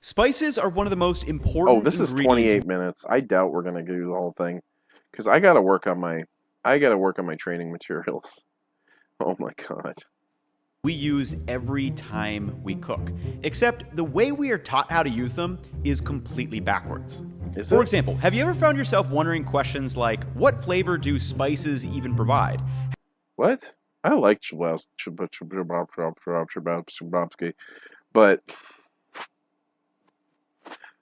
Spices are one of the most important. Oh, this is 28 minutes. I doubt we're gonna do the whole thing because I gotta work on my training materials. Oh my god. We use every time we cook, except the way we are taught how to use them is completely backwards. For example, have you ever found yourself wondering questions like, what flavor do spices even provide? What? I like Chabowski, but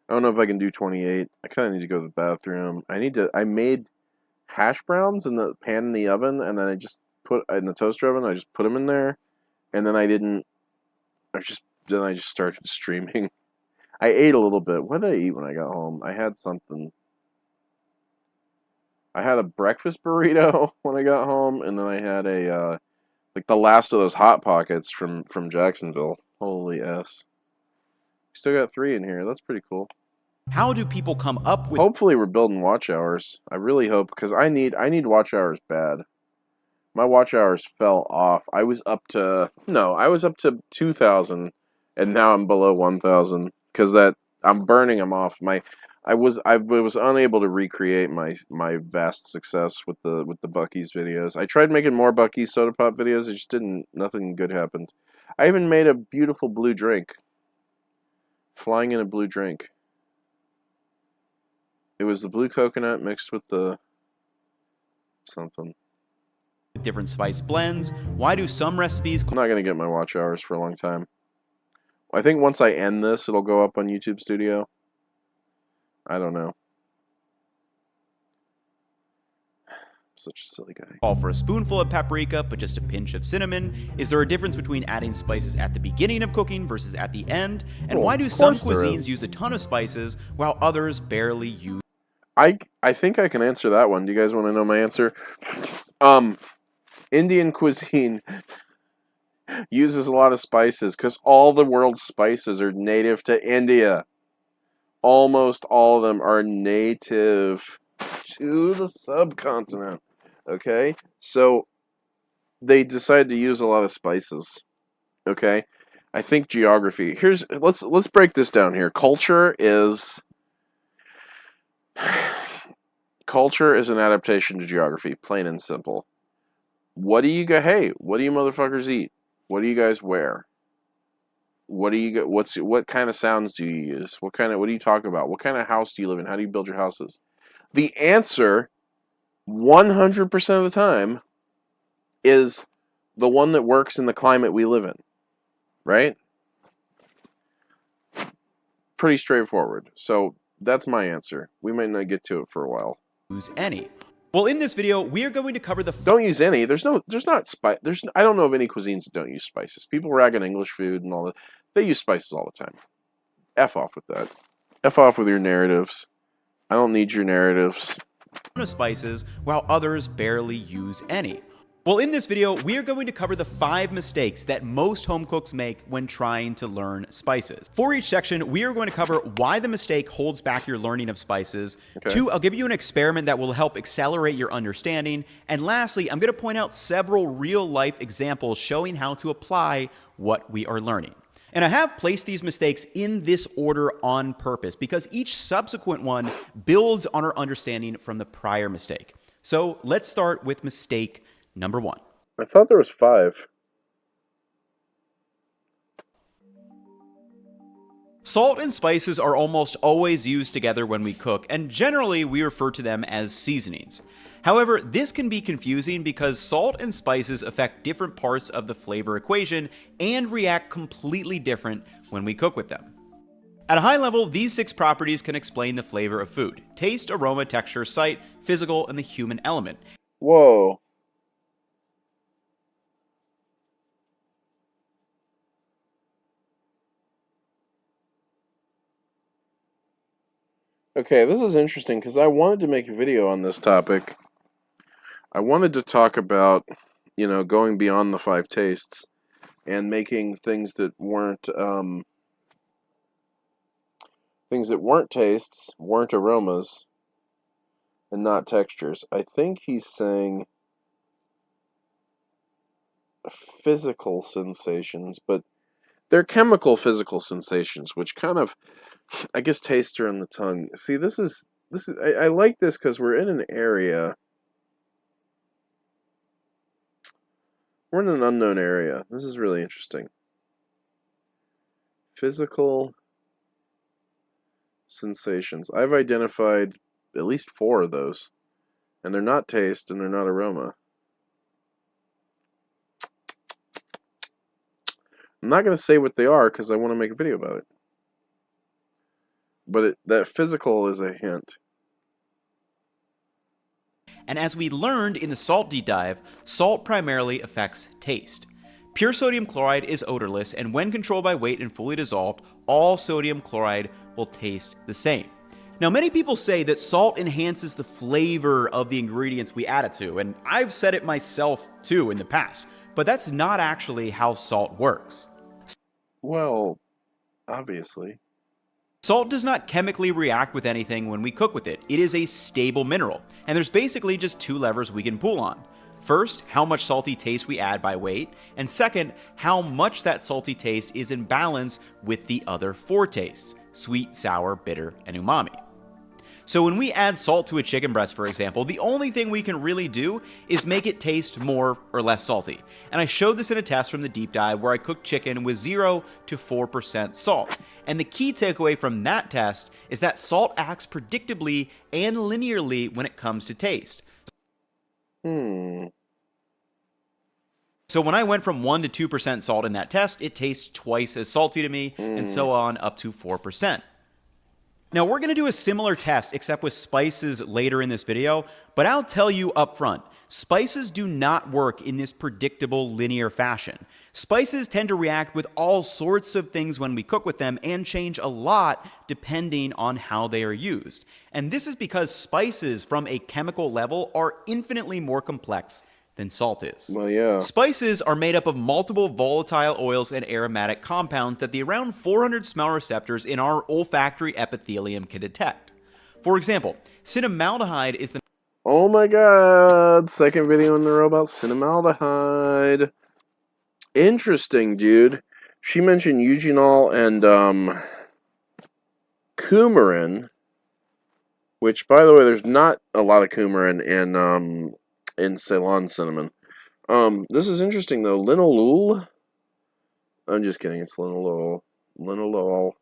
I don't know if I can do 28. I kind of need to go to the bathroom. I made hash browns in the pan in the oven, and then I just put in the toaster oven. I just put them in there, and then I just started streaming. I ate a little bit. What did I eat when I got home? I had something. I had a breakfast burrito when I got home, and then I had a like the last of those Hot Pockets from Jacksonville. Holy S. Still got 3 in here. That's pretty cool. How do people come up with... Hopefully we're building watch hours. I really hope, because I need watch hours bad. My watch hours fell off. I was up to 2,000, and now I'm below 1,000 because I'm burning them off. I was unable to recreate my vast success with the Buc-ee's videos. I tried making more Buc-ee's soda pop videos. It just nothing good happened. I even made a beautiful blue drink. Flying in a blue drink. It was the blue coconut mixed with the something. Different spice blends. Why do some recipes... I'm not going to get my watch hours for a long time. I think once I end this, it'll go up on YouTube Studio. I don't know. Such a silly guy. Call for a spoonful of paprika, but just a pinch of cinnamon. Is there a difference between adding spices at the beginning of cooking versus at the end? And why do some cuisines use a ton of spices while others barely use... I think I can answer that one. Do you guys want to know my answer? Indian cuisine uses a lot of spices because all the world's spices are native to India. Almost all of them are native to the subcontinent. Okay? So they decide to use a lot of spices. Okay? I think geography. Let's break this down here. Culture is Culture is an adaptation to geography, plain and simple. What do you Hey, what do you motherfuckers eat? What do you guys wear? What do you what kind of sounds do you use? What do you talk about? What kind of house do you live in? How do you build your houses? The answer 100% of the time is the one that works in the climate we live in. Right? Pretty straightforward. So that's my answer. We might not get to it for a while. Use any. Well, in this video, we are going to cover the... Don't use any. There's not spice. I don't know of any cuisines that don't use spices. People rag on English food and all that. They use spices all the time. F off with that. F off with your narratives. I don't need your narratives. Spices, while others barely use any. Well, in this video, we are going to cover the 5 mistakes that most home cooks make when trying to learn spices. For each section, we are going to cover why the mistake holds back your learning of spices. Okay. 2, I'll give you an experiment that will help accelerate your understanding. And lastly, I'm going to point out several real-life examples showing how to apply what we are learning. And I have placed these mistakes in this order on purpose because each subsequent one builds on our understanding from the prior mistake. So let's start with mistake number 1. I thought there was 5. Salt and spices are almost always used together when we cook, and generally we refer to them as seasonings. However, this can be confusing because salt and spices affect different parts of the flavor equation and react completely different when we cook with them. At a high level, these 6 properties can explain the flavor of food: taste, aroma, texture, sight, physical, and the human element. Whoa. Okay, this is interesting because I wanted to make a video on this topic. I wanted to talk about, going beyond the 5 tastes and making things that weren't tastes, weren't aromas, and not textures. I think he's saying physical sensations, but they're chemical physical sensations, which kind of, I guess, tastes are on the tongue. See, this is I like this because we're in an area. We're in an unknown area. This is really interesting. Physical sensations. I've identified at least 4 of those, and they're not taste and they're not aroma. I'm not going to say what they are because I want to make a video about it. But that physical is a hint. And as we learned in the salt deep dive, salt primarily affects taste. Pure sodium chloride is odorless, and when controlled by weight and fully dissolved, all sodium chloride will taste the same. Now, many people say that salt enhances the flavor of the ingredients we add it to, and I've said it myself too in the past, but that's not actually how salt works. Well, obviously. Salt does not chemically react with anything when we cook with it. It is a stable mineral, and there's basically just 2 levers we can pull on. First, how much salty taste we add by weight, and second, how much that salty taste is in balance with the other 4 tastes: sweet, sour, bitter, and umami. So when we add salt to a chicken breast, for example, the only thing we can really do is make it taste more or less salty. And I showed this in a test from the deep dive where I cooked chicken with 0 to 4% salt. And the key takeaway from that test is that salt acts predictably and linearly when it comes to taste. So when I went from 1 to 2% salt in that test, it tastes twice as salty to me, and so on up to 4%. Now, we're going to do a similar test, except with spices later in this video, but I'll tell you up front, spices do not work in this predictable linear fashion. Spices tend to react with all sorts of things when we cook with them and change a lot depending on how they are used. And this is because spices from a chemical level are infinitely more complex than salt is. Well, yeah. Spices are made up of multiple volatile oils and aromatic compounds that the around 400 smell receptors in our olfactory epithelium can detect. For example, cinnamaldehyde is the... Oh my god, second video in a row about cinnamaldehyde. Interesting, dude. She mentioned eugenol and coumarin, which, by the way, there's not a lot of coumarin in Ceylon cinnamon. This is interesting though. Linalool. I'm just kidding. It's linalool. Linalool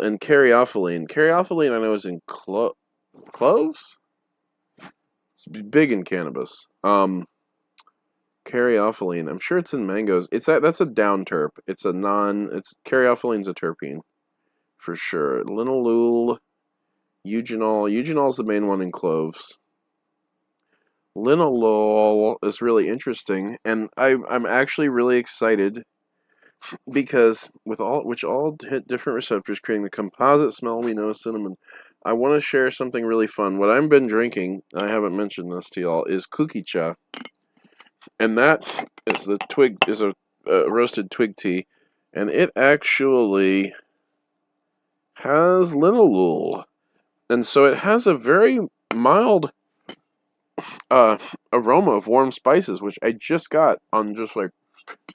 and caryophyllene. Caryophyllene, I know, is in cloves. It's big in cannabis. Caryophyllene. I'm sure it's in mangoes. That's a down terp. Caryophylene's a terpene for sure. Linalool, eugenol. Eugenol's the main one in cloves. Linalool is really interesting, and I'm actually really excited because which all hit different receptors, creating the composite smell we know as cinnamon. I want to share something really fun. What I've been drinking, I haven't mentioned this to y'all, is kukicha, and that is a roasted twig tea, and it actually has linalool, and so it has a very mild aroma of warm spices, which I just got on just like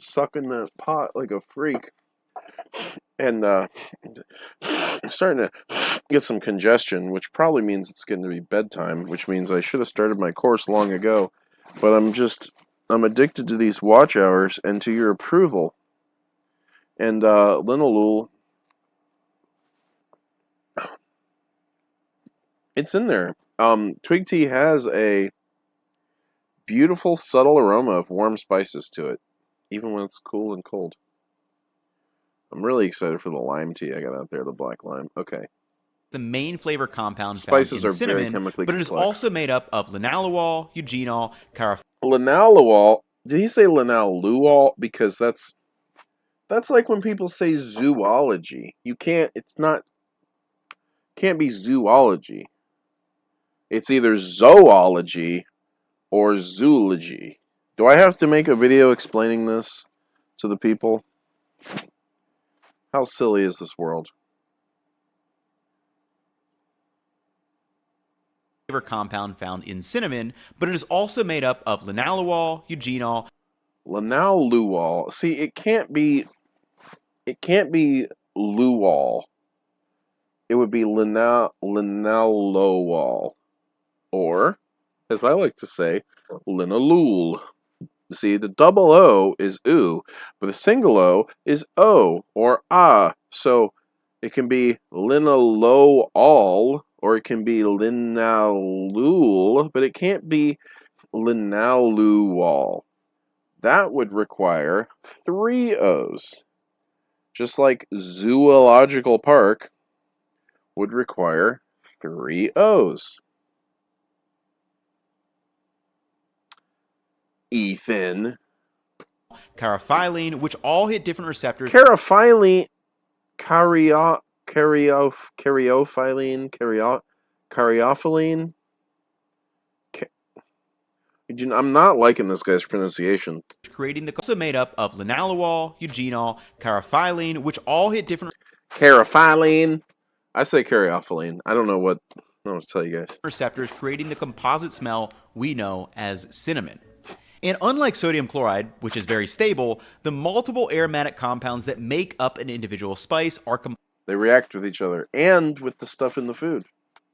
sucking that pot like a freak, and starting to get some congestion, which probably means it's going to be bedtime, which means I should have started my course long ago, but I'm addicted to these watch hours and to your approval. And linalool, it's in there. Twig tea has a beautiful, subtle aroma of warm spices to it, even when it's cool and cold. I'm really excited for the lime tea I got out there, the black lime. Okay. The main flavor compound Spices found in are very cinnamon, chemically but it is complex. also made up of linalool, eugenol, Linalool. Did he say linalool? Because that's like when people say zoology. Can't be zoology. It's either zoology or zoology. Do I have to make a video explaining this to the people? How silly is this world? flavor compound found in cinnamon, but it is also made up of linalool, eugenol. Linalool. See, it can't be luol. It would be linalool. Or, as I like to say, linalool. See, the double O is oo, but the single O is O or ah. So it can be linalool, or it can be linalool, but it can't be linalool. That would require 3 O's. Just like zoological park would require 3 O's. Ethan. Caryophyllene, which all hit different receptors. Caryophyllene, caryophyllene. I'm not liking this guy's pronunciation. Creating also made up of linalool, eugenol, caryophyllene, which all hit different. Caryophyllene. I say caryophyllene. I don't know what to tell you guys. Receptors, creating the composite smell we know as cinnamon. And unlike sodium chloride, which is very stable, the multiple aromatic compounds that make up an individual spice are they react with each other and with the stuff in the food.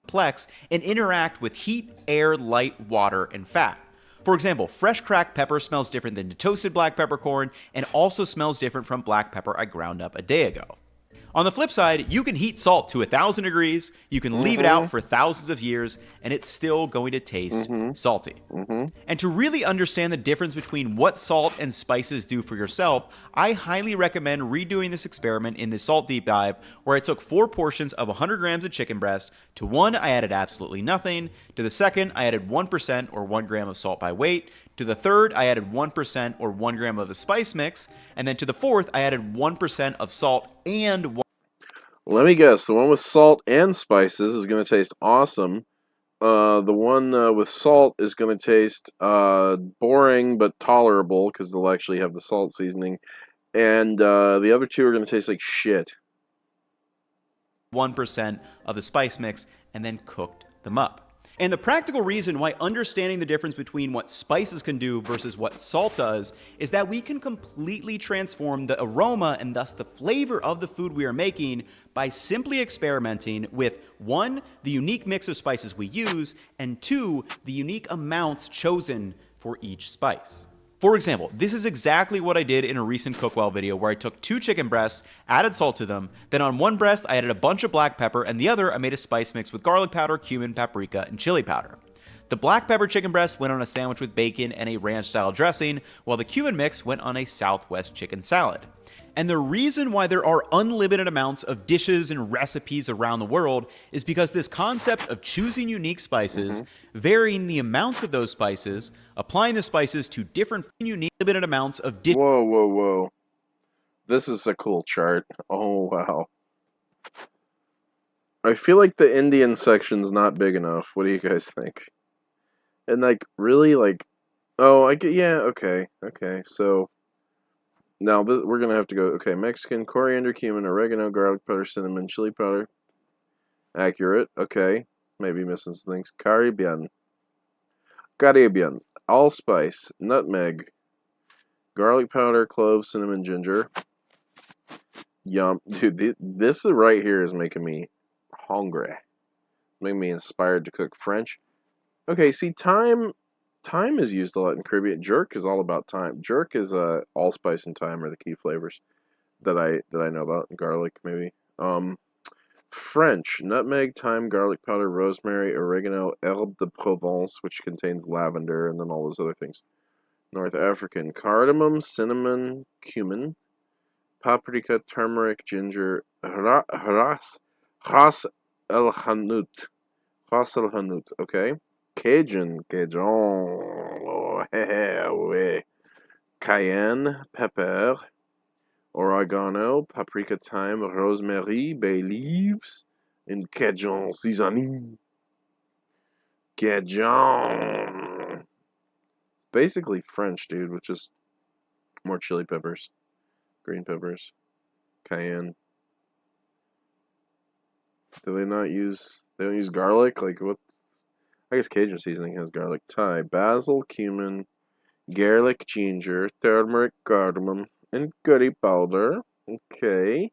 Complex and interact with heat, air, light, water, and fat. For example, fresh cracked pepper smells different than toasted black peppercorn and also smells different from black pepper I ground up a day ago. On the flip side, you can heat salt to 1,000 degrees, you can leave it out for thousands of years, and it's still going to taste salty. And to really understand the difference between what salt and spices do for yourself, I highly recommend redoing this experiment in the Salt Deep Dive, where I took 4 portions of 100 grams of chicken breast. To one, I added absolutely nothing. To the second, I added 1% or 1 gram of salt by weight. To the third, I added 1% or 1 gram of the spice mix. And then to the fourth, I added 1% of salt and 1. Let me guess, the one with salt and spices is going to taste awesome. The one with salt is going to taste boring but tolerable because they'll actually have the salt seasoning. And the other 2 are going to taste like shit. 1% of the spice mix and then cooked them up. And the practical reason why understanding the difference between what spices can do versus what salt does is that we can completely transform the aroma and thus the flavor of the food we are making by simply experimenting with 1, the unique mix of spices we use, and 2, the unique amounts chosen for each spice. For example, this is exactly what I did in a recent Cookwell video where I took 2 chicken breasts, added salt to them, then on one breast I added a bunch of black pepper, and the other I made a spice mix with garlic powder, cumin, paprika, and chili powder. The black pepper chicken breast went on a sandwich with bacon and a ranch-style dressing, while the cumin mix went on a Southwest chicken salad. And the reason why there are unlimited amounts of dishes and recipes around the world is because this concept of choosing unique spices, varying the amounts of those spices, applying the spices to different unique limited amounts of dishes. Whoa, whoa, whoa. This is a cool chart. Oh, wow. I feel like the Indian section's not big enough. What do you guys think? And, like, really, like... Oh, I get... Yeah, okay. Okay, so... Now, we're going to have to go... Okay, Mexican, coriander, cumin, oregano, garlic powder, cinnamon, chili powder. Accurate. Okay. Maybe missing some things. Caribbean. Allspice. Nutmeg. Garlic powder, cloves, cinnamon, ginger. Yum. Dude, this right here is making me hungry. Making me inspired to cook French. Okay, see, thyme is used a lot in Caribbean. Jerk is all about thyme. Jerk is allspice and thyme are the key flavors that I know about. Garlic, maybe. French, nutmeg, thyme, garlic powder, rosemary, oregano, herbe de Provence, which contains lavender, and then all those other things. North African, cardamom, cinnamon, cumin, paprika, turmeric, ginger, ras el hanout. Ras el hanout, okay. Cajun, oh, ouais. Cayenne, pepper, oregano, paprika, thyme, rosemary, bay leaves, and Cajun seasoning. Cajun. Basically French, dude, with just more chili peppers, green peppers, cayenne. Do they not use? They don't use garlic? Like what? I guess Cajun seasoning has garlic. Thai, basil, cumin, garlic, ginger, turmeric, cardamom, and curry powder. Okay.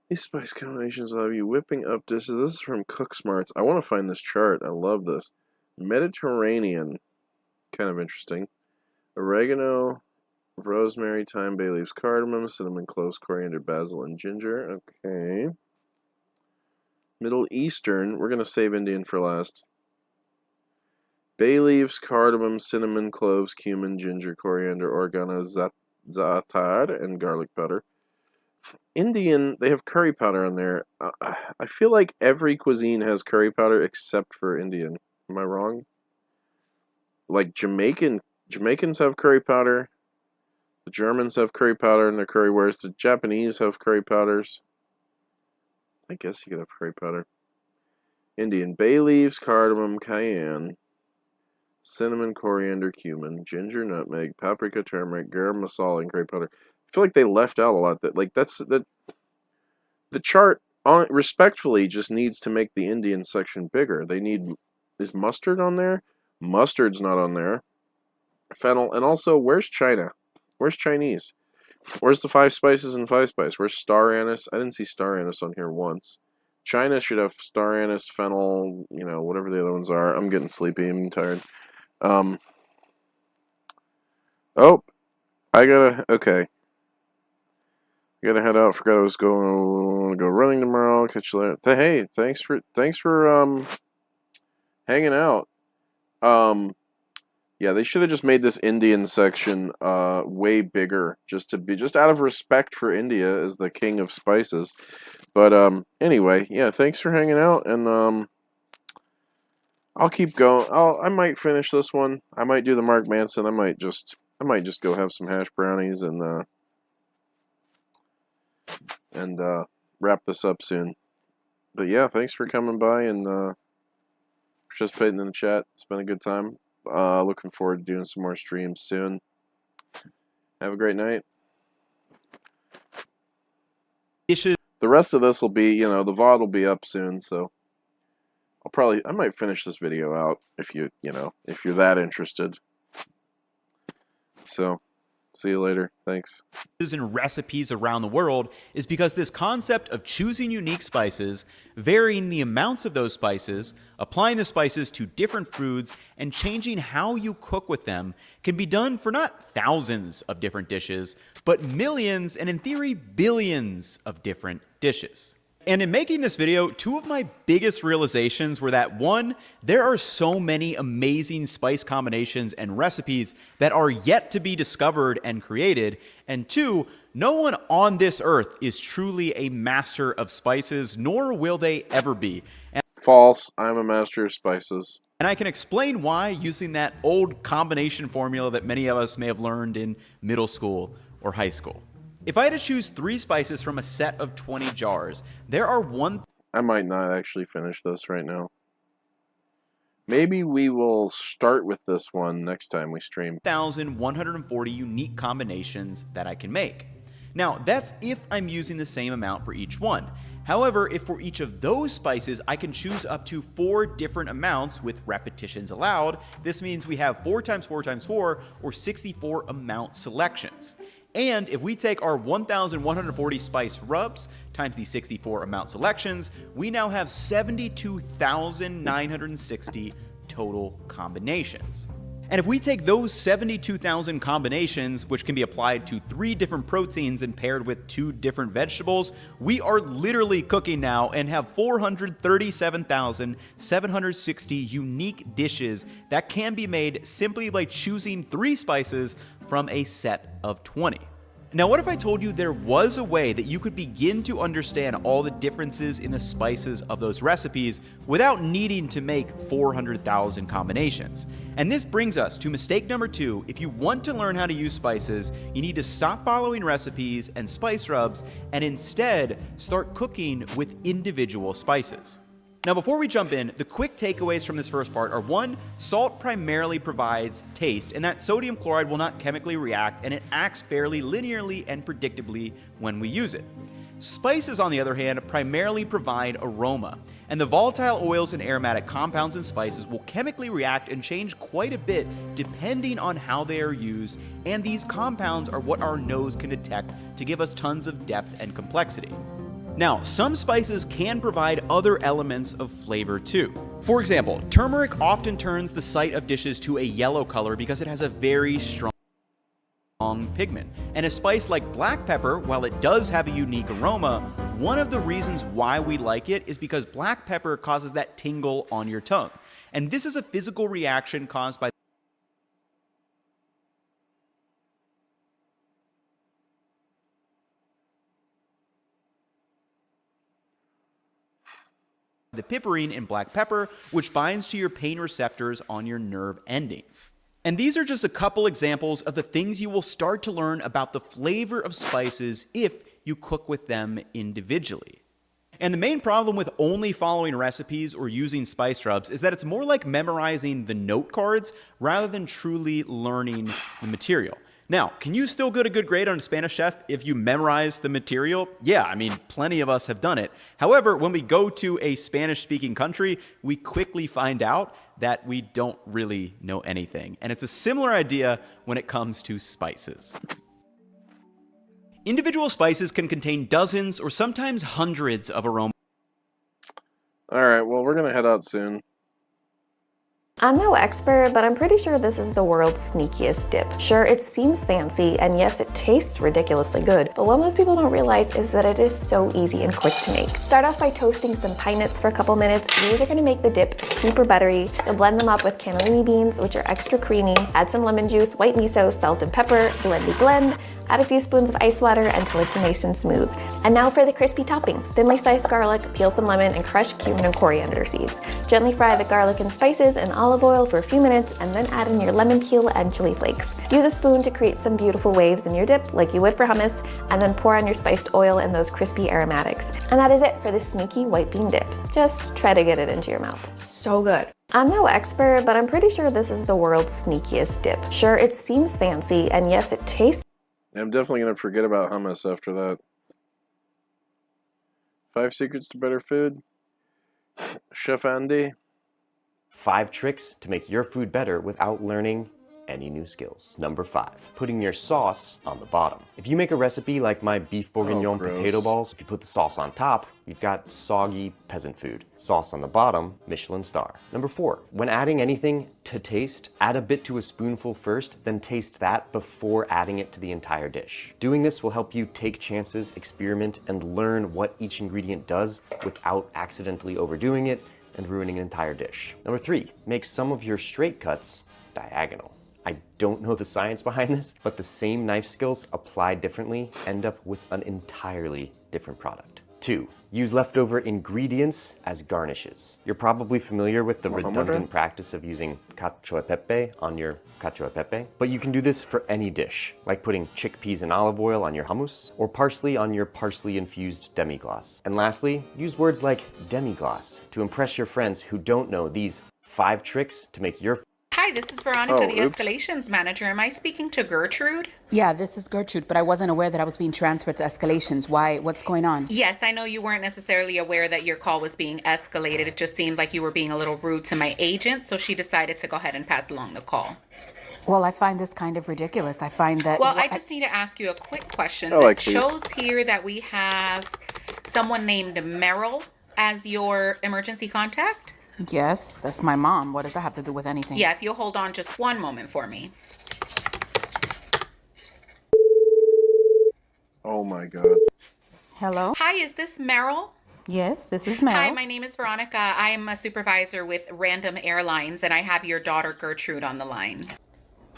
These spice combinations allow you whipping up dishes. This is from Cook Smarts. I want to find this chart. I love this. Mediterranean. Kind of interesting. Oregano, rosemary, thyme, bay leaves, cardamom, cinnamon, cloves, coriander, basil, and ginger. Okay. Middle Eastern. We're going to save Indian for last. Bay leaves, cardamom, cinnamon, cloves, cumin, ginger, coriander, oregano, za'atar, and garlic powder. Indian, they have curry powder on there. I feel like every cuisine has curry powder except for Indian. Am I wrong? Like Jamaicans have curry powder. The Germans have curry powder in their currywares. The Japanese have curry powders. I guess you could have curry powder. Indian, bay leaves, cardamom, cayenne, cinnamon, coriander, cumin, ginger, nutmeg, paprika, turmeric, garam masala, and curry powder. I feel like they left out a lot. The chart respectfully just needs to make the Indian section bigger. Is mustard on there? Mustard's not on there. Fennel, and also where's China? Where's Chinese? Where's the 5 spices and 5 spice? Where's star anise? I didn't see star anise on here once. China should have star anise, fennel, whatever the other ones are. I'm getting sleepy. I'm tired. Oh, okay. I gotta head out. Forgot I was going to go running tomorrow. Catch you later. Hey, thanks for hanging out. Yeah, they should have just made this Indian section way bigger, just out of respect for India as the king of spices. But anyway, yeah, thanks for hanging out, and I'll keep going. I might finish this one. I might do the Mark Manson. I might just go have some hash brownies and wrap this up soon. But yeah, thanks for coming by and participating in the chat. It's been a good time. Looking forward to doing some more streams soon. Have a great night. The rest of this will be, the VOD will be up soon, so I might finish this video out if you know, if you're that interested. So, see you later. Thanks. And recipes around the world is because this concept of choosing unique spices, varying the amounts of those spices, applying the spices to different foods, and changing how you cook with them can be done for not thousands of different dishes, but millions and in theory billions of different dishes. And in making this video, two of my biggest realizations were that one, there are so many amazing spice combinations and recipes that are yet to be discovered and created, and two, no one on this earth is truly a master of spices, nor will they ever be. False. I'm a master of spices. And I can explain why using that old combination formula that many of us may have learned in middle school or high school. If I had to choose 3 spices from a set of 20 jars, there are I might not actually finish this right now. Maybe we will start with this one next time we stream. 1,140 unique combinations that I can make. Now, that's if I'm using the same amount for each one. However, if for each of those spices I can choose up to 4 different amounts with repetitions allowed, this means we have 4 times 4 times 4, or 64 amount selections. And if we take our 1,140 spice rubs times the 64 amount selections, we now have 72,960 total combinations. And if we take those 72,000 combinations, which can be applied to 3 different proteins and paired with 2 different vegetables, we are literally cooking now and have 437,760 unique dishes that can be made simply by choosing 3 spices from a set of 20. Now, what if I told you there was a way that you could begin to understand all the differences in the spices of those recipes without needing to make 400,000 combinations? And this brings us to mistake number 2. If you want to learn how to use spices, you need to stop following recipes and spice rubs and instead start cooking with individual spices. Now, before we jump in, the quick takeaways from this first part are 1, salt primarily provides taste, and that sodium chloride will not chemically react, and it acts fairly linearly and predictably when we use it. Spices, on the other hand, primarily provide aroma, and the volatile oils and aromatic compounds in spices will chemically react and change quite a bit depending on how they are used, and these compounds are what our nose can detect to give us tons of depth and complexity. Now, some spices can provide other elements of flavor too. For example, turmeric often turns the sight of dishes to a yellow color because it has a very strong pigment. And a spice like black pepper, while it does have a unique aroma, one of the reasons why we like it is because black pepper causes that tingle on your tongue. And this is a physical reaction caused by the piperine in black pepper, which binds to your pain receptors on your nerve endings. And these are just a couple examples of the things you will start to learn about the flavor of spices if you cook with them individually. And the main problem with only following recipes or using spice rubs is that it's more like memorizing the note cards rather than truly learning the material. Now, can you still get a good grade on Spanish Chef if you memorize the material? Yeah, I mean, plenty of us have done it. However, when we go to a Spanish-speaking country, we quickly find out that we don't really know anything. And it's a similar idea when it comes to spices. Individual spices can contain dozens or sometimes hundreds of aromas. All right, well, we're going to head out soon. I'm no expert, but I'm pretty sure this is the world's sneakiest dip. Sure, it seems fancy, and yes, it tastes ridiculously good, but what most people don't realize is that it is so easy and quick to make. Start off by toasting some pine nuts for a couple minutes. These are gonna make the dip super buttery. You'll blend them up with cannellini beans, which are extra creamy. Add some lemon juice, white miso, salt, and pepper. Blend. Add a few spoons of ice water until it's nice and smooth. And now for the crispy topping. Thinly sliced garlic, peel some lemon, and crushed cumin and coriander seeds. Gently fry the garlic and spices in olive oil for a few minutes, and then add in your lemon peel and chili flakes. Use a spoon to create some beautiful waves in your dip, like you would for hummus, and then pour on your spiced oil and those crispy aromatics. And that is it for the sneaky white bean dip. Just try to get it into your mouth. So good. I'm no expert, but I'm pretty sure this is the world's sneakiest dip. Sure, it seems fancy, and yes, it tastes. I'm definitely going to forget about hummus after that. 5 secrets to better food. Chef Andy. 5 tricks to make your food better without learning any new skills. Number 5, putting your sauce on the bottom. If you make a recipe like my beef bourguignon potato balls, if you put the sauce on top, you've got soggy peasant food. Sauce on the bottom, Michelin star. Number 4, when adding anything to taste, add a bit to a spoonful first, then taste that before adding it to the entire dish. Doing this will help you take chances, experiment, and learn what each ingredient does without accidentally overdoing it and ruining an entire dish. Number 3, make some of your straight cuts diagonal. I don't know the science behind this, but the same knife skills applied differently end up with an entirely different product. 2, use leftover ingredients as garnishes. You're probably familiar with the redundant practice of using cacio e pepe on your cacio e pepe, but you can do this for any dish, like putting chickpeas and olive oil on your hummus, or parsley on your parsley-infused demi-glace. And lastly, use words like demi-glace to impress your friends who don't know these 5 tricks to make your Hi, this is Veronica, the escalations manager. Am I speaking to Gertrude? Yeah, this is Gertrude, but I wasn't aware that I was being transferred to escalations. Why? What's going on? Yes, I know you weren't necessarily aware that your call was being escalated. It just seemed like you were being a little rude to my agent, so she decided to go ahead and pass along the call. Well, I find this kind of ridiculous. I find that... Well, I just need to ask you a quick question. It shows here that we have someone named Meryl as your emergency contact. Yes, that's my mom. What does that have to do with anything? Yeah, if you'll hold on just one moment for me. Oh my God. Hello? Hi, is this Meryl? Yes, this is Meryl. Hi, my name is Veronica. I am a supervisor with Random Airlines, and I have your daughter Gertrude on the line.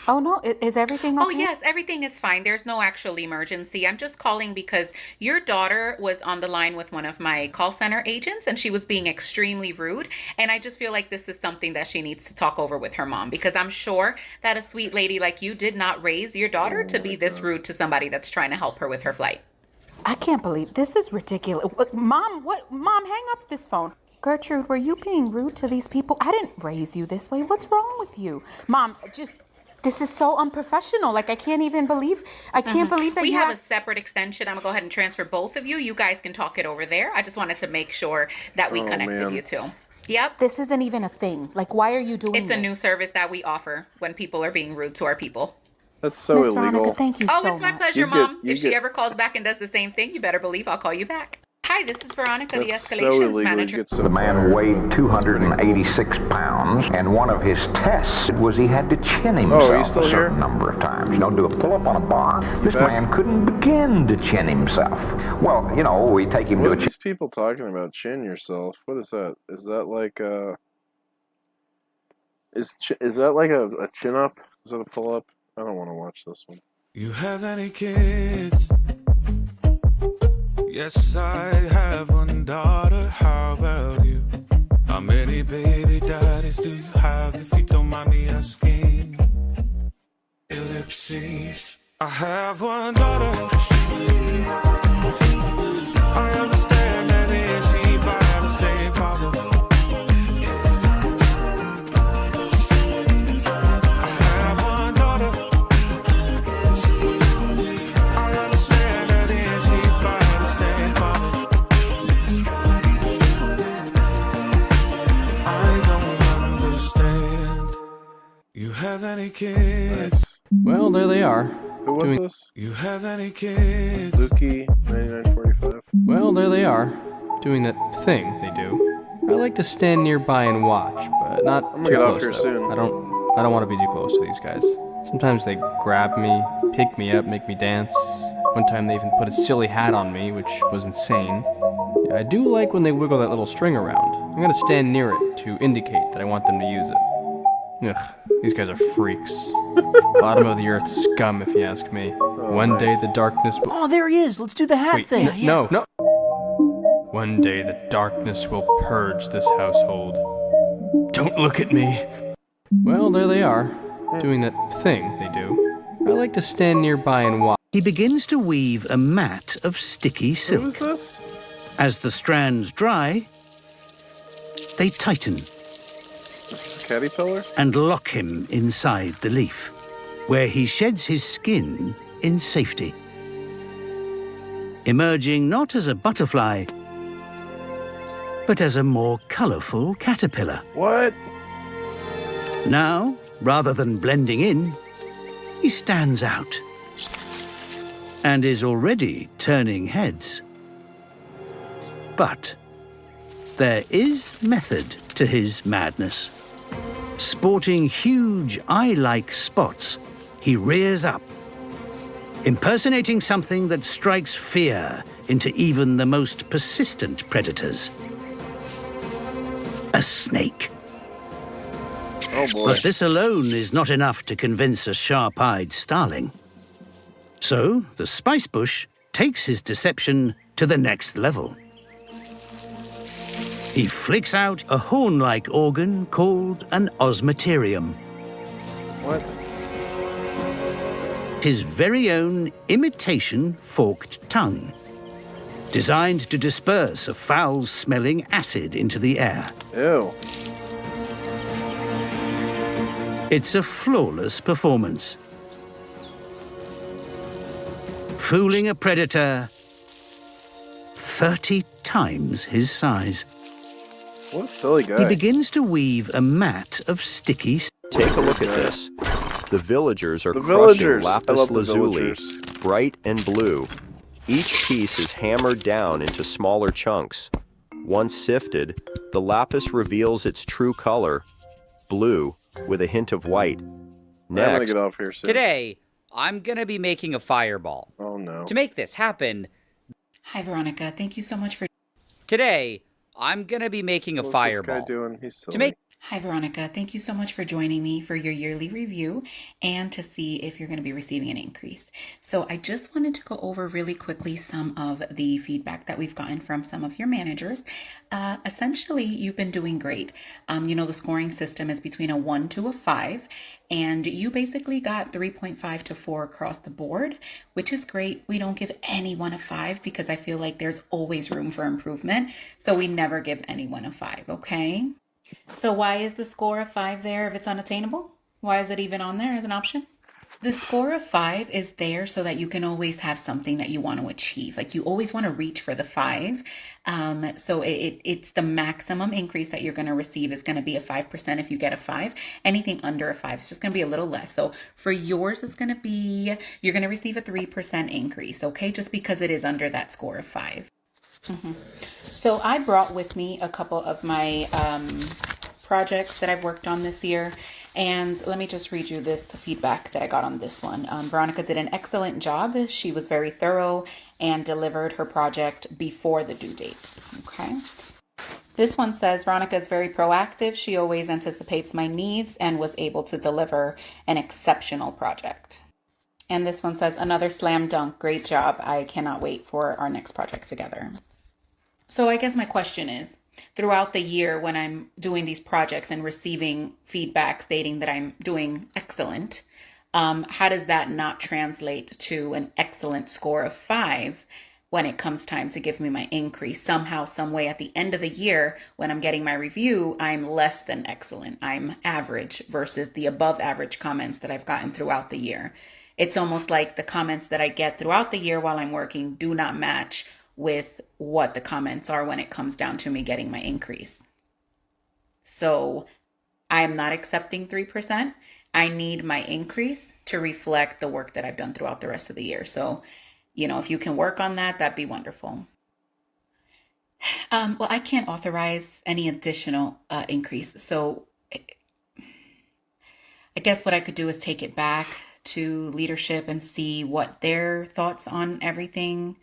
Oh, no. Is everything okay? Oh, yes, everything is fine. There's no actual emergency. I'm just calling because your daughter was on the line with one of my call center agents, and she was being extremely rude. And I just feel like this is something that she needs to talk over with her mom, because I'm sure that a sweet lady like you did not raise your daughter to be this rude to somebody that's trying to help her with her flight. I can't believe this is ridiculous. Mom, Mom, hang up this phone. Gertrude, were you being rude to these people? I didn't raise you this way. What's wrong with you? Mom, this is so unprofessional. Like, I can't believe that we have a separate extension. I'm gonna go ahead and transfer both of you. You guys can talk it over there. I just wanted to make sure that we connected you two. Yep. This isn't even a thing. Like, why are you doing this? It's a new service that we offer when people are being rude to our people. That's so illegal. Veronica, thank you so much. Oh, it's my pleasure, Mom. If she ever calls back and does the same thing, you better believe I'll call you back. Hi, this is Veronica, the escalations manager. The man weighed 286 pounds, and one of his tests was he had to chin himself a certain number of times. Do a pull-up on a bar. This man couldn't begin to chin himself. Well, we take him to a... What are these people talking about? Chin yourself? What is that? Is that like a... Is that like a chin-up? Is that a pull-up? I don't want to watch this one. You have any kids? Yes, I have one daughter. How about you? How many baby daddies do you have, if you don't mind me asking? Ellipses. I have one daughter. I understand that is he by the same father. You have any kids? Well, there they are. Who was this? You have any kids? Lukey, 9945. Well, there they are, doing that thing they do. I like to stand nearby and watch, but not I'm gonna too get close. off here soon. I don't want to be too close to these guys. Sometimes they grab me, pick me up, make me dance. One time they even put a silly hat on me, which was insane. Yeah, I do like when they wiggle that little string around. I'm gonna stand near it to indicate that I want them to use it. Ugh, these guys are freaks. Bottom of the earth scum, if you ask me. One day the darkness will... Oh, there he is. Let's do the hat thing. No. One day the darkness will purge this household. Don't look at me. Well, there they are, doing that thing they do. I like to stand nearby and watch. He begins to weave a mat of sticky silk. Who is this? As the strands dry, they tighten. Caterpillar? And lock him inside the leaf, where he sheds his skin in safety. Emerging not as a butterfly, but as a more colourful caterpillar. What? Now, rather than blending in, he stands out and is already turning heads. But there is method to his madness. Sporting huge eye-like spots, he rears up, impersonating something that strikes fear into even the most persistent predators. A snake. Oh boy. But this alone is not enough to convince a sharp-eyed starling. So the spice bush takes his deception to the next level. He flicks out a horn-like organ called an osmeterium. What? His very own imitation forked tongue, designed to disperse a foul-smelling acid into the air. Ew. It's a flawless performance. Fooling a predator 30 times his size. What a silly guy. He begins to weave a mat of sticky... Take a look at this. The villagers are The crushing villagers. I lapis love the lazuli, villagers. bright and blue. Each piece is hammered down into smaller chunks. Once sifted, the lapis reveals its true color, blue, with a hint of white. I'm gonna Next, get off here soon. Today, I'm gonna be making a fireball. Oh no. To make this happen... Hi, Veronica. Thank you so much for... Today, I'm gonna be making a fireball. What's this guy doing? He's still To make... Hi, Veronica. Thank you so much for joining me for your yearly review and to see if you're going to be receiving an increase. So I just wanted to go over really quickly some of the feedback that we've gotten from some of your managers. Essentially, you've been doing great. You know, the scoring system is between a 1 to a 5, and you basically got 3.5 to 4 across the board, which is great. We don't give anyone a 5 because I feel like there's always room for improvement. So we never give anyone a 5, okay? So why is the score of 5 there if it's unattainable? Why is it even on there as an option? The score of 5 is there so that you can always have something that you want to achieve. Like you always want to reach for the 5. So it's the maximum increase that you're going to receive is going to be a 5% if you get a 5. Anything under a 5 is just going to be a little less. So for yours, it's going to be, you're going to receive a 3% increase, okay? Just because it is under that score of 5. So I brought with me a couple of my projects that I've worked on this year, and let me just read you this feedback that I got on this one. Veronica did an excellent job. She was very thorough and delivered her project before the due date. Okay. This one says, Veronica is very proactive. She always anticipates my needs and was able to deliver an exceptional project. And this one says, another slam dunk. Great job. I cannot wait for our next project together. So I guess my question is, throughout the year when I'm doing these projects and receiving feedback stating that I'm doing excellent, how does that not translate to an excellent score of 5 when it comes time to give me my increase? Somehow, some way at the end of the year when I'm getting my review, I'm less than excellent. I'm average versus the above average comments that I've gotten throughout the year. It's almost like the comments that I get throughout the year while I'm working do not match with what the comments are when it comes down to me getting my increase. So I am not accepting 3%. I need my increase to reflect the work that I've done throughout the rest of the year. So, you know, if you can work on that, that'd be wonderful. Well, I can't authorize any additional increase. So I guess what I could do is take it back to leadership and see what their thoughts on everything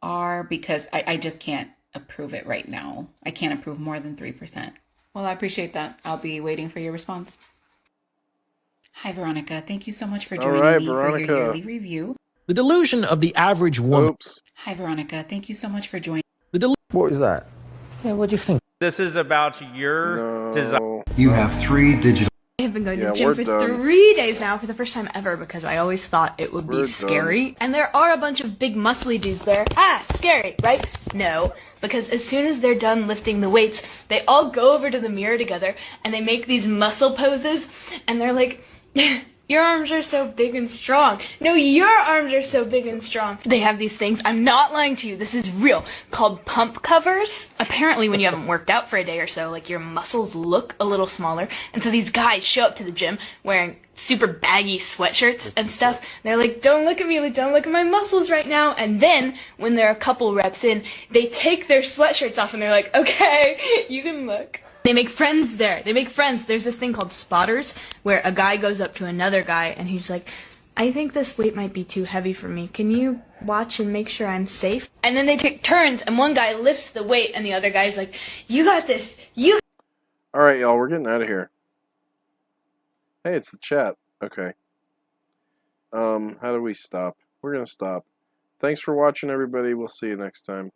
are, because I just can't approve it right now. I can't approve more than 3%. Well, I appreciate that. I'll be waiting for your response. Hi, Veronica. Thank you so much for joining me for your yearly review. The delusion of the average woman. Hi, Veronica. Thank you so much for joining. What is that? Yeah, what do you think? This is about your design. You have 3 digital. I have been going to the gym for 3 days now for the first time ever because I always thought it would be scary. And there are a bunch of big muscly dudes there. Ah, scary, right? No, because as soon as they're done lifting the weights, they all go over to the mirror together and they make these muscle poses and they're like, Your arms are so big and strong. No, your arms are so big and strong. They have these things, I'm not lying to you, this is real, called pump covers. Apparently when you haven't worked out for a day or so, like your muscles look a little smaller. And so these guys show up to the gym wearing super baggy sweatshirts and stuff. They're like, don't look at me, like, don't look at my muscles right now. And then when they're a couple reps in, they take their sweatshirts off and they're like, okay, you can look. They make friends there. They make friends. There's this thing called spotters where a guy goes up to another guy and he's like, I think this weight might be too heavy for me. Can you watch and make sure I'm safe? And then they take turns and one guy lifts the weight and the other guy's like, you got this. You. All right, y'all, we're getting out of here. Hey, it's the chat. Okay. How do we stop? We're going to stop. Thanks for watching, everybody. We'll see you next time.